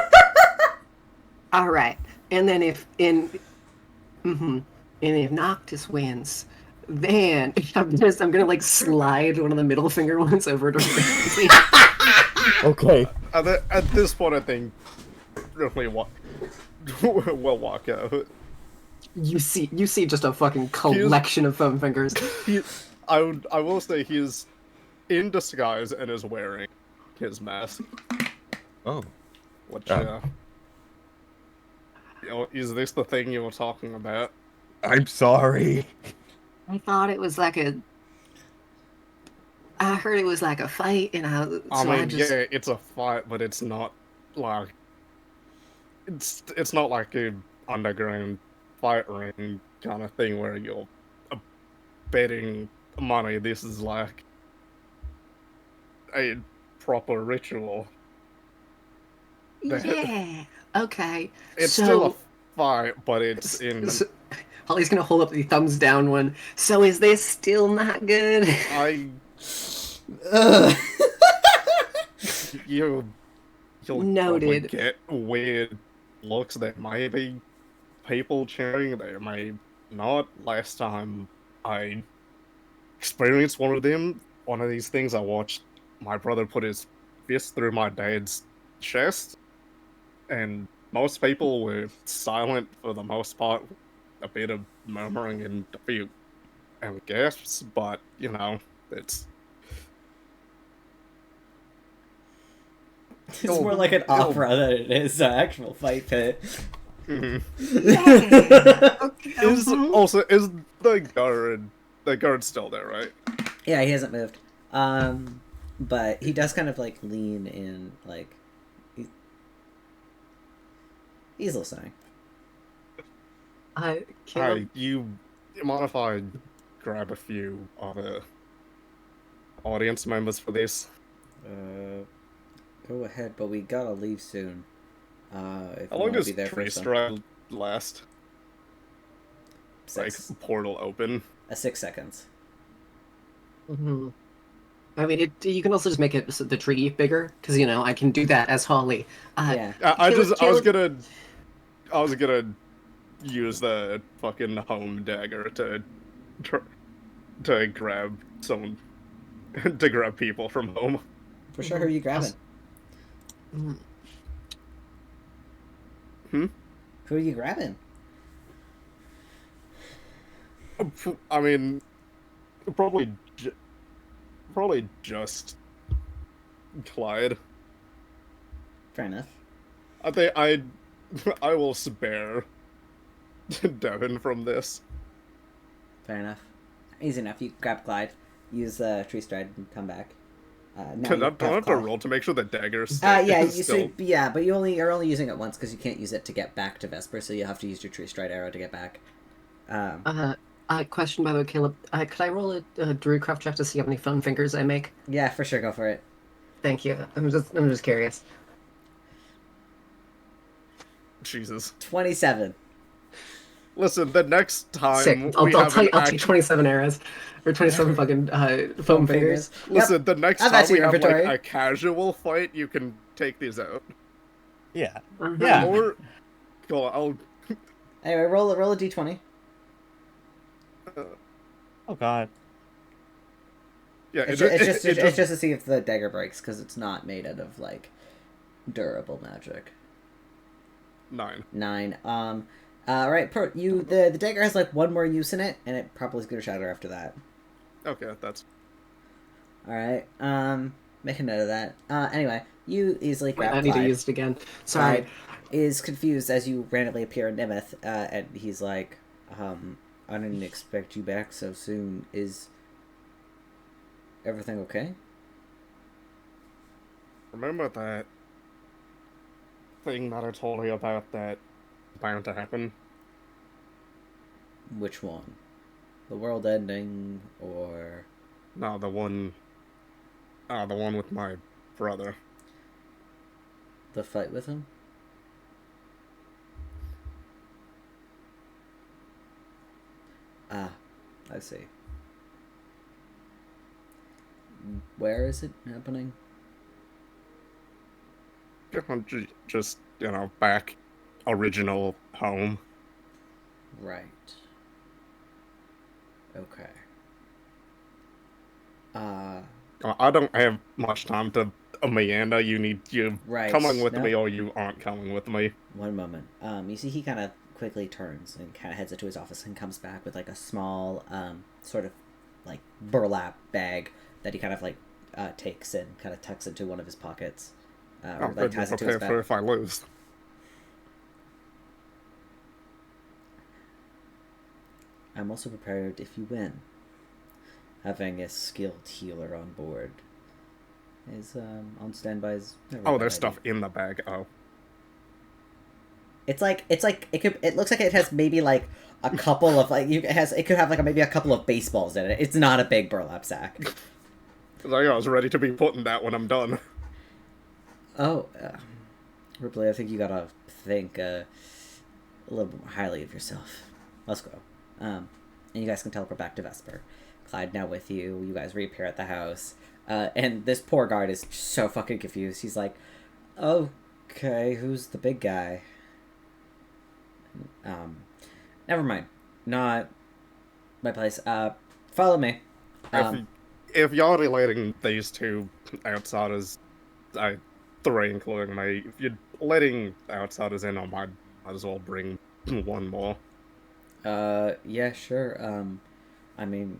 S8: All right.
S2: And then and if Noctis wins, then I'm gonna like slide one of the middle finger ones over to Ramsey.
S7: Okay.
S5: At this point, I think Ripley will walk out.
S2: You see just a fucking collection of foam fingers.
S5: I will say he's in disguise and is wearing his mask.
S9: Oh.
S5: Which,
S9: Oh.
S5: Is this the thing you were talking about?
S7: I'm sorry.
S2: I thought it was like I heard it was like a fight, and
S5: yeah, it's a fight, but it's not like it's not like a underground fight ring kind of thing where you're betting money. This is like a proper ritual.
S2: Yeah. Okay.
S5: It's
S2: so,
S5: still a fight, but it's in.
S2: Holly's gonna hold up the thumbs down one. So is this still not good?
S5: You'll
S2: Noted.
S5: probably get weird looks. There may be people cheering. There may not. Last time I experienced one of these things, I watched my brother put his fist through my dad's chest, and most people were silent for the most part. A bit of murmuring and a few gasps, but it's.
S4: It's more like an opera than it is an actual fight pit.
S5: Mm-hmm.
S2: Okay.
S5: Is the guard still there, right?
S4: Yeah, he hasn't moved. But he does kind of like lean in, like he's listening.
S5: You mind if I grab a few other audience members for this?
S4: Go ahead, but we gotta leave soon. If
S5: How
S4: we
S5: long
S4: wanna
S5: does
S4: be there for
S5: Tree
S4: some-
S5: Stride last?
S4: 6.
S5: Like, portal open?
S4: 6 seconds.
S2: Mm-hmm. I mean, you can also just make it so the tree bigger, because I can do that as Holly.
S4: Yeah.
S5: I was gonna use the fucking home dagger to grab someone, to grab people from home.
S4: For sure, who are you grabbing?
S5: Hmm?
S4: Who are you grabbing?
S5: I mean, probably just Clyde.
S4: Fair enough.
S5: I think I will spare Devin from this.
S4: Fair enough. Easy enough. You grab Clyde, use Tree Stride, and come back.
S5: Don't I have to roll to make sure the dagger
S4: yeah,
S5: still...
S4: but you're only using it once because you can't use it to get back to Vesper, so you have to use your Tree Stride arrow to get back.
S2: Question by the way, Caleb. Could I roll a Druidcraft check to see how many foam fingers I make?
S4: Yeah, for sure, go for it.
S2: Thank you. I'm just curious.
S5: Jesus.
S4: 27.
S5: Listen, the next time
S2: Sick. I'll take 27 arrows. Or 27 fucking foam fingers.
S5: Listen, the next time we have like a casual fight, you can take these out.
S7: Yeah.
S2: Yeah.
S5: Or go on,
S4: Anyway, roll a d20.
S7: Oh god.
S5: Yeah,
S4: It's just to see if the dagger breaks, because it's not made out of like durable magic.
S5: 9.
S4: 9. Right. The dagger has like one more use in it, and it probably is gonna shatter after that.
S5: Okay, that's.
S4: All right. Make a note of that. Anyway, you easily grab.
S2: I need to use it again. Sorry.
S4: Clyde is confused as you randomly appear in Nimeth, and he's like, I didn't expect you back so soon. Is everything okay?
S5: Remember that thing that I told you about that bound to happen?
S4: Which one? The world ending, or
S5: No, the one with my brother.
S4: the fight with him? Ah, I see. Where is it happening?
S5: Just, back original home.
S4: Right. Okay.
S5: I don't have much time to meander. You
S4: Right.
S5: coming with
S4: No.
S5: me or you aren't coming with me.
S4: One moment. You see he kind of quickly turns and kind of heads into his office and comes back with like a small, sort of like burlap bag that he kind of like takes and kind of tucks into one of his pockets. Or like ties into his
S5: prepare
S4: back.
S5: for if I lose.
S4: I'm also prepared if you win. Having a skilled healer on board is on standby is never a
S5: Oh,
S4: bad
S5: there's
S4: idea.
S5: stuff in the bag. Oh.
S4: It looks like it has maybe like a couple of like it could have like maybe a couple of baseballs in it. It's not a big burlap sack.
S5: Like, I was ready to be putting that when I'm done.
S4: Oh, Ripley, I think you gotta think a little bit more highly of yourself. Let's go. And you guys can teleport back to Vesper. Clyde now with you. You guys reappear at the house. And this poor guard is so fucking confused. He's like, okay, who's the big guy? Never mind. Not my place. Follow me.
S5: If you're already letting these two outsiders, three including me, if you're letting outsiders in, I might as well bring one more.
S4: Yeah, sure. I mean,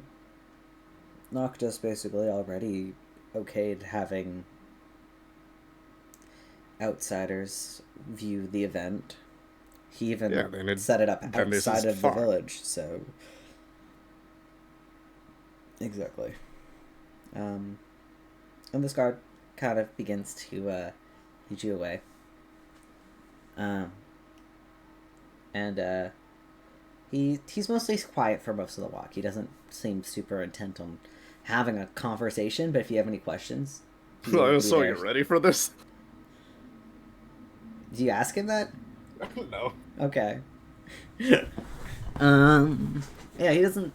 S4: Noctis basically already okayed having outsiders view the event. He even set it up outside of the village, so... Exactly. And this guard kind of begins to lead you away. He's mostly quiet for most of the walk. He doesn't seem super intent on having a conversation, but if you have any questions...
S5: So you're ready for this?
S4: Do you ask him that?
S5: No.
S4: Okay. Yeah, he doesn't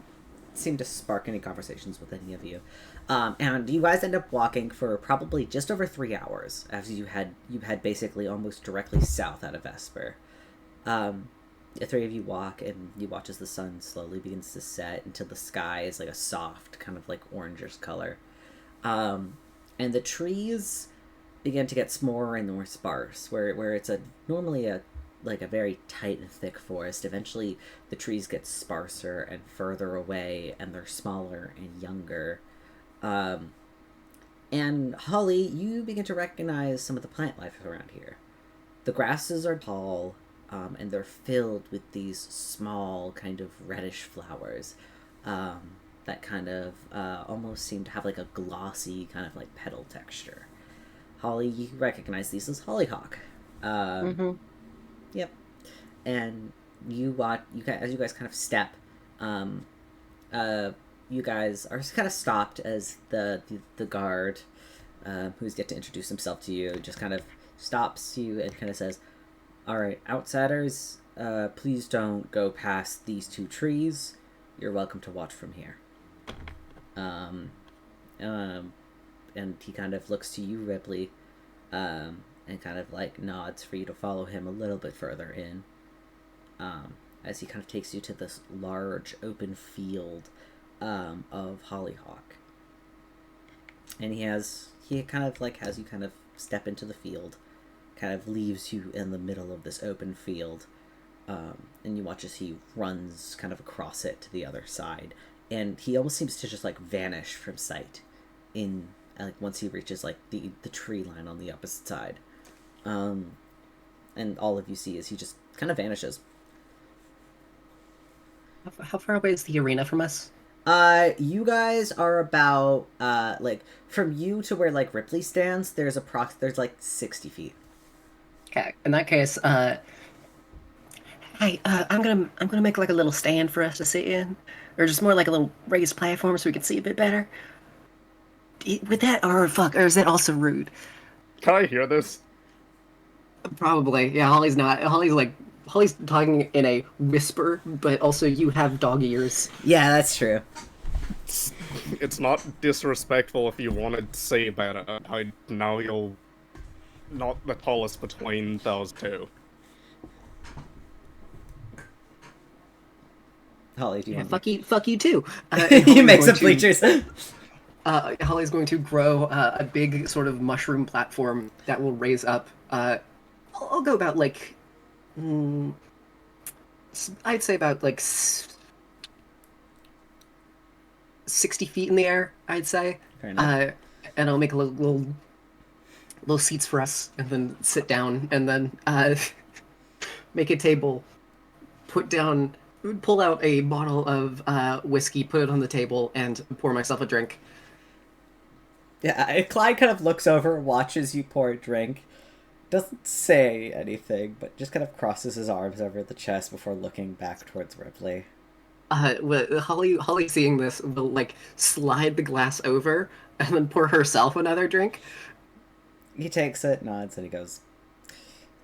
S4: seem to spark any conversations with any of you. And you guys end up walking for probably just over 3 hours as you head basically almost directly south out of Vesper. The three of you walk and you watch as the sun slowly begins to set until the sky is like a soft kind of like orangish color. And the trees begin to get smaller and more sparse, where it's normally a very tight and thick forest. Eventually the trees get sparser and further away, and they're smaller and younger. And Holly, you begin to recognize some of the plant life around here. The grasses are tall, and they're filled with these small kind of reddish flowers that kind of almost seem to have like a glossy kind of like petal texture. Holly, you recognize these as hollyhock. Yep. And you guys, as you guys kind of step, you guys are kind of stopped as the guard, who's yet to introduce himself to you, just kind of stops you and kind of says, "All right, outsiders, please don't go past these 2 trees. You're welcome to watch from here." And he kind of looks to you, Ripley, and kind of like nods for you to follow him a little bit further in, as he kind of takes you to this large open field of hollyhock. And he kind of like has you kind of step into the field, kind of leaves you in the middle of this open field, and you watch as he runs kind of across it to the other side, and he almost seems to just like vanish from sight in like once he reaches like the tree line on the opposite side. And all of you see is he just kind of vanishes.
S8: How far away is the arena from us?
S4: You guys are about like from you to where like Ripley stands. There's like 60 feet.
S8: Okay, in that case, hey, I'm gonna make like a little stand for us to sit in, or just more like a little raised platform so we can see a bit better. With that, or is that also rude?
S5: Can I hear this?
S2: Probably. Yeah, Holly's not. Holly's talking in a whisper, but also you have dog ears.
S4: Yeah, that's true.
S5: It's not disrespectful if you want to say better. I know you're not the tallest between those two.
S4: Holly, do you
S2: Yeah,
S4: want
S2: fuck you too.
S4: you make some bleachers.
S2: Holly's going to grow a big sort of mushroom platform that will raise up. I'll go about like, I'd say about like 60 feet in the air. I'd say,
S4: Fair enough.
S2: and I'll make a little seats for us, and then sit down, and then make a table. Pull out a bottle of whiskey, put it on the table, and pour myself a drink.
S4: Yeah, Clyde kind of looks over, watches you pour a drink, doesn't say anything, but just kind of crosses his arms over the chest before looking back towards Rypley.
S2: Holly seeing this will like slide the glass over and then pour herself another drink.
S4: He takes it, nods, and he goes,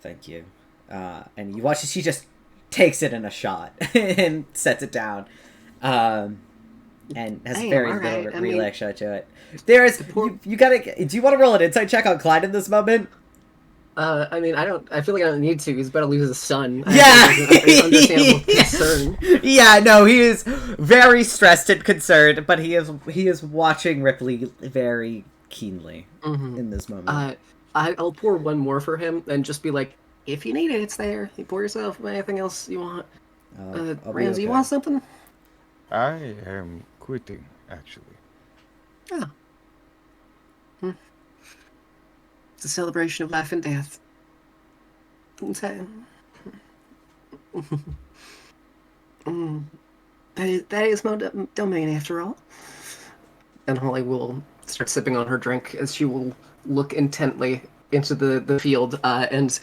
S4: "Thank you." And you watch as she just takes it in a shot and sets it down, and has
S2: Damn,
S4: very
S2: all right,
S4: little
S2: I mean,
S4: reaction to it. There's you gotta. Do you want to roll an insight check on Clyde in this moment?
S2: I mean, I feel like I don't need to. He's about to lose his son.
S4: Yeah!
S2: Understandable concern.
S4: Yeah, no, he is very stressed and concerned, but he is watching Rypley very keenly in this moment.
S2: I'll pour one more for him and just be like, if you need it, it's there. You pour yourself anything else you want.
S4: I'll be
S2: Ramsey, you
S4: okay.
S2: want something?
S9: I am quitting, actually.
S2: Oh. It's a celebration of life and death. Okay. That is my domain, after all. And Holly will start sipping on her drink as she will look intently into the field. And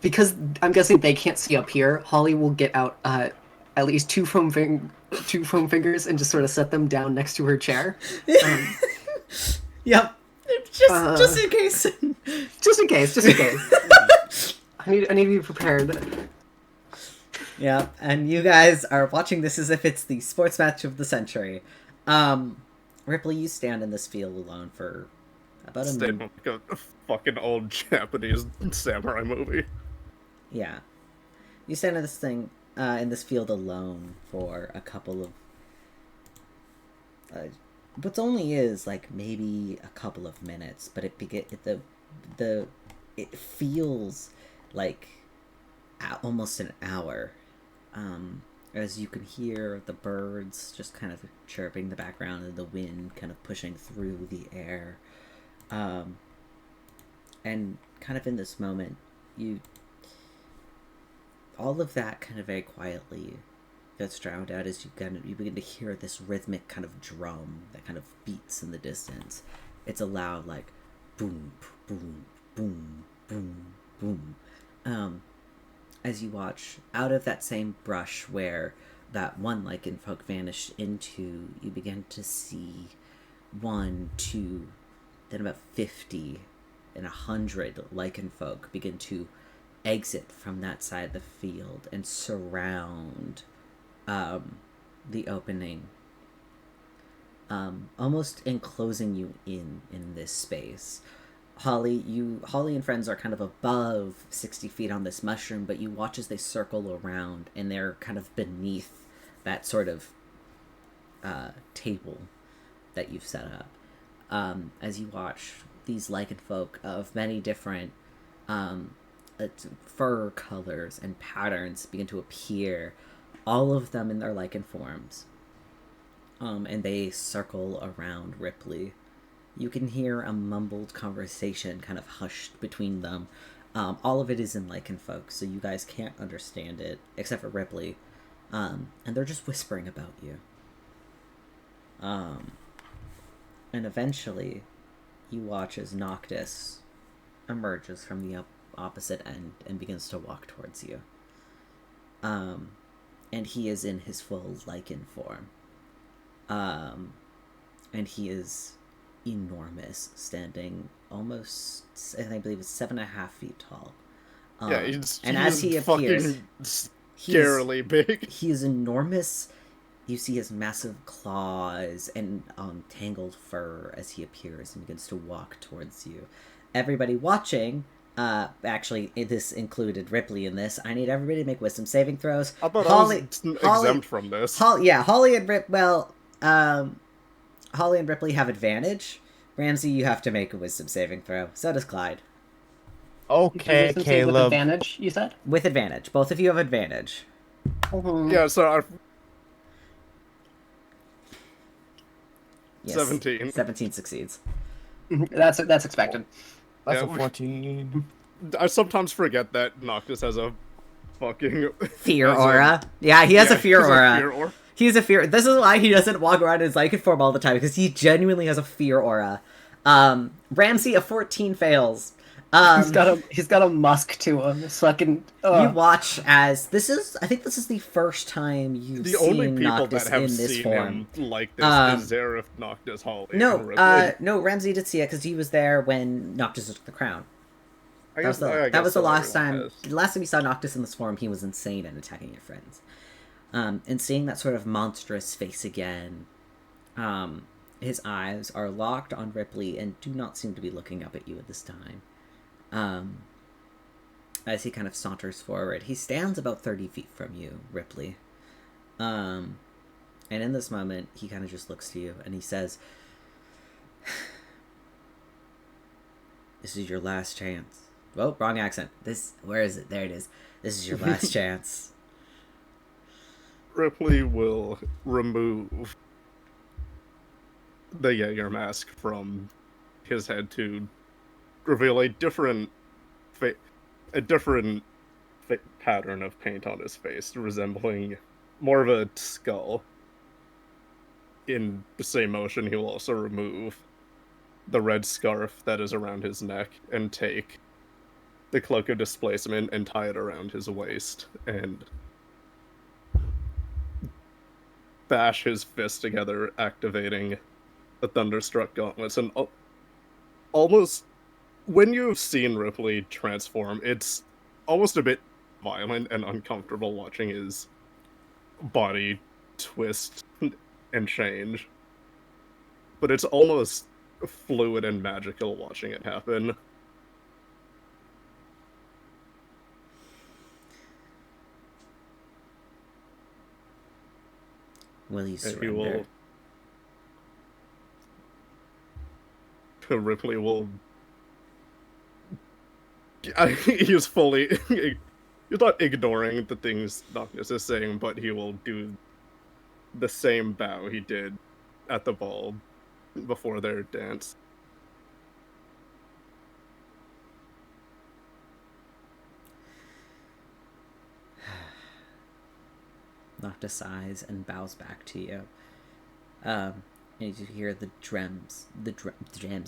S2: because I'm guessing they can't see up here, Holly will get out at least two foam fingers and just sort of set them down next to her chair.
S4: Yep. Just in case.
S2: Just in case. I need to be prepared.
S4: Yeah, and you guys are watching this as if it's the sports match of the century. Rypley, you stand in this field alone for about a minute.
S5: Like a fucking old Japanese samurai movie.
S4: Yeah. You stand in in this field alone for a couple of what only is like maybe a couple of minutes, but it feels like almost an hour, as you can hear the birds just kind of chirping in the background and the wind kind of pushing through the air, and kind of in this moment all of that kind of very quietly gets drowned out as you begin to hear this rhythmic kind of drum that kind of beats in the distance. It's a loud like boom, boom, boom, boom, boom. As you watch out of that same brush where that one lichen folk vanished into, you begin to see 1, 2, then about 50 and 100 lichen folk begin to exit from that side of the field and surround the opening, almost enclosing you in this space. Holly and friends are kind of above 60 feet on this mushroom, but you watch as they circle around and they're kind of beneath that sort of table that you've set up. As you watch these lichen folk of many different fur colors and patterns begin to appear, all of them in their lichen forms, and they circle around Rypley. You can hear a mumbled conversation kind of hushed between them. All of it is in lichen folk, so you guys can't understand it except for Rypley, and they're just whispering about you. And eventually you watch as Noctis emerges from the opposite end and begins to walk towards you. And he is in his full lichen form. And he is enormous, standing almost, I believe it's 7.5 feet tall.
S5: Yeah, he's
S4: as he appears,
S5: scarily big.
S4: He is enormous. You see his massive claws and tangled fur as he appears and begins to walk towards you. Everybody watching Actually, this included Rypley in this. I need everybody to make wisdom saving throws.
S5: I thought
S4: Holly,
S5: I was exempt from this.
S4: Holly and Holly and Rypley have advantage. Ramsey, you have to make a wisdom saving throw. So does Clyde.
S7: Okay,
S8: Wisdom save with
S7: Caleb.
S8: advantage, you said?
S4: With advantage. Both of you have advantage.
S5: Yeah, so
S4: Yes.
S5: 17.
S4: 17 succeeds.
S8: That's expected.
S7: That's
S5: Yeah.
S7: a 14.
S5: I sometimes forget that Noctis has a fucking
S4: Fear
S5: has a-
S4: aura. Yeah, he has a fear
S5: he's
S4: aura.
S5: fear aura.
S4: He's a fear. This is why he doesn't walk around in Psychic form all the time, because he genuinely has a fear aura. Ramsey, a 14 fails.
S8: He's got a musk to him. It's fucking.
S4: You watch as I think this is the first time you've
S5: The
S4: seen
S5: only people
S4: Noctis
S5: that have
S4: in this
S5: seen
S4: form.
S5: him like this is Zareth, Noctis, Holly, and
S4: No,
S5: Rypley.
S4: no, Ramsey did see it because he was there when Noctis took the crown.
S5: I
S4: That was
S5: guess- I
S4: that
S5: guess
S4: was the
S5: so,
S4: last
S5: everyone
S4: time.
S5: has.
S4: The last time you saw Noctis in this form, he was insane and attacking your friends. And seeing that sort of monstrous face again, his eyes are locked on Rypley and do not seem to be looking up at you at this time. As he kind of saunters forward, he stands about 30 feet from you, Rypley. And in this moment, he kind of just looks to you and he says, "This is your last chance." Oh, wrong accent. Where is it? There it is. This is your last chance.
S5: Ripley will remove the Jaeger mask from his head to reveal a different pattern of paint on his face, resembling more of a skull. In the same motion, he will also remove the red scarf that is around his neck and take the cloak of displacement and tie it around his waist and bash his fist together, activating the Thunderstruck Gauntlets. And almost, when you've seen Ripley transform, it's almost a bit violent and uncomfortable watching his body twist and change. But it's almost fluid and magical watching it happen.
S4: Will you
S5: And he
S4: surrender?
S5: will... Ripley will... He's fully... He's not ignoring the things Noctis is saying, but he will do the same bow he did at the ball before their dance.
S4: Noctis sighs and bows back to you. And you hear the drums begin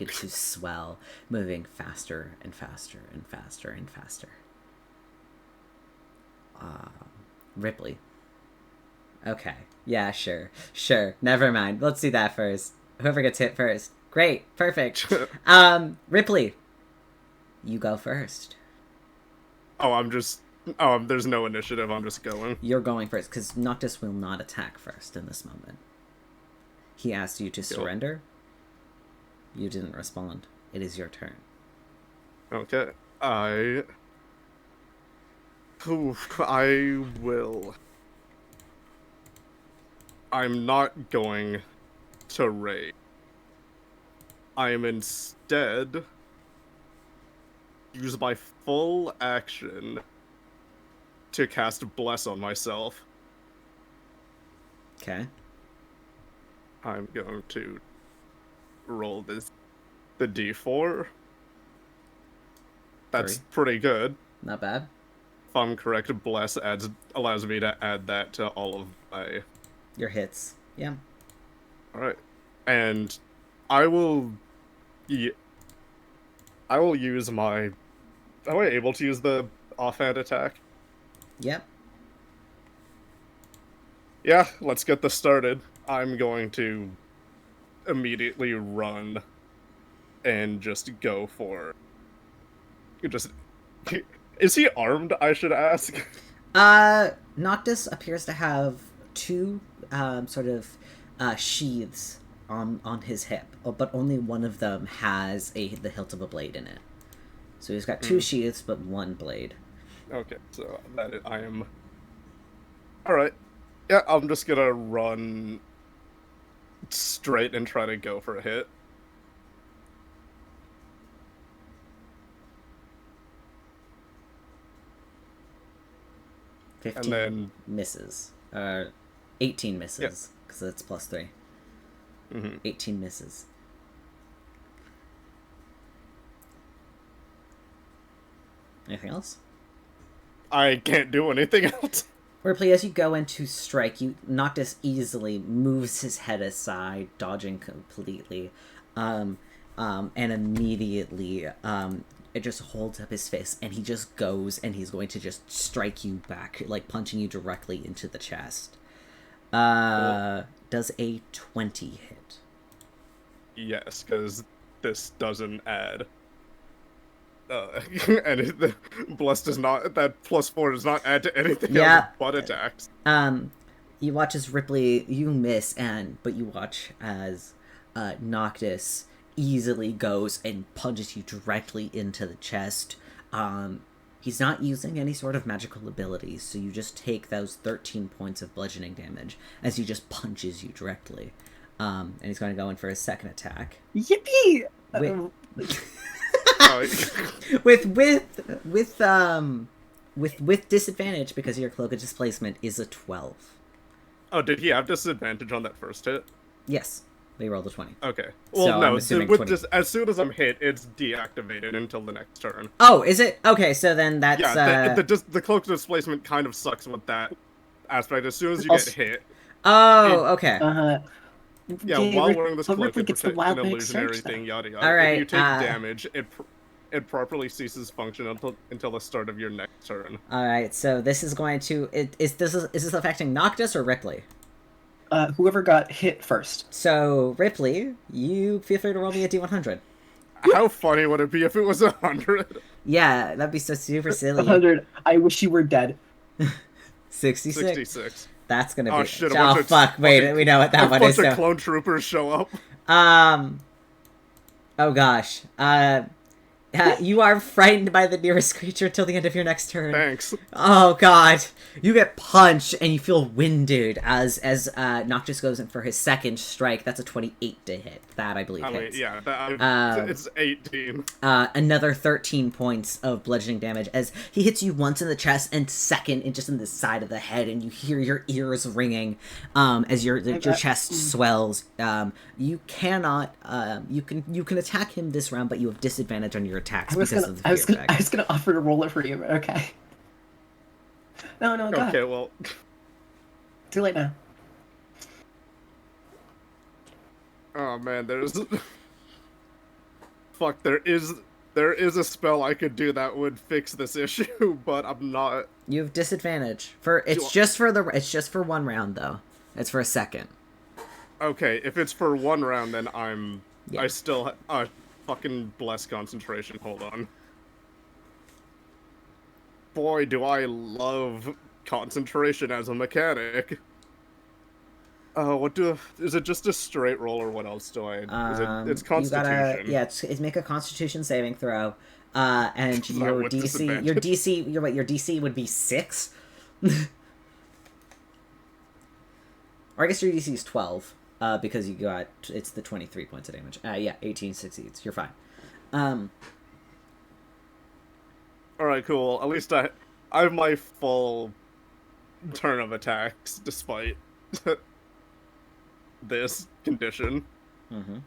S4: to swell, moving faster and faster and faster and faster. Ripley. Okay. Yeah, sure. Never mind. Let's do that first. Whoever gets hit first. Great. Perfect. Ripley. You go first.
S5: There's no initiative, I'm just going.
S4: You're going first, because Noctis will not attack first in this moment. He asked you to surrender. You didn't respond. It is your turn.
S5: Okay. I will... I'm not going to raid. I am instead use my full action to cast Bless on myself.
S4: Okay.
S5: I'm going to roll the D4. That's
S4: Three.
S5: pretty good.
S4: Not bad.
S5: If I'm correct, Bless allows me to add that to all of my...
S4: Your hits. Yeah.
S5: Alright. And I will use my... Am I able to use the offhand attack?
S4: Yep.
S5: Yeah, let's get this started. I'm going to immediately run and just go for... Is he armed, I should ask?
S4: Noctis appears to have two sheaths on his hip, but only one of them has the hilt of a blade in it. So he's got 2 sheaths, but 1 blade.
S5: Okay, so I am... Alright. Yeah, I'm just gonna run straight and try to go for a hit.
S4: 15
S5: then...
S4: misses. 18 misses, because that's +3. 18 misses. Anything else?
S5: I can't do anything else.
S4: Rypley, as you go in to strike, Noctis easily moves his head aside, dodging completely, and immediately it just holds up his fist, and he just goes, and he's going to just strike you back, like punching you directly into the chest. Does a 20 hit?
S5: Yes, because this doesn't add. And the bless does not, that +4 does not add to anything else but attacks.
S4: You watch as Rypley, you miss, but you watch as Noctis easily goes and punches you directly into the chest. He's not using any sort of magical abilities, so you just take those 13 points of bludgeoning damage as he just punches you directly. And he's going to go in for his second attack.
S8: Yippee!
S4: With disadvantage because your cloak of displacement is a 12.
S5: Oh, did he have disadvantage on that first hit?
S4: Yes, they rolled a 20.
S5: Okay. Well,
S4: So I'm assuming 20.
S5: As soon as I'm hit, it's deactivated until the next turn.
S4: Oh, is it? Okay, so then that's...
S5: Yeah, the cloak of displacement kind of sucks with that aspect. As soon as you get hit...
S4: Oh, okay.
S5: Yeah, while wearing this cloak,
S8: Ripley
S5: it
S8: gets the
S5: protects
S8: wild
S5: an
S8: magic
S5: illusionary
S8: surge,
S5: thing, yada yada.
S4: All right,
S5: if you take damage, it properly ceases function until the start of your next turn.
S4: Alright, so this is going to... Is this affecting Noctis or Rypley?
S8: Whoever got hit first.
S4: So, Rypley, you feel free to roll me a D100.
S5: How funny would it be if it was 100?
S4: Yeah, that'd be so super silly.
S8: 100. I wish you were dead.
S4: 66.
S5: 66.
S4: That's gonna be...
S5: Oh, shit,
S4: oh, fuck, wait, we know what that one is.
S5: A bunch of clone troopers show up.
S4: Oh, gosh. You are frightened by the nearest creature till the end of your next turn.
S5: Thanks.
S4: Oh god, you get punched and you feel winded as Noctis goes in for his second strike. That's a 28 to hit. That I believe hits.
S5: It's 18.
S4: Another 13 points of bludgeoning damage as he hits you once in the chest and second in just in the side of the head, and you hear your ears ringing as your chest swells. You cannot. You can attack him this round, but you have disadvantage on your attacks because of the fear effect.
S8: I was gonna offer to roll it for you, but okay. No, go ahead.
S5: Okay, well...
S8: Too late now.
S5: Oh man, there's... Fuck, there is a spell I could do that would fix this issue, but I'm not...
S4: You have disadvantage. It's just for 1 round, though. It's for a second.
S5: Okay, if it's for 1 round, then
S4: Yeah.
S5: I still... fucking bless concentration, hold on. Boy, do I love concentration as a mechanic. Is it just a straight roll, or what else do I... it's Constitution.
S4: It's make a Constitution saving throw, and your DC would be 6. Or I guess your DC is 12, because it's the 23 points of damage. 18 succeeds. You're fine.
S5: Alright, cool. At least I have my full turn of attacks, despite this condition.
S4: Mm-hmm.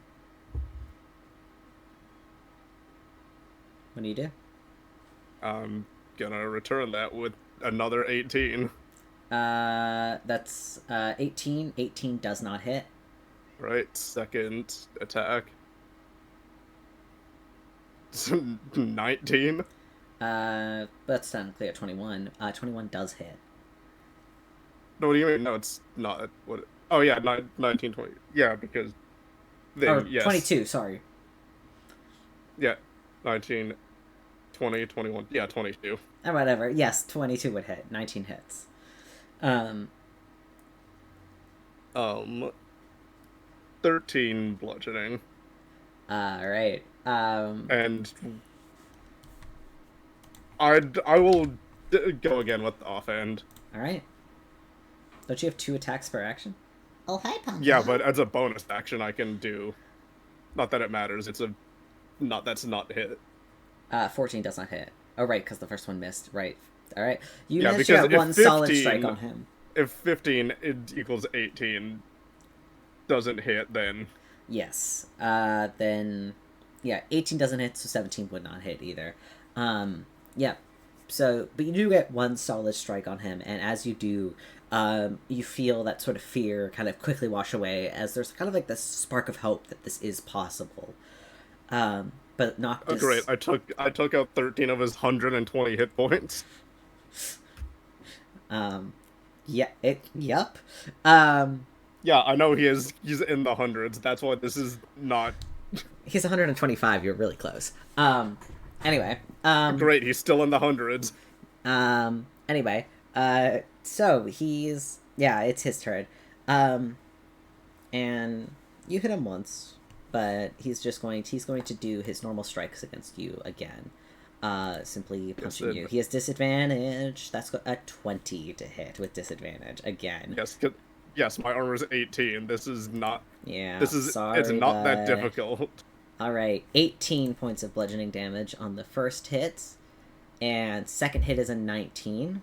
S4: What do you do?
S5: I'm gonna return that with another 18.
S4: That's 18. 18 does not hit.
S5: Right, second attack. 19.
S4: That's technically a 21. 21 does hit.
S5: No, what do you mean? No, it's not. What? Oh yeah, 19, 20. Yeah, because. Yes.
S4: 22. Sorry.
S5: Yeah, 19, 20, 21. Yeah, 22.
S4: Whatever. Yes, 22 would hit. 19 hits.
S5: 13 bludgeoning.
S4: Alright.
S5: And I will go again with offhand.
S4: All right. Don't you have 2 attacks per action?
S10: Oh, hi, Papa.
S5: Yeah, but as a bonus action, I can do. Not that it matters. It's a that's not hit.
S4: 14 does not hit. Oh, right, because the first one missed. Right. All right. You
S5: Yeah,
S4: managed to
S5: because
S4: get
S5: if
S4: 1 solid
S5: 15
S4: strike on him.
S5: If 15 equals 18 doesn't hit, then
S4: Yes. Then, yeah, 18 doesn't hit, so 17 would not hit either. Yeah. So, but you do get 1 solid strike on him, and as you do, you feel that sort of fear kind of quickly wash away, as there's kind of like this spark of hope that this is possible. But Noctis...
S5: oh great! I took out 13 of his 120 hit points.
S4: Yeah. Yep.
S5: Yeah, I know he's in the hundreds. That's why this is not.
S4: He's 125. You're really close. Anyway.
S5: Great, he's still in the hundreds.
S4: Anyway. So he's... yeah, it's his turn. And you hit him once, but he's going to do his normal strikes against you again. Simply punching you. He has disadvantage. That's a 20 to hit with disadvantage again.
S5: Yes, my armor is 18. This is not.
S4: Yeah.
S5: It's not that difficult.
S4: All right, 18 points of bludgeoning damage on the first hit, and second hit is a 19.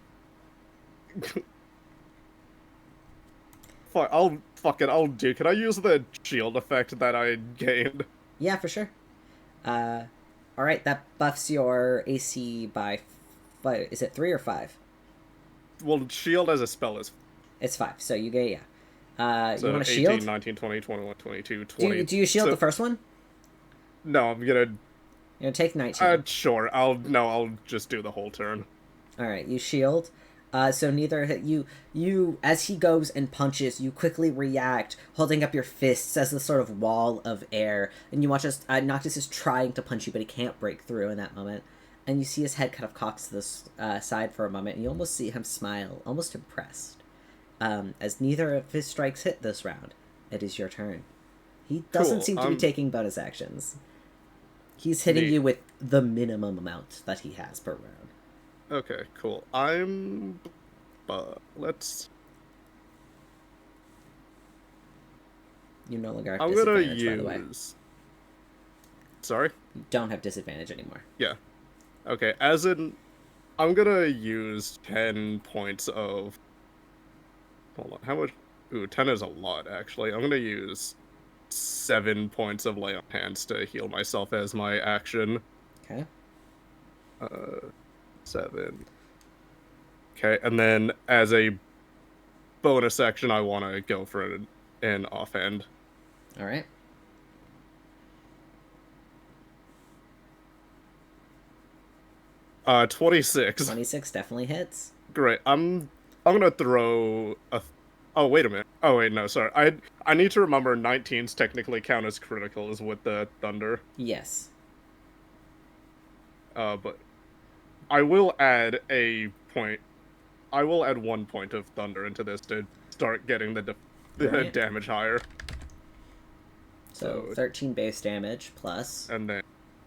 S5: I'll do. Can I use the shield effect that I gained?
S4: Yeah, for sure. All right, that buffs your AC by is it 3 or 5?
S5: Well, shield as a spell is.
S4: It's 5, so you get, yeah.
S5: So
S4: you want to
S5: 18,
S4: shield?
S5: 19, 20, 21, 22, 20.
S4: Do you shield the first one?
S5: No, I'm gonna...
S4: You're gonna take 19.
S5: Sure. I'll just do the whole turn.
S4: Alright, you shield. So neither you as he goes and punches, you quickly react, holding up your fists as a sort of wall of air, and you watch as Noctis is trying to punch you, but he can't break through in that moment. And you see his head kind of cocks to the side for a moment, and you almost see him smile, almost impressed. As neither of his strikes hit this round, it is your turn. He doesn't seem to be taking bonus actions. He's hitting you with the minimum amount that he has per round.
S5: Okay, cool. Let's...
S4: You no longer have
S5: I'm gonna
S4: disadvantage, by the way.
S5: Sorry?
S4: You don't have disadvantage anymore.
S5: Yeah. Okay, I'm gonna use 10 points of... Hold on, how much... Ooh, 10 is a lot, actually. I'm gonna use 7 points of lay on hands to heal myself as my action.
S4: Okay.
S5: 7. Okay, and then as a bonus action, I want to go for an offhand.
S4: All right.
S5: Uh, 26.
S4: 26 definitely hits.
S5: Great. I'm gonna throw a. Oh wait a minute. Oh wait, no, sorry. I need to remember 19s technically count as criticals with the thunder.
S4: Yes.
S5: But I will add a point. I will add 1 point of thunder into this to start getting the
S4: Right.
S5: damage higher.
S4: So 13 base damage plus.
S5: And then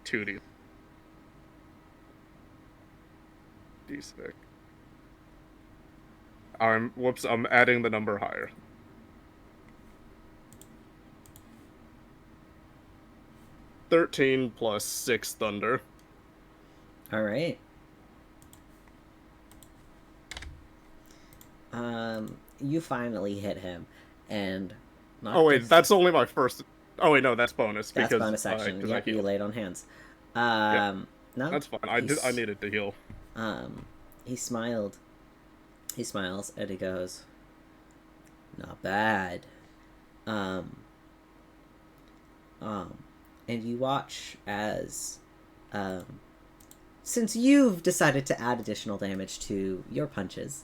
S5: 2d. D6. I'm adding the number higher. 13 plus 6 thunder.
S4: All right. You finally hit him, and
S5: Oh wait, that's only my first. Oh wait, no, that's bonus.
S4: That's
S5: because
S4: bonus action.
S5: because
S4: Yep,
S5: I
S4: you
S5: healed.
S4: laid on hands. No,
S5: That's fine. I needed to heal.
S4: He smiled. He smiles and he goes, "Not bad." And you watch as, since you've decided to add additional damage to your punches,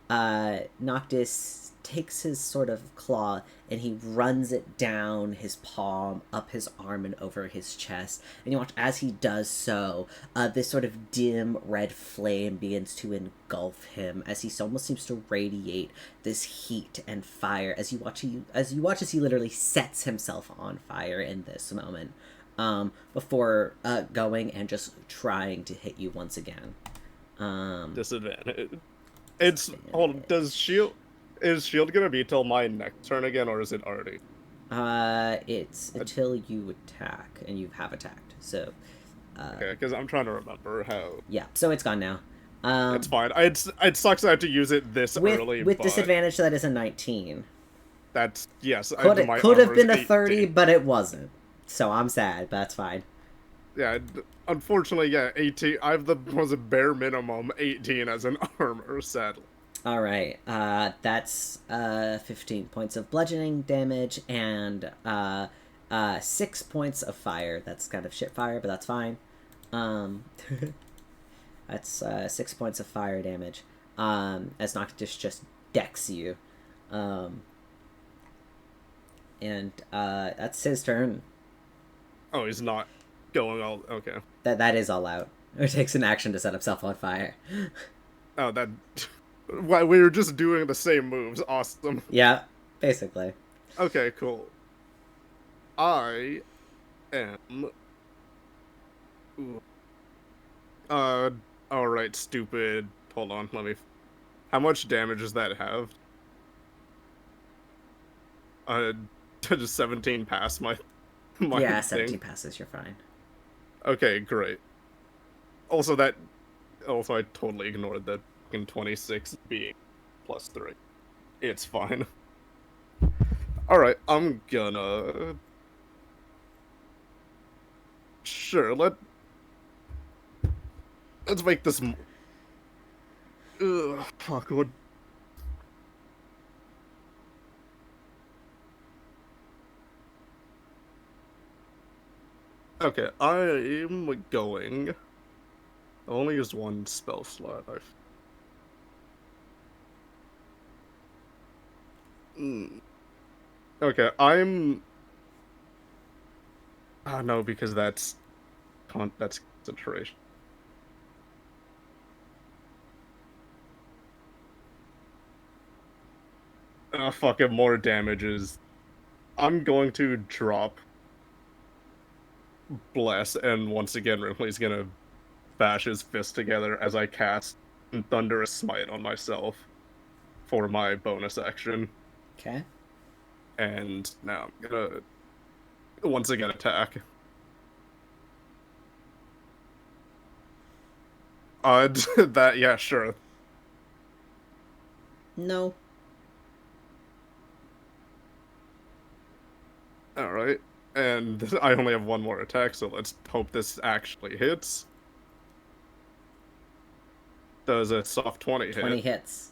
S4: Noctis takes his sort of claw and he runs it down his palm, up his arm, and over his chest. And you watch as he does so, this sort of dim red flame begins to engulf him as he almost seems to radiate this heat and fire as you watch as he literally sets himself on fire in this moment, before going and just trying to hit you once again.
S5: Disadvantage. It's hold on, is shield gonna be till my next turn again, or is it already?
S4: It's until you attack, and you have attacked. So,
S5: Okay, because I'm trying to remember how.
S4: yeah. So it's gone now.
S5: It's fine. It sucks I had to use it this early,
S4: with
S5: but
S4: disadvantage. That is a 19.
S5: that's yes.
S4: Could
S5: my
S4: have
S5: armor's
S4: been a
S5: 18.
S4: 30, but it wasn't. So I'm sad, but that's fine.
S5: Yeah, unfortunately, yeah, 18. Was a bare minimum 18 as an armor, sadly.
S4: All right. That's 15 points of bludgeoning damage and 6 points of fire. That's kind of shit fire, but that's fine. That's 6 points of fire damage. As Noctis just decks you. And that's his turn.
S5: Oh, he's not going all okay.
S4: That is all out. It takes an action to set himself on fire.
S5: Oh, that. Why we were just doing the same moves. Awesome.
S4: Yeah, basically.
S5: Okay, cool. I am. Ooh. Alright, stupid. Hold on, let me. How much damage does that have? Just 17 past my
S4: Yeah,
S5: thing.
S4: 17 passes, you're fine.
S5: Okay, great. Also, I totally ignored that in 26 being +3. It's fine. Alright, I'm gonna. Sure, let's make this. Ugh, fuck, what? Okay, I'm going. I only used one spell slot. Okay, I'm. Ah, no, because that's concentration. Fuck it, more damages. I'm going to drop Bless, and once again, Ripley's gonna bash his fist together as I cast Thunderous Smite on myself for my bonus action.
S4: Okay.
S5: And now I'm gonna once again attack. That, yeah, sure.
S4: No.
S5: Alright. And I only have one more attack, so let's hope this actually hits. Does a soft 20 hit?
S4: 20 hits.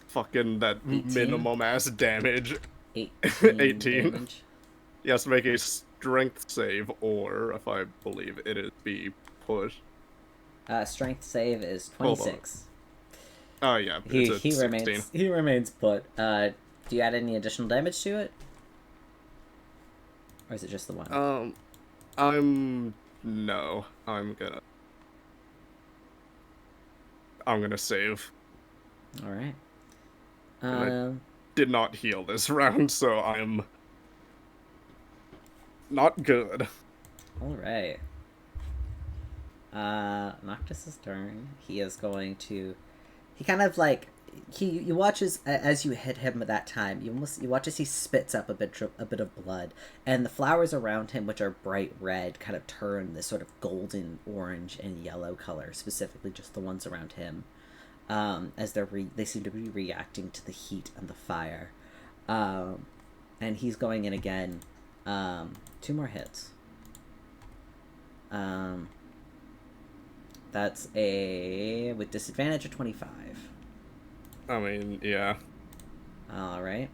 S5: Fucking that
S4: 18?
S5: minimum ass damage.
S4: 18.
S5: 18.
S4: Damage.
S5: Yes, make a strength save, or if I believe it is be push.
S4: Strength save is
S5: Hold
S4: 26.
S5: Oh yeah,
S4: He
S5: it's a 16.
S4: remains put. Do you add any additional damage to it? Or is it just the one?
S5: I'm gonna save.
S4: Alright.
S5: Did not heal this round, so I'm not good.
S4: Alright. Noctis's turn. He is going to. He kind of like. You watch as you hit him at that time. You watch as he spits up a bit of blood, and the flowers around him, which are bright red, kind of turn this sort of golden, orange, and yellow color. Specifically, just the ones around him, as they seem to be reacting to the heat and the fire. And he's going in again. 2 more hits. That's with disadvantage of 25.
S5: I mean, yeah.
S4: Alright.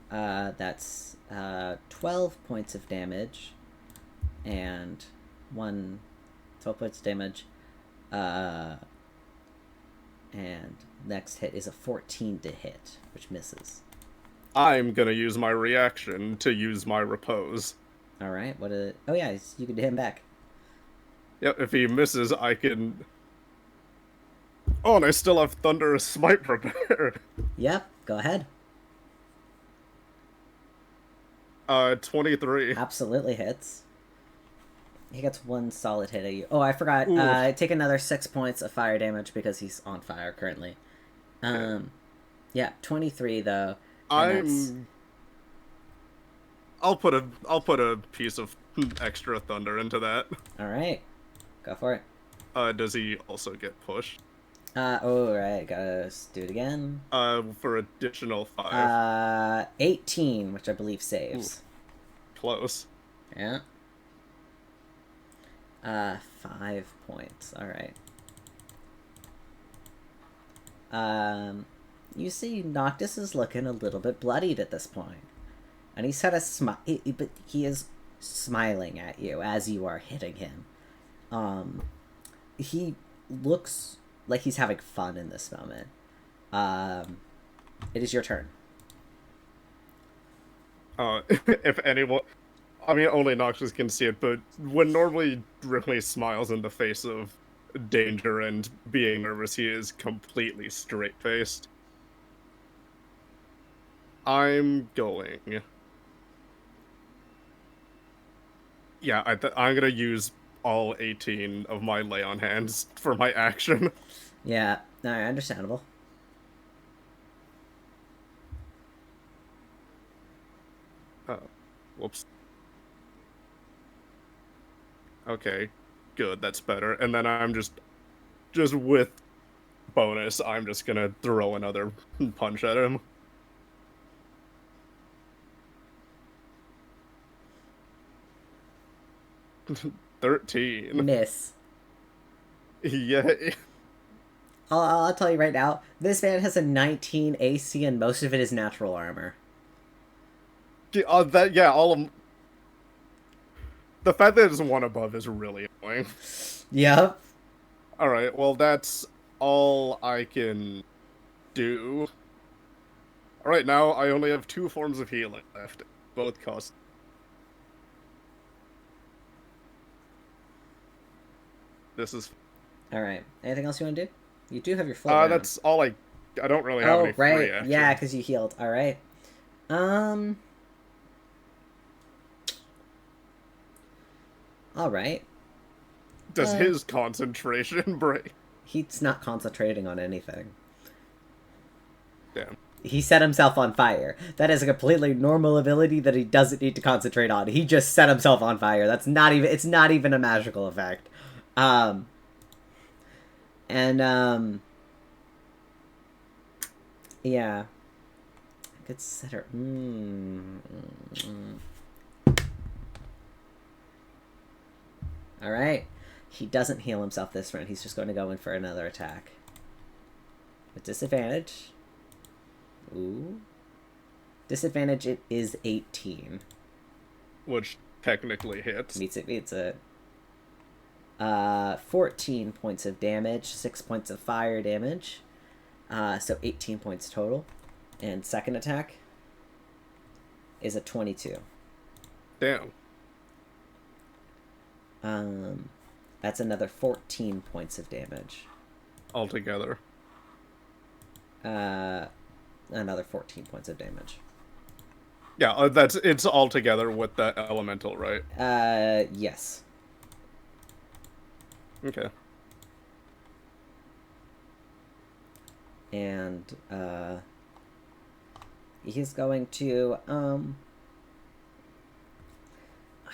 S4: That's 12 points of damage. And 12 points of damage. And next hit is a 14 to hit, which misses.
S5: I'm gonna use my reaction to use my repose.
S4: Alright, oh yeah, you can hit him back.
S5: Yep, if he misses, I can... Oh, and I still have Thunderous Smite prepared.
S4: Yep, go ahead.
S5: 23.
S4: Absolutely hits. He gets one solid hit at you. Oh, I forgot.
S5: Oof.
S4: Take another 6 points of fire damage because he's on fire currently. Yeah, 23 though.
S5: I'll put a piece of extra thunder into that.
S4: All right, go for it.
S5: Does he also get pushed?
S4: Oh right, gotta do it again.
S5: For additional 5.
S4: 18, which I believe saves.
S5: Ooh. Close.
S4: Yeah. 5 points. All right. You see, Noctis is looking a little bit bloodied at this point, and he's had a smile, but he is smiling at you as you are hitting him. He looks like he's having fun in this moment. It is your turn.
S5: If anyone, I mean, only Noctis can see it, but when normally Rypley smiles in the face of danger and being nervous, he is completely straight-faced. I'm going. Yeah, I'm gonna use all 18 of my lay on hands for my action.
S4: Yeah, no, understandable.
S5: Whoops. Okay, good, that's better. And then I'm just with bonus, I'm just gonna throw another punch at him. $13.
S4: Miss.
S5: Yeah.
S4: I'll tell you right now, this man has a 19 AC and most of it is natural armor.
S5: All of the fact that it's one above is really annoying.
S4: Yep.
S5: Alright, well that's all I can do. Alright, now I only have 2 forms of healing left. Both cost. This is...
S4: Alright. Anything else you want to do? You do have your full round.
S5: That's all I don't really have any free
S4: right.
S5: action.
S4: Yeah, because you healed. Alright. Alright.
S5: Does his concentration break?
S4: He's not concentrating on anything.
S5: Damn.
S4: He set himself on fire. That is a completely normal ability that he doesn't need to concentrate on. He just set himself on fire. It's not even a magical effect. Yeah. Consider. Alright. He doesn't heal himself this round. He's just going to go in for another attack. With disadvantage. Ooh. Disadvantage, it is 18.
S5: Which technically hits.
S4: Meets it. 14 points of damage, 6 points of fire damage. So 18 points total. And second attack is a 22.
S5: Damn.
S4: That's another 14 points of damage.
S5: Altogether.
S4: Another 14 points of damage.
S5: Yeah, it's all together with the elemental, right?
S4: Yes.
S5: Okay.
S4: And, he's going to,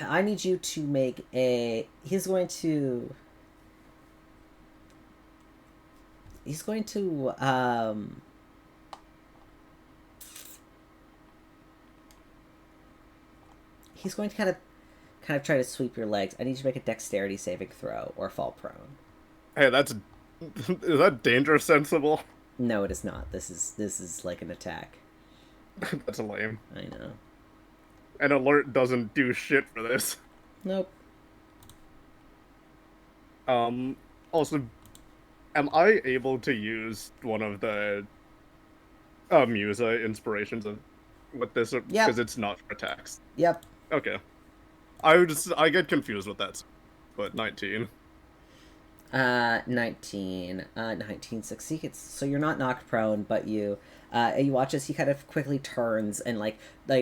S4: I need you to make he's going to, he's going to kind of try to sweep your legs. I need you to make a dexterity saving throw or fall prone.
S5: Hey, is that danger sensible?
S4: No, it is not. This is like an attack.
S5: That's lame.
S4: I know.
S5: An alert doesn't do shit for this.
S4: Nope.
S5: Also, am I able to use one of the Musa inspirations with this?
S4: Yeah.
S5: Because it's not for attacks.
S4: Yep.
S5: Okay. I get confused with that, but 19.
S4: 19 succeeds. So you're not knocked prone, but you watch as he kind of quickly turns and like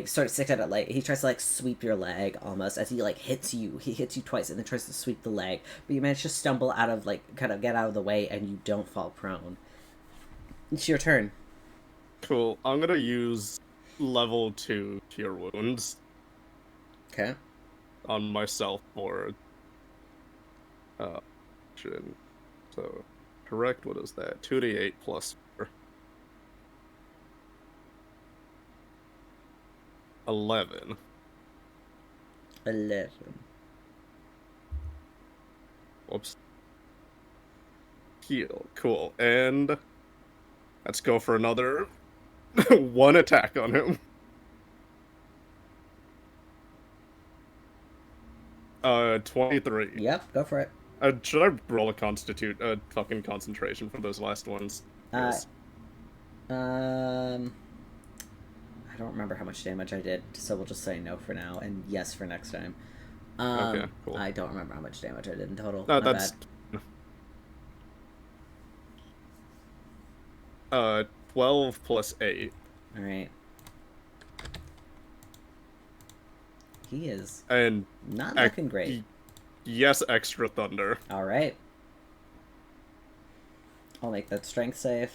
S4: sort of sticks out at like he tries to like sweep your leg almost as he like hits you. He hits you twice and then tries to sweep the leg, but you manage to stumble out of like kind of get out of the way and you don't fall prone. It's your turn.
S5: Cool. I'm gonna use level 2 Cure Wounds
S4: Okay.
S5: on myself for so correct, what is that? 2d8 plus 4. 11.
S4: 11.
S5: Whoops. Heal. Cool. And let's go for another one attack on him. 23.
S4: Yep, go for it.
S5: Should I roll a fucking concentration for those last ones? Yes.
S4: I don't remember how much damage I did, so we'll just say no for now, and yes for next time.
S5: Okay, cool.
S4: I don't remember how much damage I did in total.
S5: No,
S4: My
S5: that's...
S4: bad.
S5: 12 plus 8.
S4: Alright. He is
S5: And...
S4: not looking great.
S5: Yes, extra thunder.
S4: Alright. I'll make that strength save.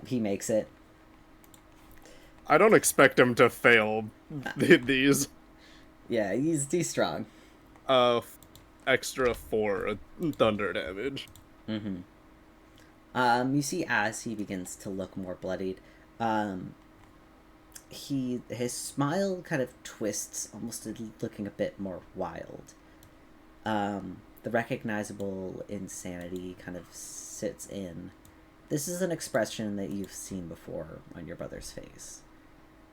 S4: He makes it.
S5: I don't expect him to fail these.
S4: Yeah, he's strong.
S5: Extra 4 thunder damage.
S4: Mm-hmm. You see as he begins to look more bloodied, his smile kind of twists, almost looking a bit more wild. The recognizable insanity kind of sits in. This is an expression that you've seen before on your brother's face,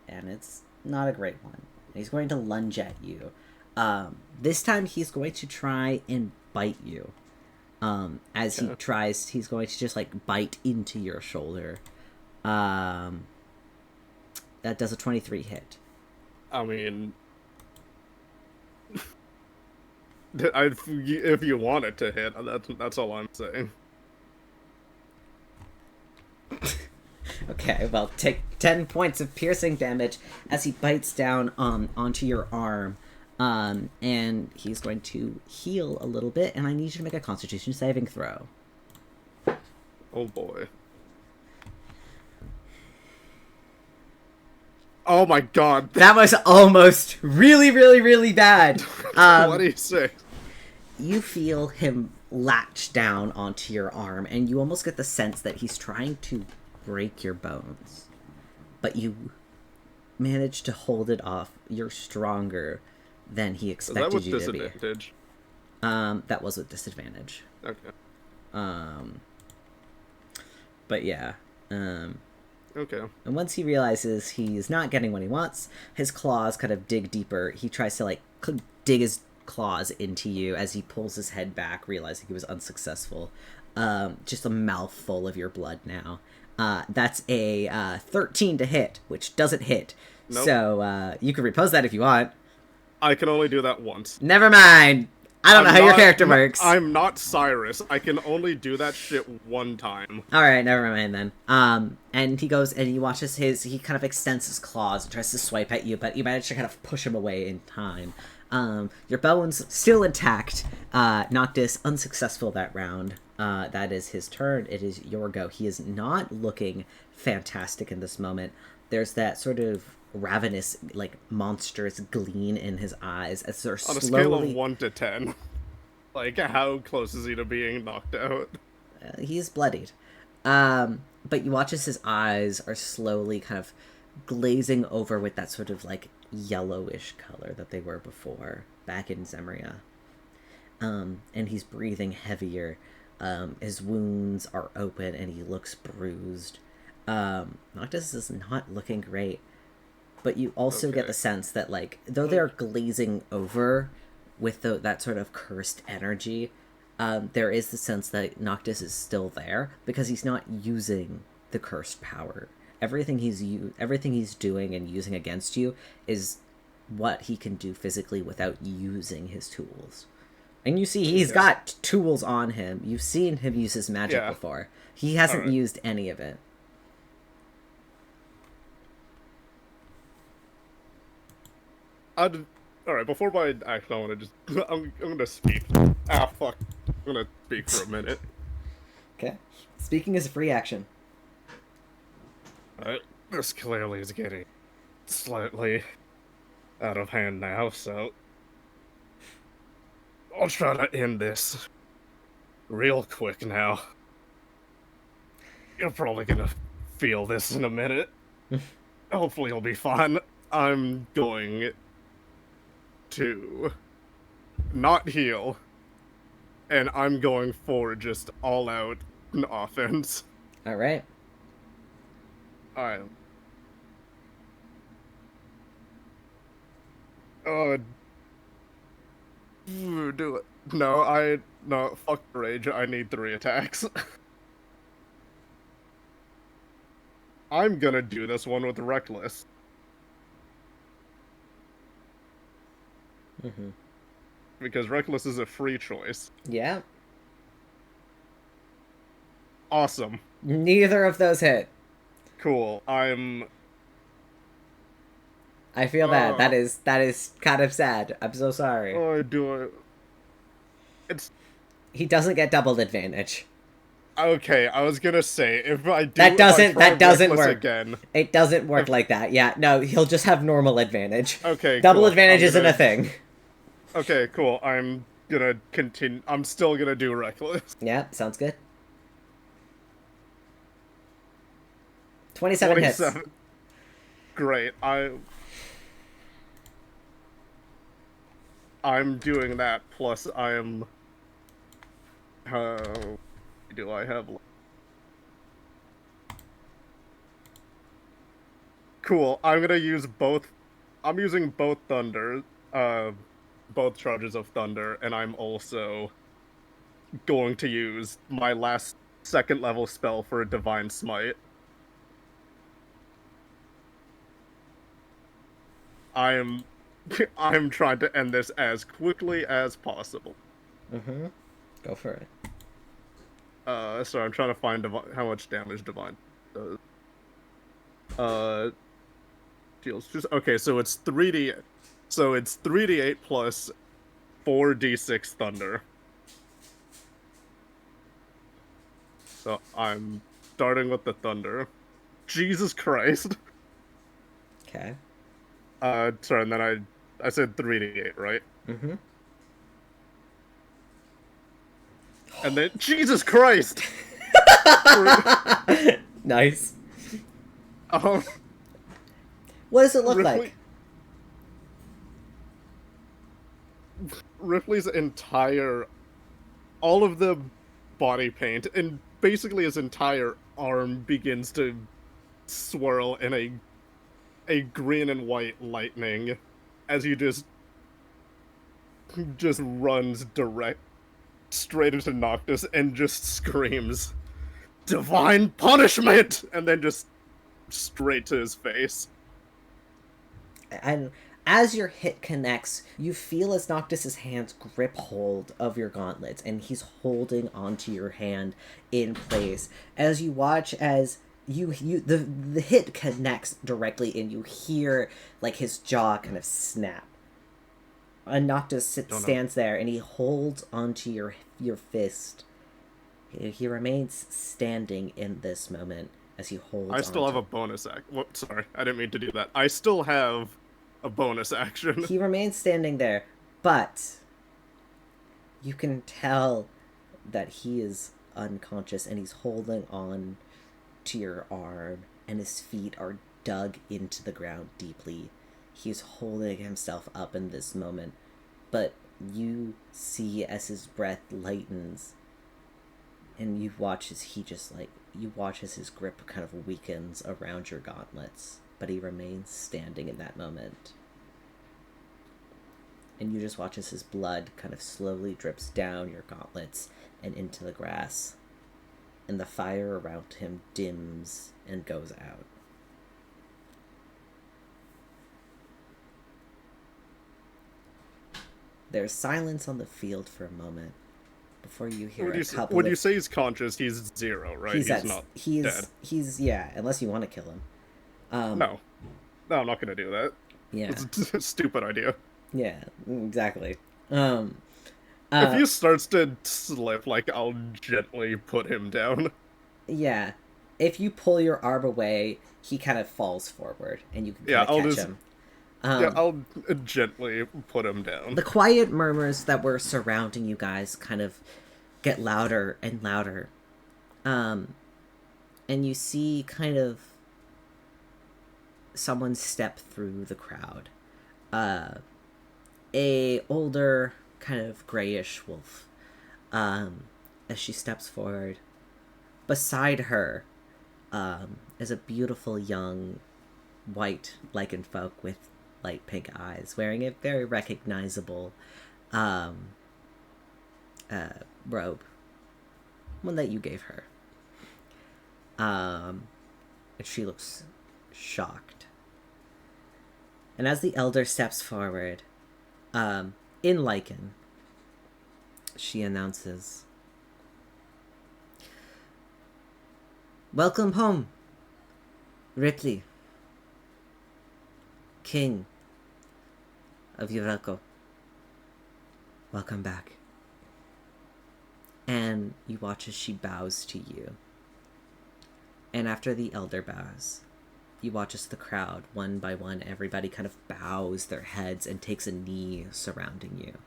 S4: and it's not a great one. He's going to lunge at you. This time he's going to try and bite you. As he tries, he's going to just like bite into your shoulder. That does a 23 hit.
S5: I mean, if you want it to hit, that's all I'm saying.
S4: Okay, well, take 10 points of piercing damage as he bites down onto your arm. And he's going to heal a little bit, and I need you to make a Constitution saving throw.
S5: Oh boy. Oh my god.
S4: That was almost really, really, really bad.
S5: 26.
S4: You feel him latch down onto your arm, and you almost get the sense that he's trying to break your bones. But you manage to hold it off. You're stronger than he expected you to be.
S5: Is that with disadvantage?
S4: That was with disadvantage.
S5: Okay.
S4: But yeah.
S5: Okay.
S4: And once he realizes he's not getting what he wants, his claws kind of dig deeper. He tries to, like, dig his claws into you as he pulls his head back, realizing he was unsuccessful. Just a mouthful of your blood now. That's a 13 to hit, which doesn't hit. Nope. So you can repose that if you want.
S5: I can only do that once.
S4: Never mind. I don't know how your character works.
S5: I'm not Cyrus. I can only do that shit one time.
S4: Alright, never mind then. And he goes and he watches he kind of extends his claws and tries to swipe at you, but you manage to kind of push him away in time. Your bones still intact. Noctis unsuccessful that round. That is his turn. It is your go. He is not looking fantastic in this moment. There's that sort of ravenous, like, monstrous gleam in his eyes as they're slowly...
S5: On a scale of 1 to 10, like, how close is he to being knocked out?
S4: He's bloodied. But you watch as his eyes are slowly kind of glazing over with that sort of, like, yellowish color that they were before, back in Zemria. And he's breathing heavier. His wounds are open and he looks bruised. Noctis is not looking great. But you also get the sense that, like, though they're glazing over with that sort of cursed energy, there is the sense that Noctis is still there because he's not using the cursed power. Everything he's doing and using against you is what he can do physically without using his tools. And you see he's got tools on him. You've seen him use his magic before. He hasn't used any of it.
S5: Alright, before my action, I want to just... I'm gonna speak. Ah, fuck. I'm gonna speak for a minute.
S4: Okay. Speaking is a free action.
S5: This clearly is getting slightly out of hand now, so... I'll try to end this real quick now. You're probably gonna feel this in a minute. Hopefully it'll be fine. I'm going to not heal, and I'm going for just all-out offense.
S4: Alright.
S5: Do it. No, fuck rage. I need 3 attacks. I'm gonna do this one with Reckless.
S4: Mm-hmm.
S5: Because Reckless is a free choice.
S4: Yeah.
S5: Awesome.
S4: Neither of those hit.
S5: Cool.
S4: I feel bad. That is kind of sad. I'm so sorry. He doesn't get doubled advantage.
S5: Okay, I was gonna say if I do
S4: that doesn't work
S5: again.
S4: It doesn't work like that. Yeah, no, he'll just have normal advantage.
S5: Okay,
S4: double
S5: cool.
S4: advantage isn't a thing.
S5: Okay, cool. I'm gonna continue. I'm still gonna do Reckless.
S4: Yeah, sounds good. 27 hits.
S5: Great. I'm doing that. Plus, I am. How do I have? Cool. I'm gonna use both. I'm using both thunder. Both charges of thunder, and I'm also going to use my last 2nd level spell for a divine smite. I'm trying to end this as quickly as possible.
S4: Mm-hmm. Go for it.
S5: Sorry, I'm trying to find how much damage divine does. Deals just okay. So it's 3d. So it's 3d8 plus 4d6 thunder. So I'm starting with the thunder. Jesus Christ.
S4: Okay.
S5: Sorry, and then I said 3d8, right?
S4: Mm-hmm.
S5: And then Jesus Christ.
S4: Nice.
S5: What
S4: does it look like?
S5: Ripley's entire, all of the body paint and basically his entire arm begins to swirl in a green and white lightning as he just runs straight into Noctis and just screams, "Divine punishment!" and then just straight to his face.
S4: And as your hit connects, you feel as Noctis's hands grip hold of your gauntlets, and he's holding onto your hand in place. As you watch as the hit connects directly, and you hear like his jaw kind of snap. And Noctis stands there, and he holds onto your fist. He remains standing in this moment as he holds.
S5: I still have a bonus action. Sorry, I didn't mean to do that. I still have a bonus action.
S4: He remains standing there, but you can tell that he is unconscious, and he's holding on to your arm, and his feet are dug into the ground deeply. He's holding himself up in this moment, but you see as his breath lightens, and you watch as his grip kind of weakens around your gauntlets, but he remains standing in that moment. And you just watch as his blood kind of slowly drips down your gauntlets and into the grass, and the fire around him dims and goes out. There's silence on the field for a moment before you hear
S5: When
S4: a
S5: you,
S4: couple
S5: when
S4: of...
S5: you say he's conscious, he's 0, right? He's not dead.
S4: He's yeah, unless you want to kill him.
S5: No, I'm not gonna do that.
S4: Yeah.
S5: It's a stupid idea.
S4: Yeah, exactly.
S5: If he starts to slip, like, I'll gently put him down.
S4: Yeah. If you pull your arm away, he kind of falls forward, and you can kind of catch him.
S5: I'll gently put him down.
S4: The quiet murmurs that were surrounding you guys kind of get louder and louder. And you see kind of someone step through the crowd. A older, kind of grayish wolf. As she steps forward. Beside her is a beautiful young white lichen folk with light pink eyes, wearing a very recognizable robe. One that you gave her. And she looks shocked. And as the elder steps forward, in lichen, she announces, "Welcome home, Rypley, King of Yureko. Welcome back." And you watch as she bows to you. And after the elder bows, you watch as the crowd, one by one, everybody kind of bows their heads and takes a knee surrounding you.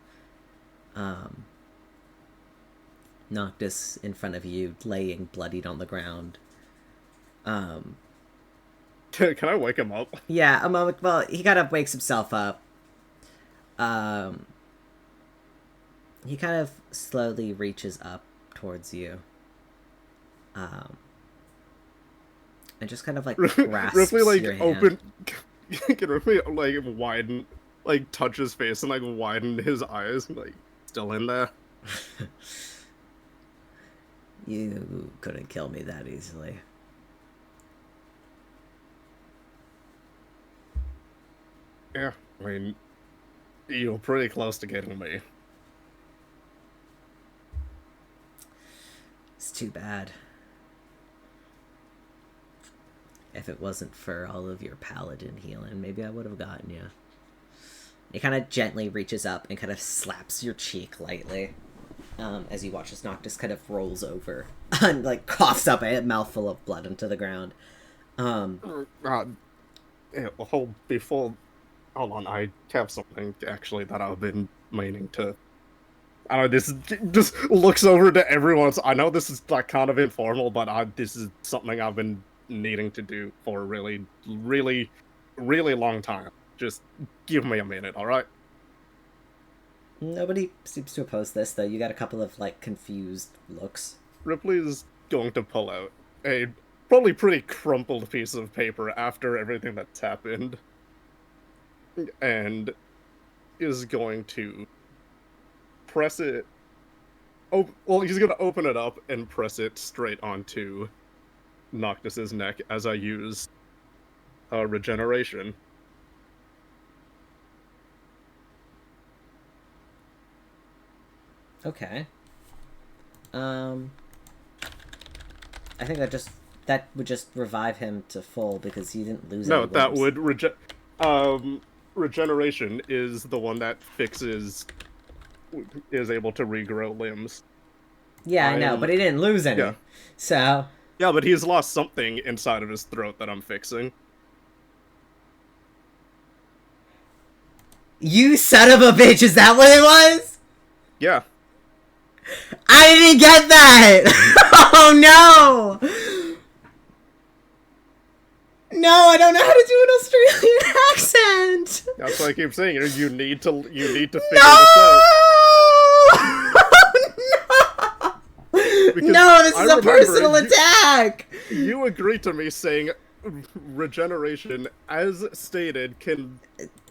S4: Noctis in front of you, laying bloodied on the ground.
S5: Can I wake him up?
S4: Yeah, a moment. Well, he kind of wakes himself up. He kind of slowly reaches up towards you. And just kind of like grasps
S5: Ripley, like,
S4: your hand.
S5: Can Ripley, like, widen, like, touch his face and, like, widen his eyes, like, still in there?
S4: You couldn't kill me that easily.
S5: Yeah, I mean, you're pretty close to getting me.
S4: It's too bad. If it wasn't for all of your paladin healing, maybe I would have gotten you. He kind of gently reaches up and kind of slaps your cheek lightly. As you watch as Noctis kind of rolls over and, like, coughs up a mouthful of blood onto the ground.
S5: Yeah, well, hold on, I have something, actually, that I've been meaning to... I know, this just looks over to everyone's... I know this is, like, kind of informal, but this is something I've been needing to do for a really, really, really long time. Just give me a minute, alright?
S4: Nobody seems to oppose this, though. You got a couple of, like, confused looks.
S5: Ripley's going to pull out a probably pretty crumpled piece of paper after everything that's happened. And is going to press it... Oh, well, he's going to open it up and press it straight onto Noctis's neck as I use regeneration.
S4: Okay. I think that would just revive him to full because he didn't lose any
S5: No, that
S4: limbs.
S5: would regeneration is the one that is able to regrow limbs.
S4: Yeah, I know, but he didn't lose any.
S5: Yeah.
S4: So...
S5: Yeah, but he's lost something inside of his throat that I'm fixing.
S4: You son of a bitch, is that what it was?
S5: Yeah.
S4: I didn't get that! Oh no! No, I don't know how to do an Australian accent!
S5: That's why I keep saying it. You need to figure
S4: No!
S5: this out. Because
S4: No, this is a
S5: remember
S4: personal attack!
S5: You agreed to me saying regeneration, as stated, can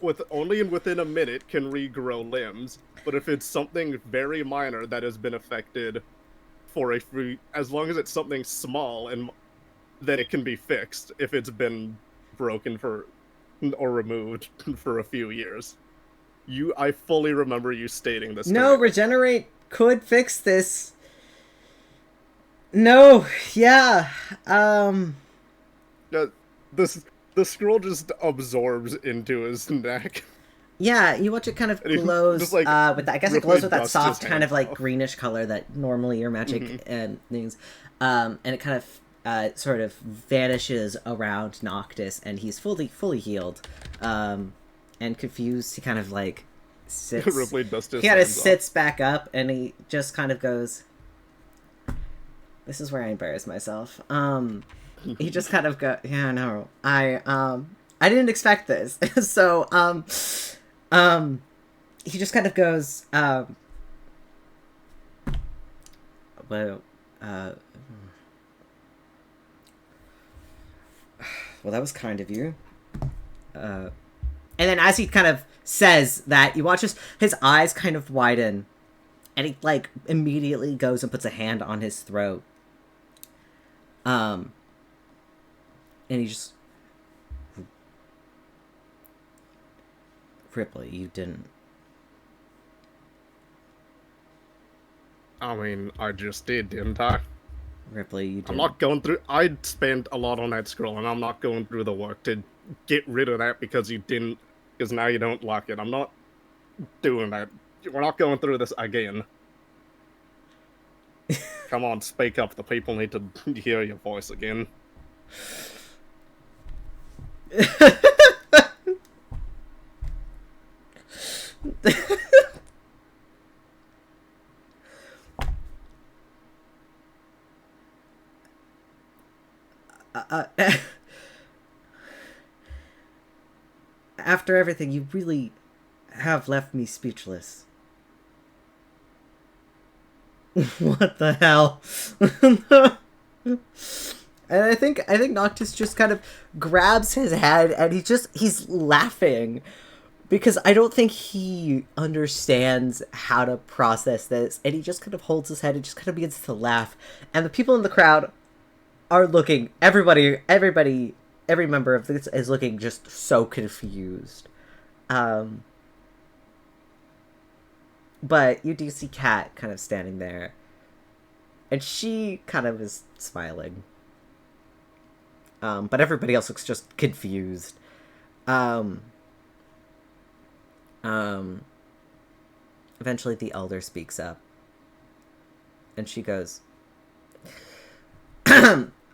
S5: within a minute can regrow limbs. But if it's something very minor that has been affected for as long as it's something small, and then it can be fixed if it's been broken or removed for a few years. I fully remember you stating this.
S4: No,
S5: to me.
S4: regenerate could fix this. No, yeah.
S5: The scroll just absorbs into his neck.
S4: Yeah, you watch it kind of
S5: And he
S4: glows
S5: just, like,
S4: with that. I guess it
S5: Ripley
S4: glows with that
S5: dusts
S4: soft
S5: his
S4: kind of
S5: hands
S4: like
S5: off.
S4: greenish color that normally your magic and things. And it kind of sort of vanishes around Noctis, and he's fully healed. And confused, he kind of like sits.
S5: Ripley dusts his
S4: He kind of
S5: hands off.
S4: sits back up, and he just kind of goes. This is where I embarrass myself. He just kind of go. Yeah, no, I didn't expect this. So he just kind of goes, well, that was kind of you. And then as he kind of says that, you watch his eyes kind of widen, and he, like, immediately goes and puts a hand on his throat. And he just... Ripley, you didn't...
S5: I mean, I just did, didn't I?
S4: Ripley, you didn't...
S5: I'm not going through... I spent a lot on that scroll, and I'm not going through the work to get rid of that because you didn't... Because now you don't like it. I'm not doing that. We're not going through this again. Come on, speak up. The people need to hear your voice again.
S4: After everything, you really have left me speechless. What the hell? And I think Noctis just kind of grabs his head and he's laughing because I don't think he understands how to process this, and he just kind of holds his head and just kind of begins to laugh. And the people in the crowd are looking, every member of this is looking just so confused. But you do see Kat kind of standing there, and she kind of is smiling. But everybody else looks just confused. Eventually the elder speaks up, and she goes,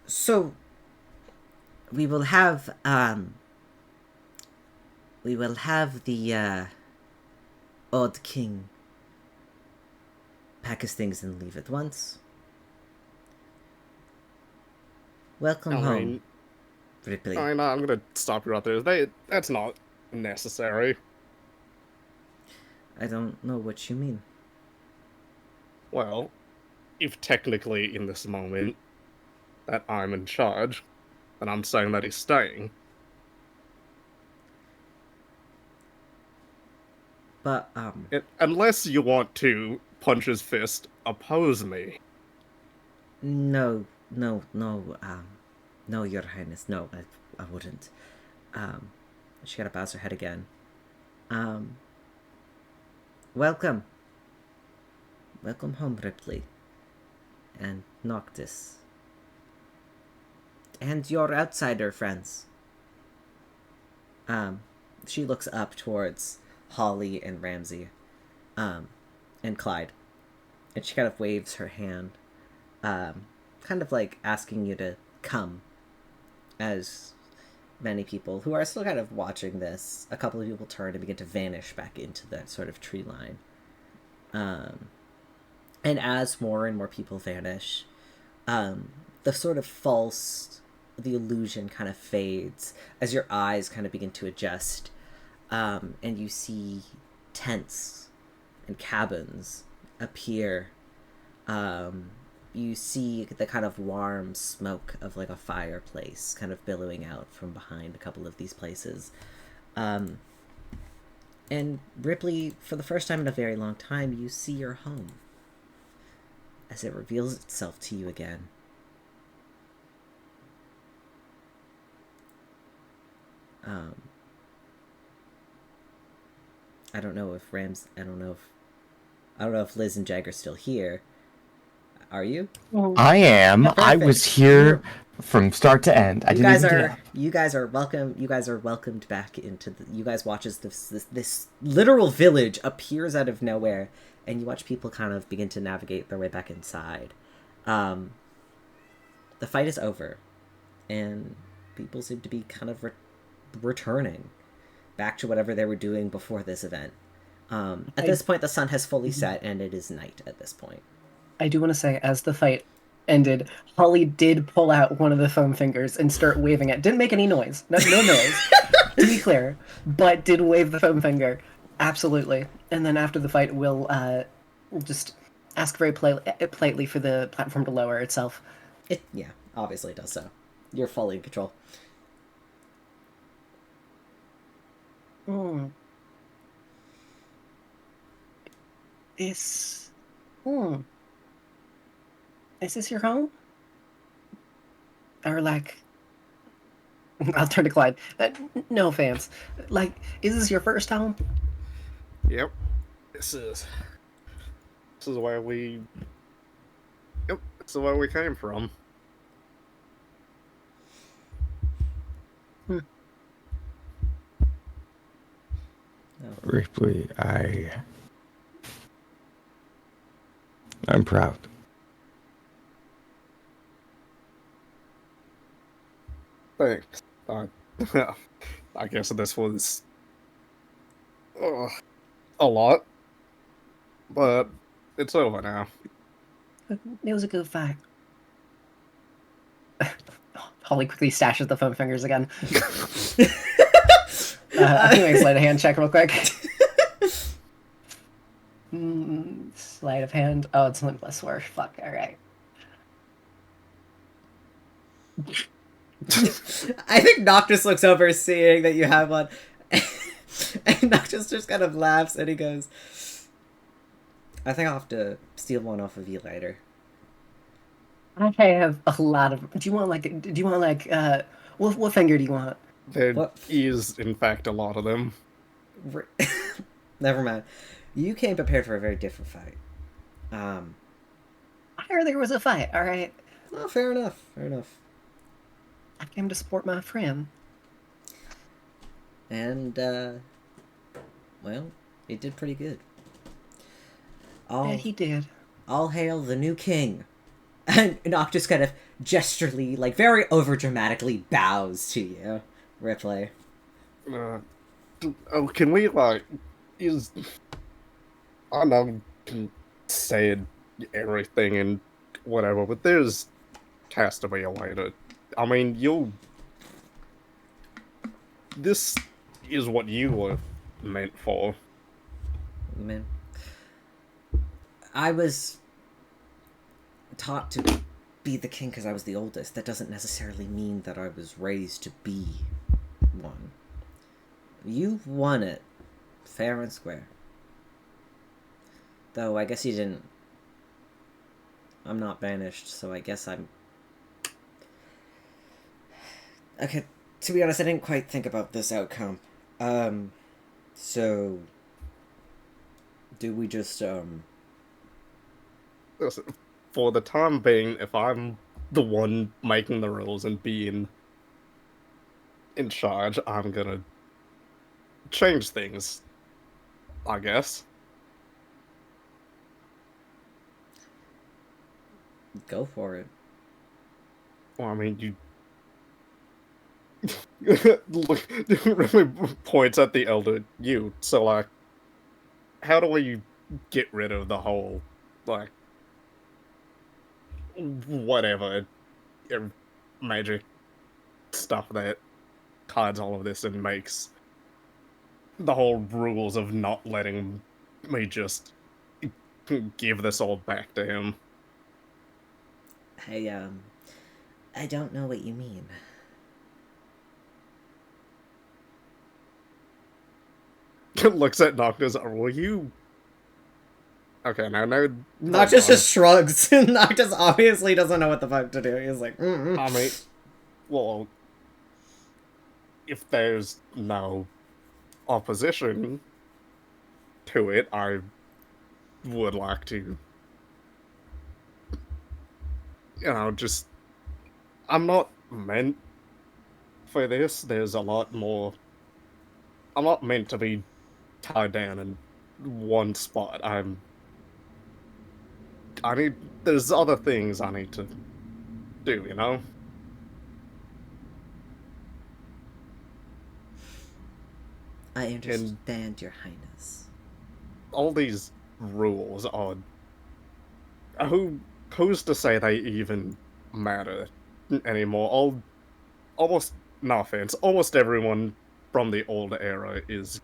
S4: so we will have the old king pack his things and leave at once. Welcome home, Ripley.
S5: I'm gonna stop you right there. That's not necessary.
S4: I don't know what you mean.
S5: Well, if technically in this moment that I'm in charge, then I'm saying that he's staying.
S4: But,
S5: Unless you want to punch his fist, oppose me.
S4: No, Your Highness, no, I wouldn't. She kind of bows her head again. Welcome home, Ripley. And Noctis. And your outsider friends. She looks up towards Holly and Ramsey, and Clyde. And she kind of waves her hand, kind of like asking you to come, as many people who are still kind of watching this, a couple of people turn and begin to vanish back into that sort of tree line. And as more and more people vanish, the sort of the illusion kind of fades as your eyes kind of begin to adjust, and you see tents and cabins appear. You see the kind of warm smoke of like a fireplace kind of billowing out from behind a couple of these places. And Ripley, for the first time in a very long time, you see your home as it reveals itself to you again. I don't know if I don't know if Liz and Jegg are still here. Are you?
S1: I am.
S4: Yeah,
S1: I was
S4: perfect.
S1: here from start to end. I
S4: You
S1: didn't
S4: guys
S1: even get
S4: are
S1: up.
S4: you guys are welcome. You guys are welcomed back into the. You guys watch as this literal village appears out of nowhere, and you watch people kind of begin to navigate their way back inside. The fight is over, and people seem to be kind of returning back to whatever they were doing before this event. At this point, the sun has fully set, and it is night at this point.
S8: I do want to say, as the fight ended, Holly did pull out one of the foam fingers and start waving it. Didn't make any noise. No noise, to be clear, but did wave the foam finger. Absolutely. And then after the fight, we'll just ask very politely for the platform to lower itself.
S4: Yeah, obviously it does so. You're fully in control.
S8: Is this your home? Or like, I'll turn to Clyde. No offense. Like, is this your first home?
S5: Yep. This is where we. Yep. This is where we came from.
S9: Rypley, I'm proud.
S5: Thanks. I guess this was a lot, but it's over now.
S8: It was a good fight. Holly quickly stashes the foam fingers again. I think I slide a hand check real quick. Sleight of hand. Oh, it's only +4. Fuck. All right.
S4: I think Noctis looks over seeing that you have one. And Noctis just kind of laughs and he goes, I think I'll have to steal one off of you later.
S8: I have a lot of. Do you want what finger do you want?
S5: There
S4: What?
S5: is, in fact, a lot of them.
S4: Never mind. You came prepared for a very different fight.
S8: I heard there was a fight. All right.
S4: Oh, fair enough. Fair enough.
S8: I came to support my friend.
S4: And, well, it did pretty good.
S8: Yeah, he did.
S4: All hail the new king. And Noctis kind of gesturally, like, very overdramatically bows to you, Rypley.
S5: Can we, like, I know you can say everything and whatever, but has to be a way to, I mean, this is what you were meant for.
S4: Man. I was taught to be the king because I was the oldest. That doesn't necessarily mean that I was raised to be one. You won it, fair and square. Though I guess you didn't. I'm not banished, so I guess I'm... Okay, to be honest, I didn't quite think about this outcome. So... Do we just,
S5: Listen, for the time being, if I'm the one making the rules and being in charge, I'm gonna change things, I guess.
S4: Go for it.
S5: Well, I mean, you look, really points at the elder you. So, like, how do we get rid of the whole, like, whatever magic stuff that hides all of this and makes the whole rules of not letting me just give this all back to him?
S4: I don't know what you mean.
S5: Looks at Noctis. Will you? Okay, now
S4: Noctis just shrugs. Noctis obviously doesn't know what the fuck to do. He's like,
S5: I mean, well, if there's no opposition, to it, I would like to, just... I'm not meant for this. There's a lot more... I'm not meant to be tied down in one spot. There's other things I need to do, you know?
S4: I understand, Your Highness.
S5: All these rules are... Who's to say they even matter anymore? Almost, no offense, almost everyone from the old era is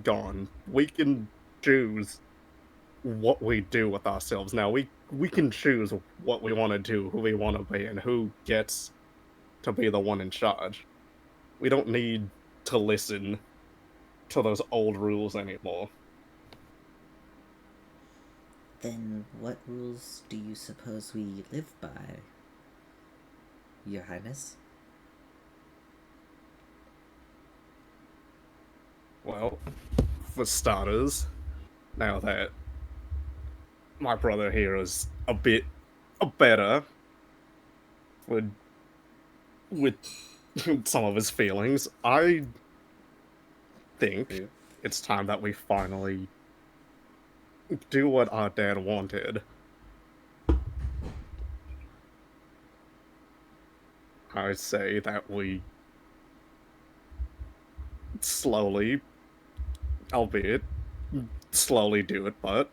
S5: gone. We can choose what we do with ourselves now. We can choose what we want to do, who we want to be, and who gets to be the one in charge. We don't need to listen to those old rules anymore.
S4: Then what rules do you suppose we live by, Your Highness?
S5: Well, for starters, now that my brother here is a bit better with some of his feelings, I think it's time that we finally do what our dad wanted. I say that we slowly, albeit slowly do it, but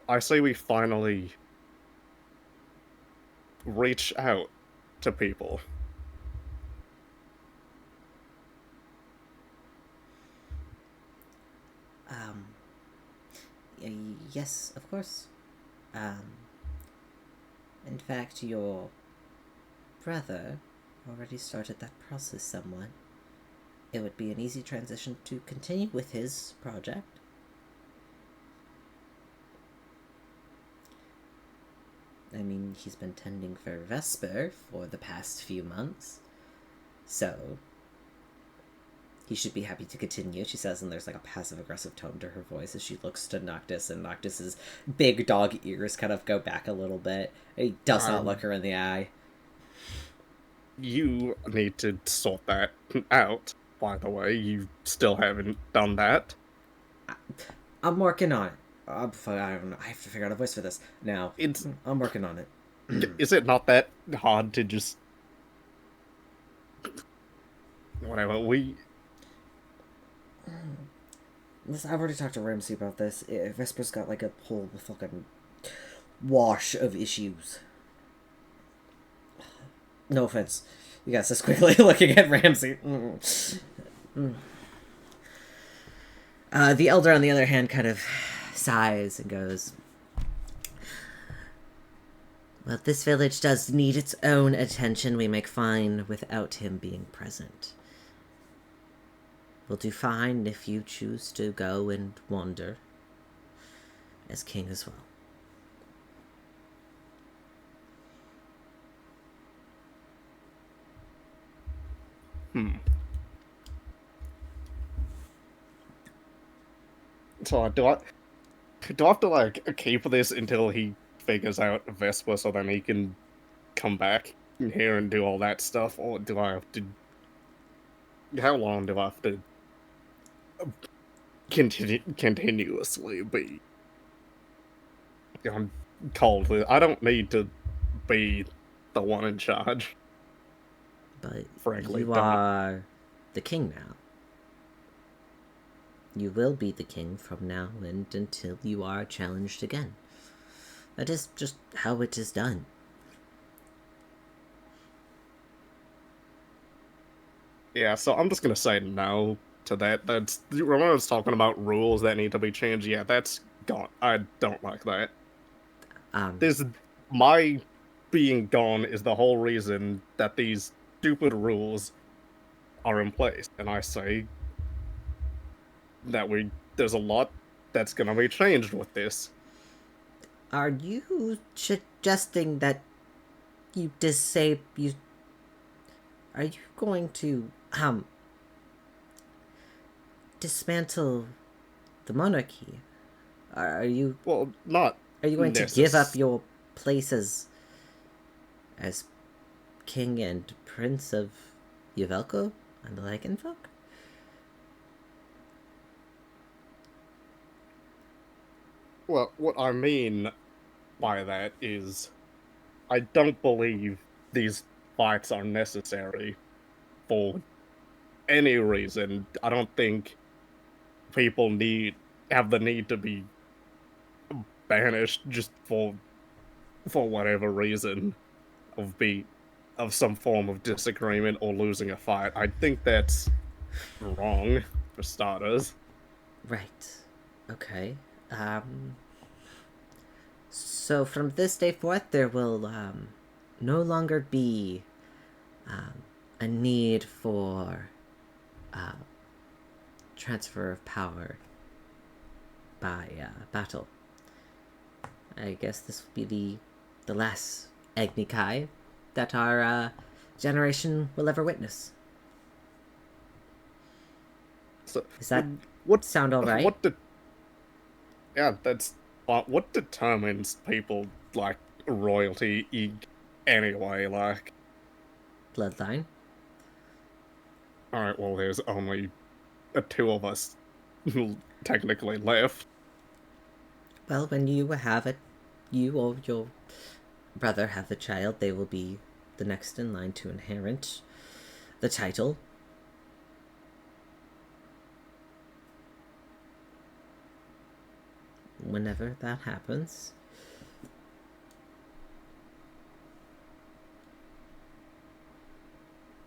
S5: I say we finally reach out to people.
S4: Yes, of course. In fact, your brother already started that process somewhat. It would be an easy transition to continue with his project. I mean, he's been tending for Vesper for the past few months, so he should be happy to continue, she says, and there's like a passive-aggressive tone to her voice as she looks to Noctis, and Noctis's big dog ears kind of go back a little bit. He does not look her in the eye.
S5: You need to sort that out, by the way. You still haven't done that.
S4: I'm working on it. I don't know. I have to figure out a voice for this. Now, I'm working on it.
S5: Is it not that hard to just... Whatever,
S4: Listen, I've already talked to Ramsey about this. Vesper's got like a whole fucking wash of issues. No offense. You guys just quickly looking at Ramsey. The elder, on the other hand, kind of sighs and goes, well, this village does need its own attention. We make fine without him being present. We'll do fine if you choose to go and wander as king as well.
S5: So do I have to, like, keep this until he figures out Vesper so then he can come back here and do all that stuff? Or do I have to... How long do I have to continuously be told that I don't need to be the one in charge?
S4: But
S5: frankly,
S4: you are the king now. You will be the king from now and until you are challenged again. That is just how it is done.
S5: Yeah, so I'm just gonna say no to that. That's... Remember I was talking about rules that need to be changed? Yeah, that's gone. I don't like that. My being gone is the whole reason that these stupid rules are in place. And I say that there's a lot that's gonna be changed with this.
S4: Are you suggesting that you are you going to dismantle the monarchy Are you
S5: Well, not
S4: going to give up your place as king and prince of Yavelko and the Lycanfolk?
S5: Well, what I mean by that is, I don't believe these fights are necessary for any reason. I don't think people have the need to be banished just for whatever reason of some form of disagreement or losing a fight. I think that's wrong, for starters.
S4: Right. Okay. So from this day forth, there will no longer be a need for transfer of power by battle. I guess this will be the last Agni that our generation will ever witness.
S5: So,
S4: Does that
S5: what
S4: sound all right?
S5: Yeah, that's what determines people like royalty anyway. Like,
S4: Bloodline?
S5: all right, well, there's only two of us technically left.
S4: Well, when you have it, you or your brother have a child, they will be the next in line to inherit the title. Whenever that happens.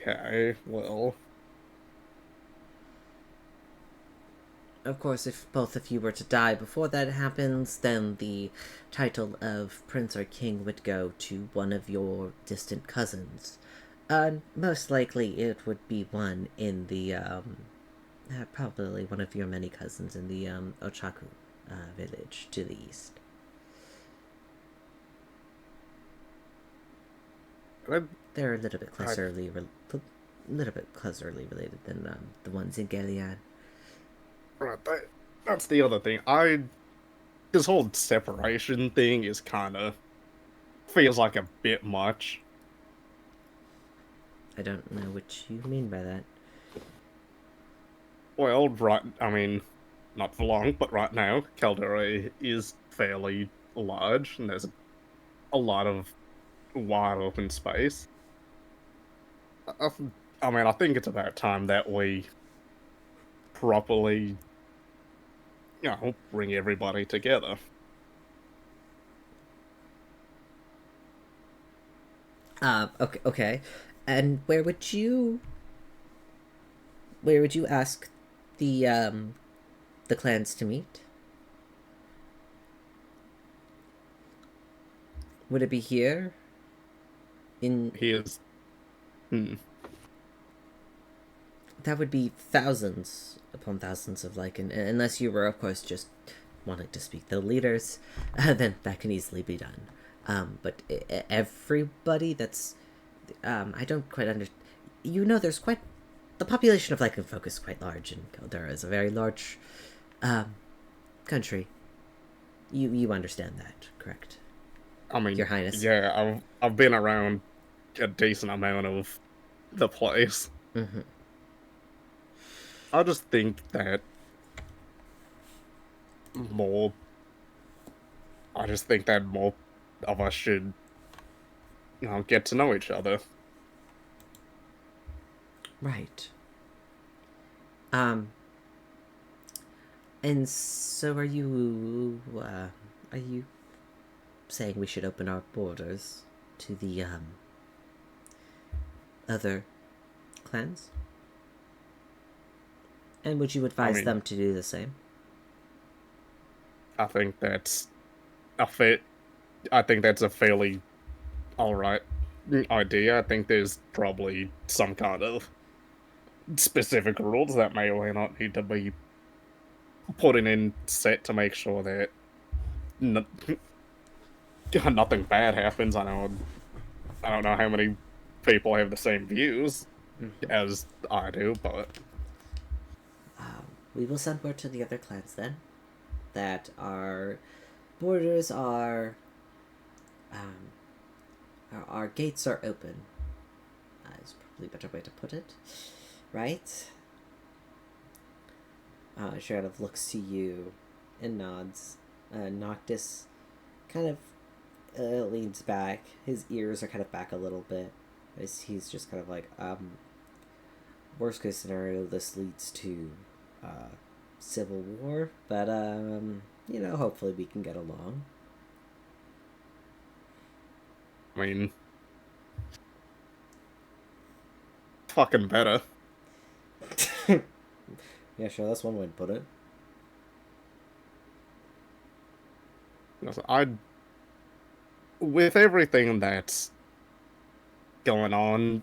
S5: Okay, well,
S4: Of course, if both of you were to die before that happens, then the title of Prince or King would go to one of your distant cousins. Most likely it would be one in the, probably one of your many cousins in the, Ochaku, village to the east. They're a little bit closerly related than, the ones in Gilead.
S5: right, that's the other thing. This whole separation thing is kind of feels like a bit much.
S4: I don't know what you mean by that.
S5: Well, right, I mean, not for long, but right now, Caldera is fairly large, and there's a lot of wide open space. I mean, I think it's about time that we properly, bring everybody together.
S4: Okay. And where would you ask the clans to meet? Would it be here?
S5: Here's,
S4: That would be thousands upon thousands of Lycan, unless you were, of course, just wanting to speak to the leaders, then that can easily be done. But everybody that's... I don't quite understand... there's quite... The population of Lycan folk is quite large, and Caldera is a very large country. You understand that, correct?
S5: I mean,
S4: Your Highness.
S5: Yeah, I've been around a decent amount of the place.
S4: Mm-hmm.
S5: I just think that more of us should, get to know each other.
S4: Right. And so are you saying we should open our borders to the, other clans? And would you advise them to do the same?
S5: I think that's a fairly alright idea. I think there's probably some kind of specific rules that may or may not need to be put in set to make sure that nothing bad happens. I don't know how many people have the same views as I do, but
S4: We will send word to the other clans then that our borders are, our gates are open. Is probably a better way to put it, right? She kind of looks to you and nods. Noctis kind of leans back. His ears are kind of back a little bit. As he's just kind of like, worst case scenario, this leads to civil war, but you know, hopefully we can get along.
S5: I mean, fucking better.
S4: Yeah, sure, that's one way to put it.
S5: With everything that's going on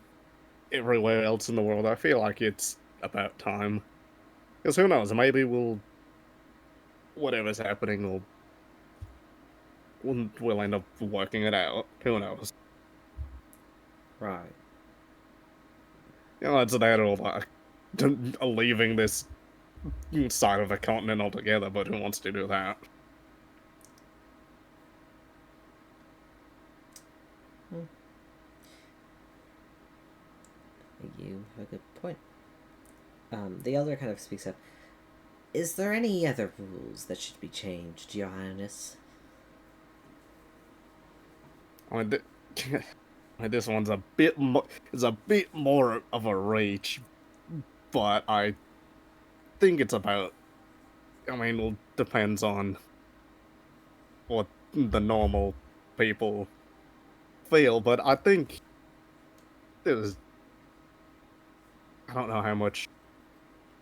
S5: everywhere else in the world, I feel like it's about time. Because who knows, maybe whatever's happening we'll end up working it out. Who knows?
S4: Right.
S5: You know, it's that or like leaving this side of the continent altogether, but who wants to do that?
S4: You have a good point. The elder kind of speaks up. Is there any other rules that should be changed, Your Highness?
S5: I mean, this one's a bit more of a reach, but I think it's about. I mean, it depends on what the normal people feel, but I think there's. I don't know how much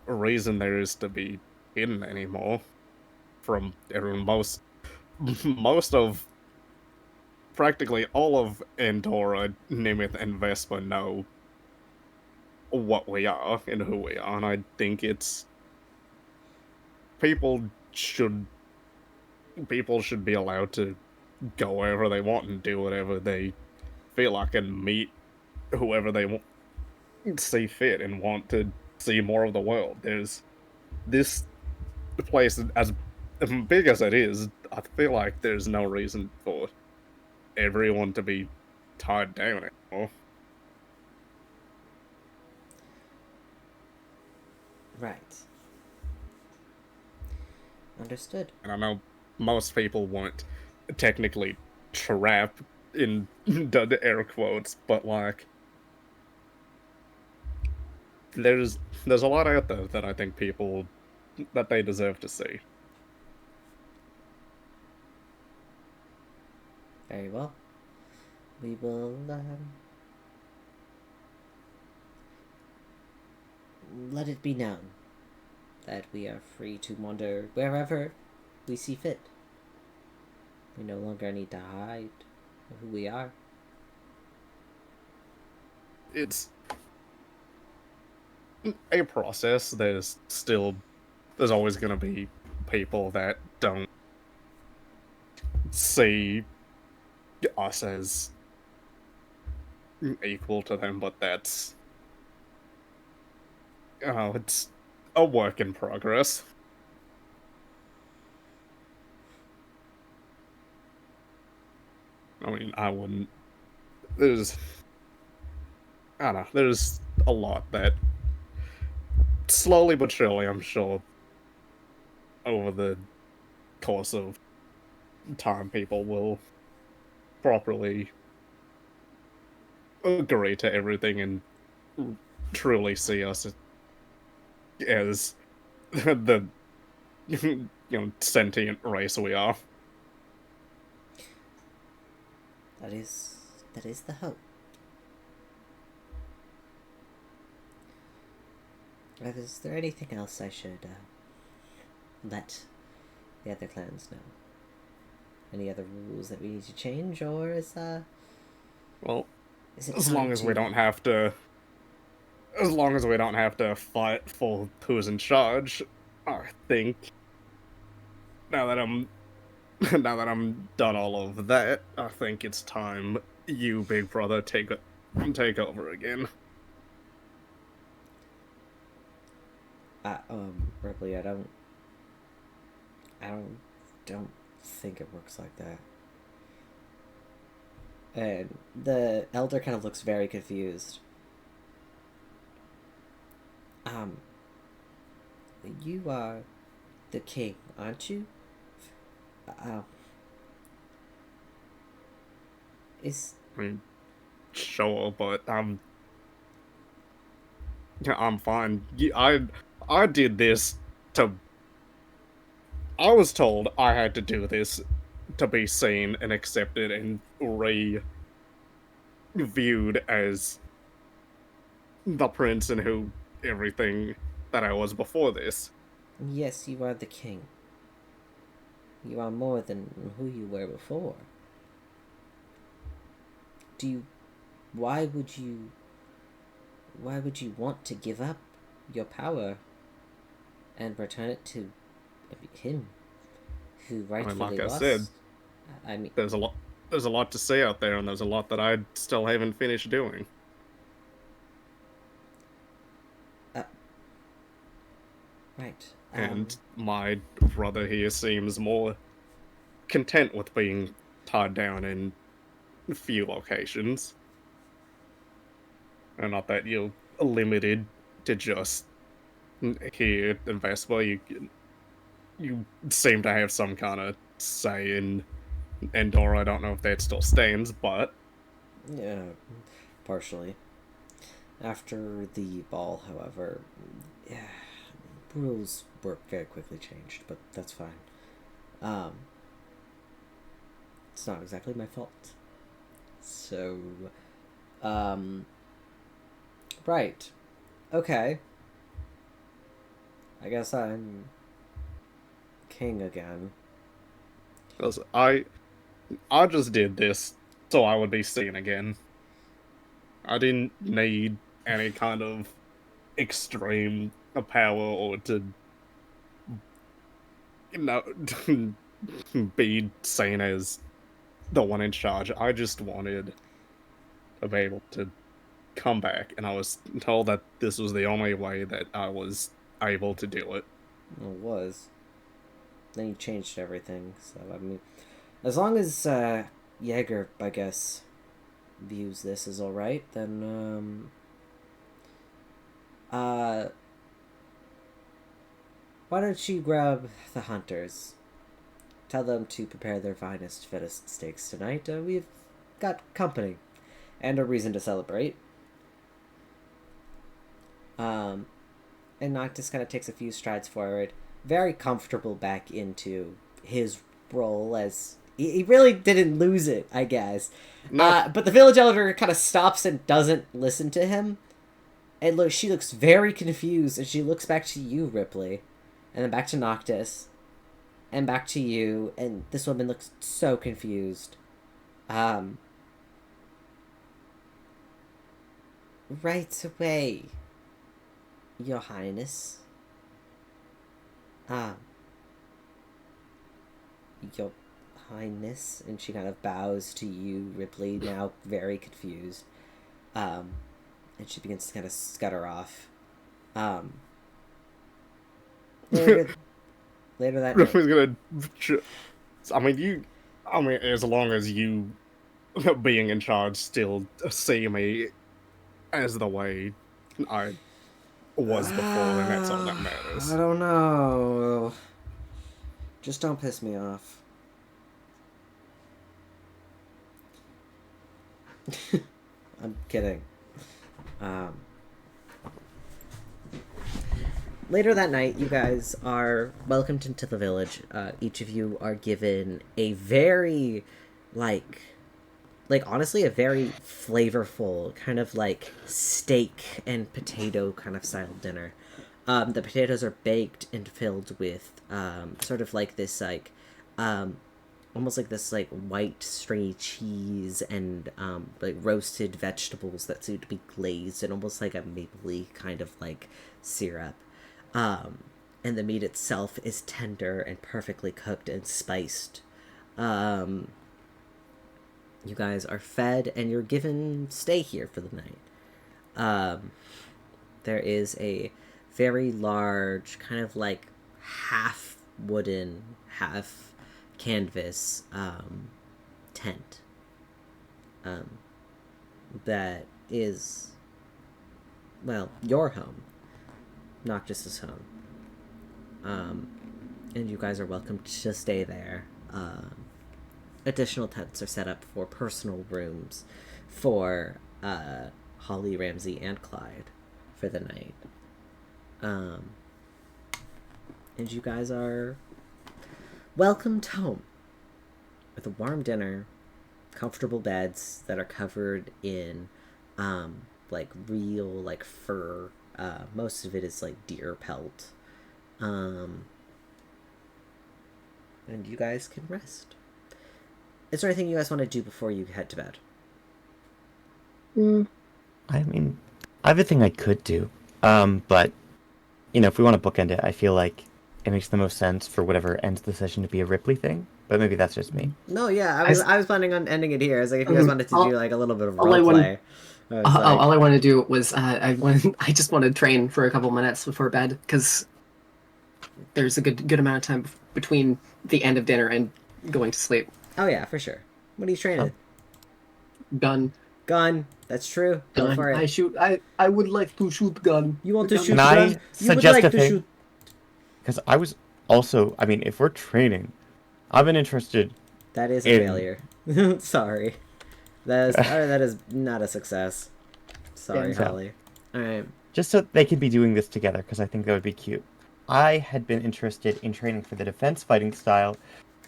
S5: reason there is to be hidden anymore from everyone. Most of practically all of Andorra, Nimith, and Vespa know what we are and who we are, and I think it's people should be allowed to go wherever they want and do whatever they feel like and meet whoever they want, see fit and want to see more of the world. There's this place as big as it is. I feel like there's no reason for everyone to be tied down anymore.
S4: Right. Understood.
S5: And I know most people won't technically trap in the air quotes, but like there's a lot out there that I think people that they deserve to see.
S4: Very well. We will, let it be known that we are free to wander wherever we see fit. We no longer need to hide who we are.
S5: It's a process. There's always going to be people that don't see us as equal to them, but that's it's a work in progress. I mean, I wouldn't. There's a lot that slowly but surely, I'm sure, over the course of time, people will properly agree to everything and truly see us as the sentient race we are.
S4: That is the hope. Is there anything else I should let the other clans know? Any other rules that we need to change, or is
S5: Well,
S4: is it
S5: as long as we don't have to fight for who's in charge, I think now that I'm done all of that, I think it's time you, big brother, take over again.
S4: Ripley, I don't don't think it works like that. And the elder kind of looks very confused. You are the king, aren't you? Is...
S5: I mean, sure, but yeah, I'm fine. I did this to... I was told I had to do this to be seen and accepted and viewed as the prince and who everything that I was before this.
S4: Yes, you are the king. You are more than who you were before. Why would you want to give up your power and return it to him, who rightfully
S5: like I
S4: lost?
S5: said,
S4: I mean,
S5: there's a lot to say out there, and there's a lot that I still haven't finished doing.
S4: Right.
S5: And my brother here seems more content with being tied down in a few locations. And not that you're limited to just here in Vesper. You seem to have some kind of say in Endor. I don't know if that still stands, but...
S4: Yeah, partially. After the ball, however, yeah, rules were very quickly changed, but that's fine. It's not exactly my fault. So, right. Okay. I guess I'm king again.
S5: I just did this so I would be seen again. I didn't need any kind of extreme power or to, be seen as the one in charge. I just wanted to be able to come back, and I was told that this was the only way that I was able to do it.
S4: Well, it was. Then you changed everything, so I mean, as long as Jaeger, I guess, views this as alright, then why don't you grab the hunters? Tell them to prepare their finest, fittest steaks tonight. We've got company and a reason to celebrate. And Noctis kind of takes a few strides forward, very comfortable back into his role as... He really didn't lose it, I guess.
S5: No.
S4: But the village elder kind of stops and doesn't listen to him. And she looks very confused, and she looks back to you, Rypley. And then back to Noctis. And back to you, and this woman looks so confused. Right away, Your Highness. Your Highness, and she kind of bows to you, Rypley, now very confused. And she begins to kind of scutter off. Later that night.
S5: As long as you, being in charge, still see me as the way I was before, and that's all that matters.
S4: I don't know. Just don't piss me off. I'm kidding. Later that night, you guys are welcomed into the village. Each of you are given a very, honestly, a very flavorful kind of steak and potato kind of style dinner. The potatoes are baked and filled with sort of this almost like this white stringy cheese and roasted vegetables that seem to be glazed and almost like a mapley kind of syrup. And the meat itself is tender and perfectly cooked and spiced. You guys are fed and you're given stay here for the night. There is a very large kind of half wooden, half canvas tent that is, well, your home, Noctis's home. And you guys are welcome to stay there. Additional tents are set up for personal rooms for Holly, Ramsey, and Clyde for the night. And you guys are welcomed home with a warm dinner, comfortable beds that are covered in like real like fur. Most of it is like deer pelt. And you guys can rest. Is there anything you guys want to do before you head to bed?
S1: I mean, I have a thing I could do. But, you know, if we want to bookend it, I feel like it makes the most sense for whatever ends the session to be a Rypley thing. But maybe that's just me.
S4: No, yeah, I was planning on ending it here. It's like if you guys wanted to do like a little bit of
S2: all I
S4: roleplay.
S2: all I wanted to do was I just want to train for a couple minutes before bed because there's a good amount of time between the end of dinner and going to sleep.
S4: Oh yeah, for sure. What are you training?
S2: Gun.
S4: Gun. That's true. Go
S2: Gun.
S4: for it.
S2: I would like to shoot gun.
S4: You want to shoot
S1: Can
S4: gun?
S1: I
S4: You would
S1: suggest
S4: like
S1: a
S4: to
S1: thing?
S4: shoot.
S1: Because I was also, I mean, if we're training, I've been interested.
S4: That is a failure. Sorry. That is not a success. Sorry,
S2: Yeah.
S4: Holly. Alright.
S1: Just so they could be doing this together, because I think that would be cute. I had been interested in training for the defense fighting style.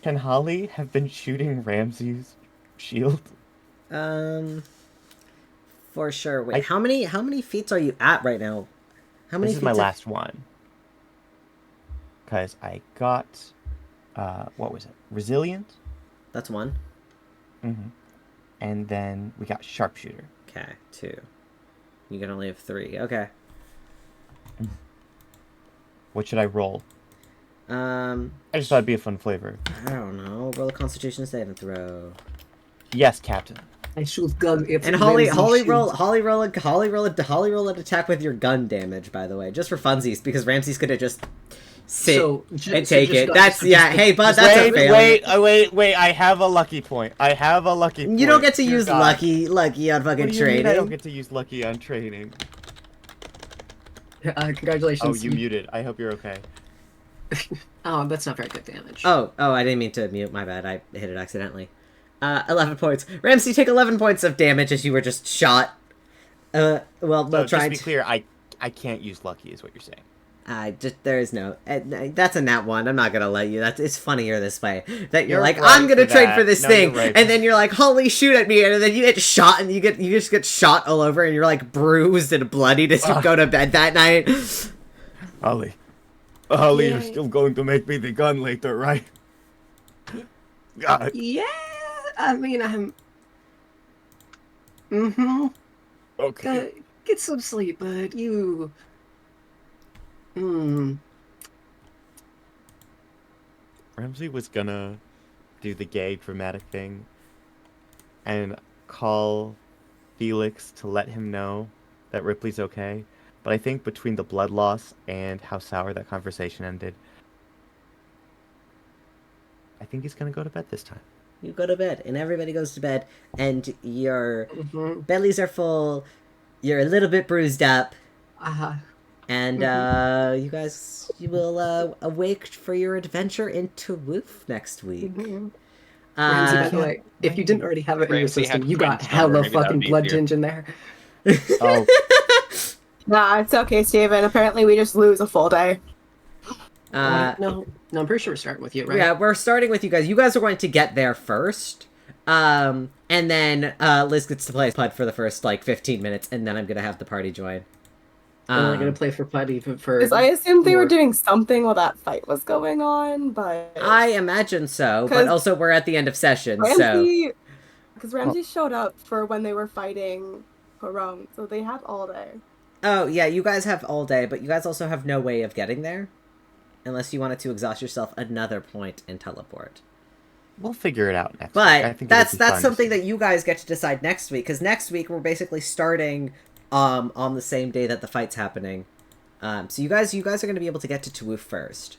S1: Can Holly have been shooting Ramsey's shield?
S4: For sure. Wait, how many feats are you at right now? How many
S1: This is my
S4: feats
S1: last one. Because I got, what was it? Resilient?
S4: That's one.
S1: Mm-hmm. And then we got Sharpshooter.
S4: Okay, 2. You can only have 3. Okay.
S1: What should I roll?
S4: I
S1: I just thought it'd be a fun flavor.
S4: don't know. Roll a Constitution saving throw.
S1: Yes, Captain.
S2: I shoot gun. It's
S4: And Holly
S2: Ramsey
S4: roll an attack with your gun damage, by the way, just for funsies, because Ramsey's gonna just sit and take it. That's hey, bud, that's a failure.
S1: Wait! I have a lucky point.
S4: You don't get to use lucky on fucking
S1: What do you
S4: training.
S1: mean I don't get to use lucky on training?
S2: Congratulations.
S1: Oh, you muted. I hope you're okay.
S2: Oh, that's not very good damage.
S4: Oh, I didn't mean to mute. My bad. I hit it accidentally. 11 points. Ramsey, take 11 points of damage as you were just shot. Well,
S1: So
S4: try
S1: just to be clear, I can't use lucky, is what you're saying.
S4: there is no. That's a nat 1. I'm not gonna let you. It's funnier this way. That you're like,
S1: right
S4: I'm gonna
S1: for
S4: trade
S1: that.
S4: for this
S1: No,
S4: thing,
S1: you're right.
S4: and then you're like, holy shoot at me, and then you get shot, and you just get shot all over, and you're like bruised and bloodied as you go to bed that night.
S9: Holly,
S6: Yay.
S9: you're still going to make me the gun later, right? God.
S2: Yeah, I mean, I'm. Mm-hmm.
S9: Okay.
S2: Get some sleep, but you.
S1: Ramsey was gonna do the gay dramatic thing and call Felix to let him know that Ripley's okay. But I think between the blood loss and how sour that conversation ended, I think he's gonna go to bed this time.
S4: You go to bed, and everybody goes to bed, and your
S2: Mm-hmm.
S4: bellies are full. You're a little bit bruised up. And you guys, you will awake for your adventure into Woof next week.
S2: Ramsey, by the way, if you didn't already have it in your
S10: Ramsey
S2: system,
S10: had
S2: you got
S10: Quinn's number,
S2: hella
S10: maybe that
S2: fucking
S10: would be
S2: blood
S10: easier.
S2: tinge in there.
S1: Oh,
S6: Nah, it's okay, Steven. Apparently we just lose a full day.
S2: No, I'm pretty sure we're starting with you, right?
S4: Yeah, we're starting with you guys. You guys are going to get there first. And then Liz gets to play PUD for the first, 15 minutes, and then I'm going to have the party join.
S2: I'm only gonna play for PUD even for.
S6: Because I assumed they were
S2: more.
S6: doing something while that fight was going on, but
S4: I imagine so, but
S6: 'Cause
S4: also we're at the end of session, so...
S6: Ramsey, because Ramsey showed up for when they were fighting Corone, so they had all day.
S4: Oh, yeah, you guys have all day, but you guys also have no way of getting there. Unless you wanted to exhaust yourself another point and teleport.
S1: we'll figure it out next week. I
S4: But
S1: think
S4: that's something that you guys get to decide next week, because next week we're basically starting on the same day that the fight's happening. So you guys are going to be able to get to Tuwoof first.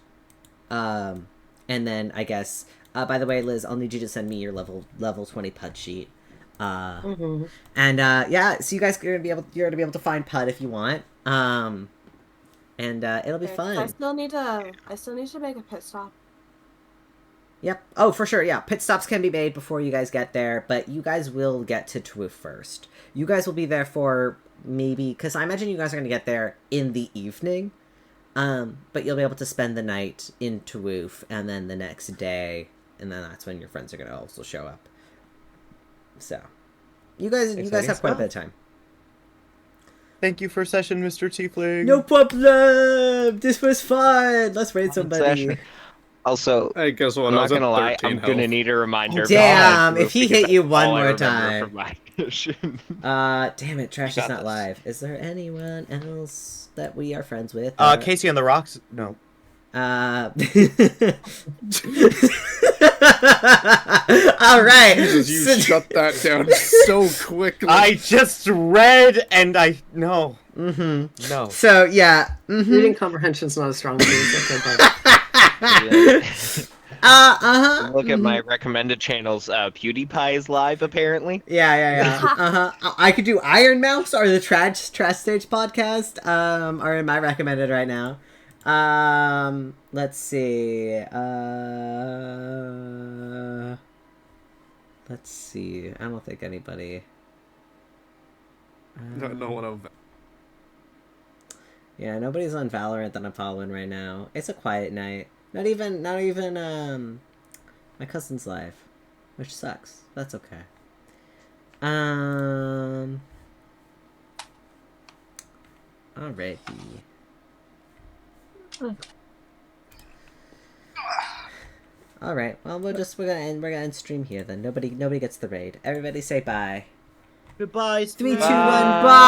S4: And then I guess By the way, Liz, I'll need you to send me your level 20 PUD sheet.
S2: Mm-hmm.
S4: And yeah, so you guys are gonna be able to find PUD if you want. And it'll be
S6: Okay, 'cause
S4: fun.
S6: I still need to make a pit stop.
S4: Yep. Oh, for sure. Yeah, pit stops can be made before you guys get there, but you guys will get to Twoof first. You guys will be there for maybe, because I imagine you guys are gonna get there in the evening. But you'll be able to spend the night in Twoof, and then the next day, and then that's when your friends are gonna also show up. So, you guys have quite a bit of time.
S7: Thank you for session, Mr. Teafling.
S4: No problem. This was fun. Let's raid somebody.
S3: Session. Also,
S5: Hey, guess what?
S3: I'm
S5: I
S3: not
S5: was at
S3: gonna lie,
S5: 13
S3: I'm gonna
S5: health.
S3: need a reminder. about
S4: Damn,
S3: my
S4: if he
S3: because
S4: hit you
S3: that's
S4: one
S3: all I
S4: more
S3: remember
S4: time.
S3: from my mission.
S4: Damn it, Trash
S1: You
S4: is
S1: got
S4: not
S1: this.
S4: live. Is there anyone else that we are friends with?
S7: Casey on the rocks? No.
S4: All right.
S5: Jesus, you shut that down so quickly.
S7: I just read and I... No.
S4: Mm-hmm.
S7: No.
S4: So, yeah. Mm-hmm.
S2: Reading comprehension's not as strong as yours. Okay, but
S3: Look at my recommended channels. PewDiePie is live apparently.
S4: Yeah. I could do Iron Mouse or the Trash Stage podcast. Are in my recommended right now. Let's see. Let's see. I don't think anybody.
S5: No one of
S4: Yeah, nobody's on Valorant that I'm following right now. It's a quiet night. Not even my cousin's live, which sucks. That's okay. Alrighty. Alright, well we're gonna end stream here then. Nobody gets the raid. Everybody say bye.
S7: Goodbye.
S4: 3, 2, 1, bye!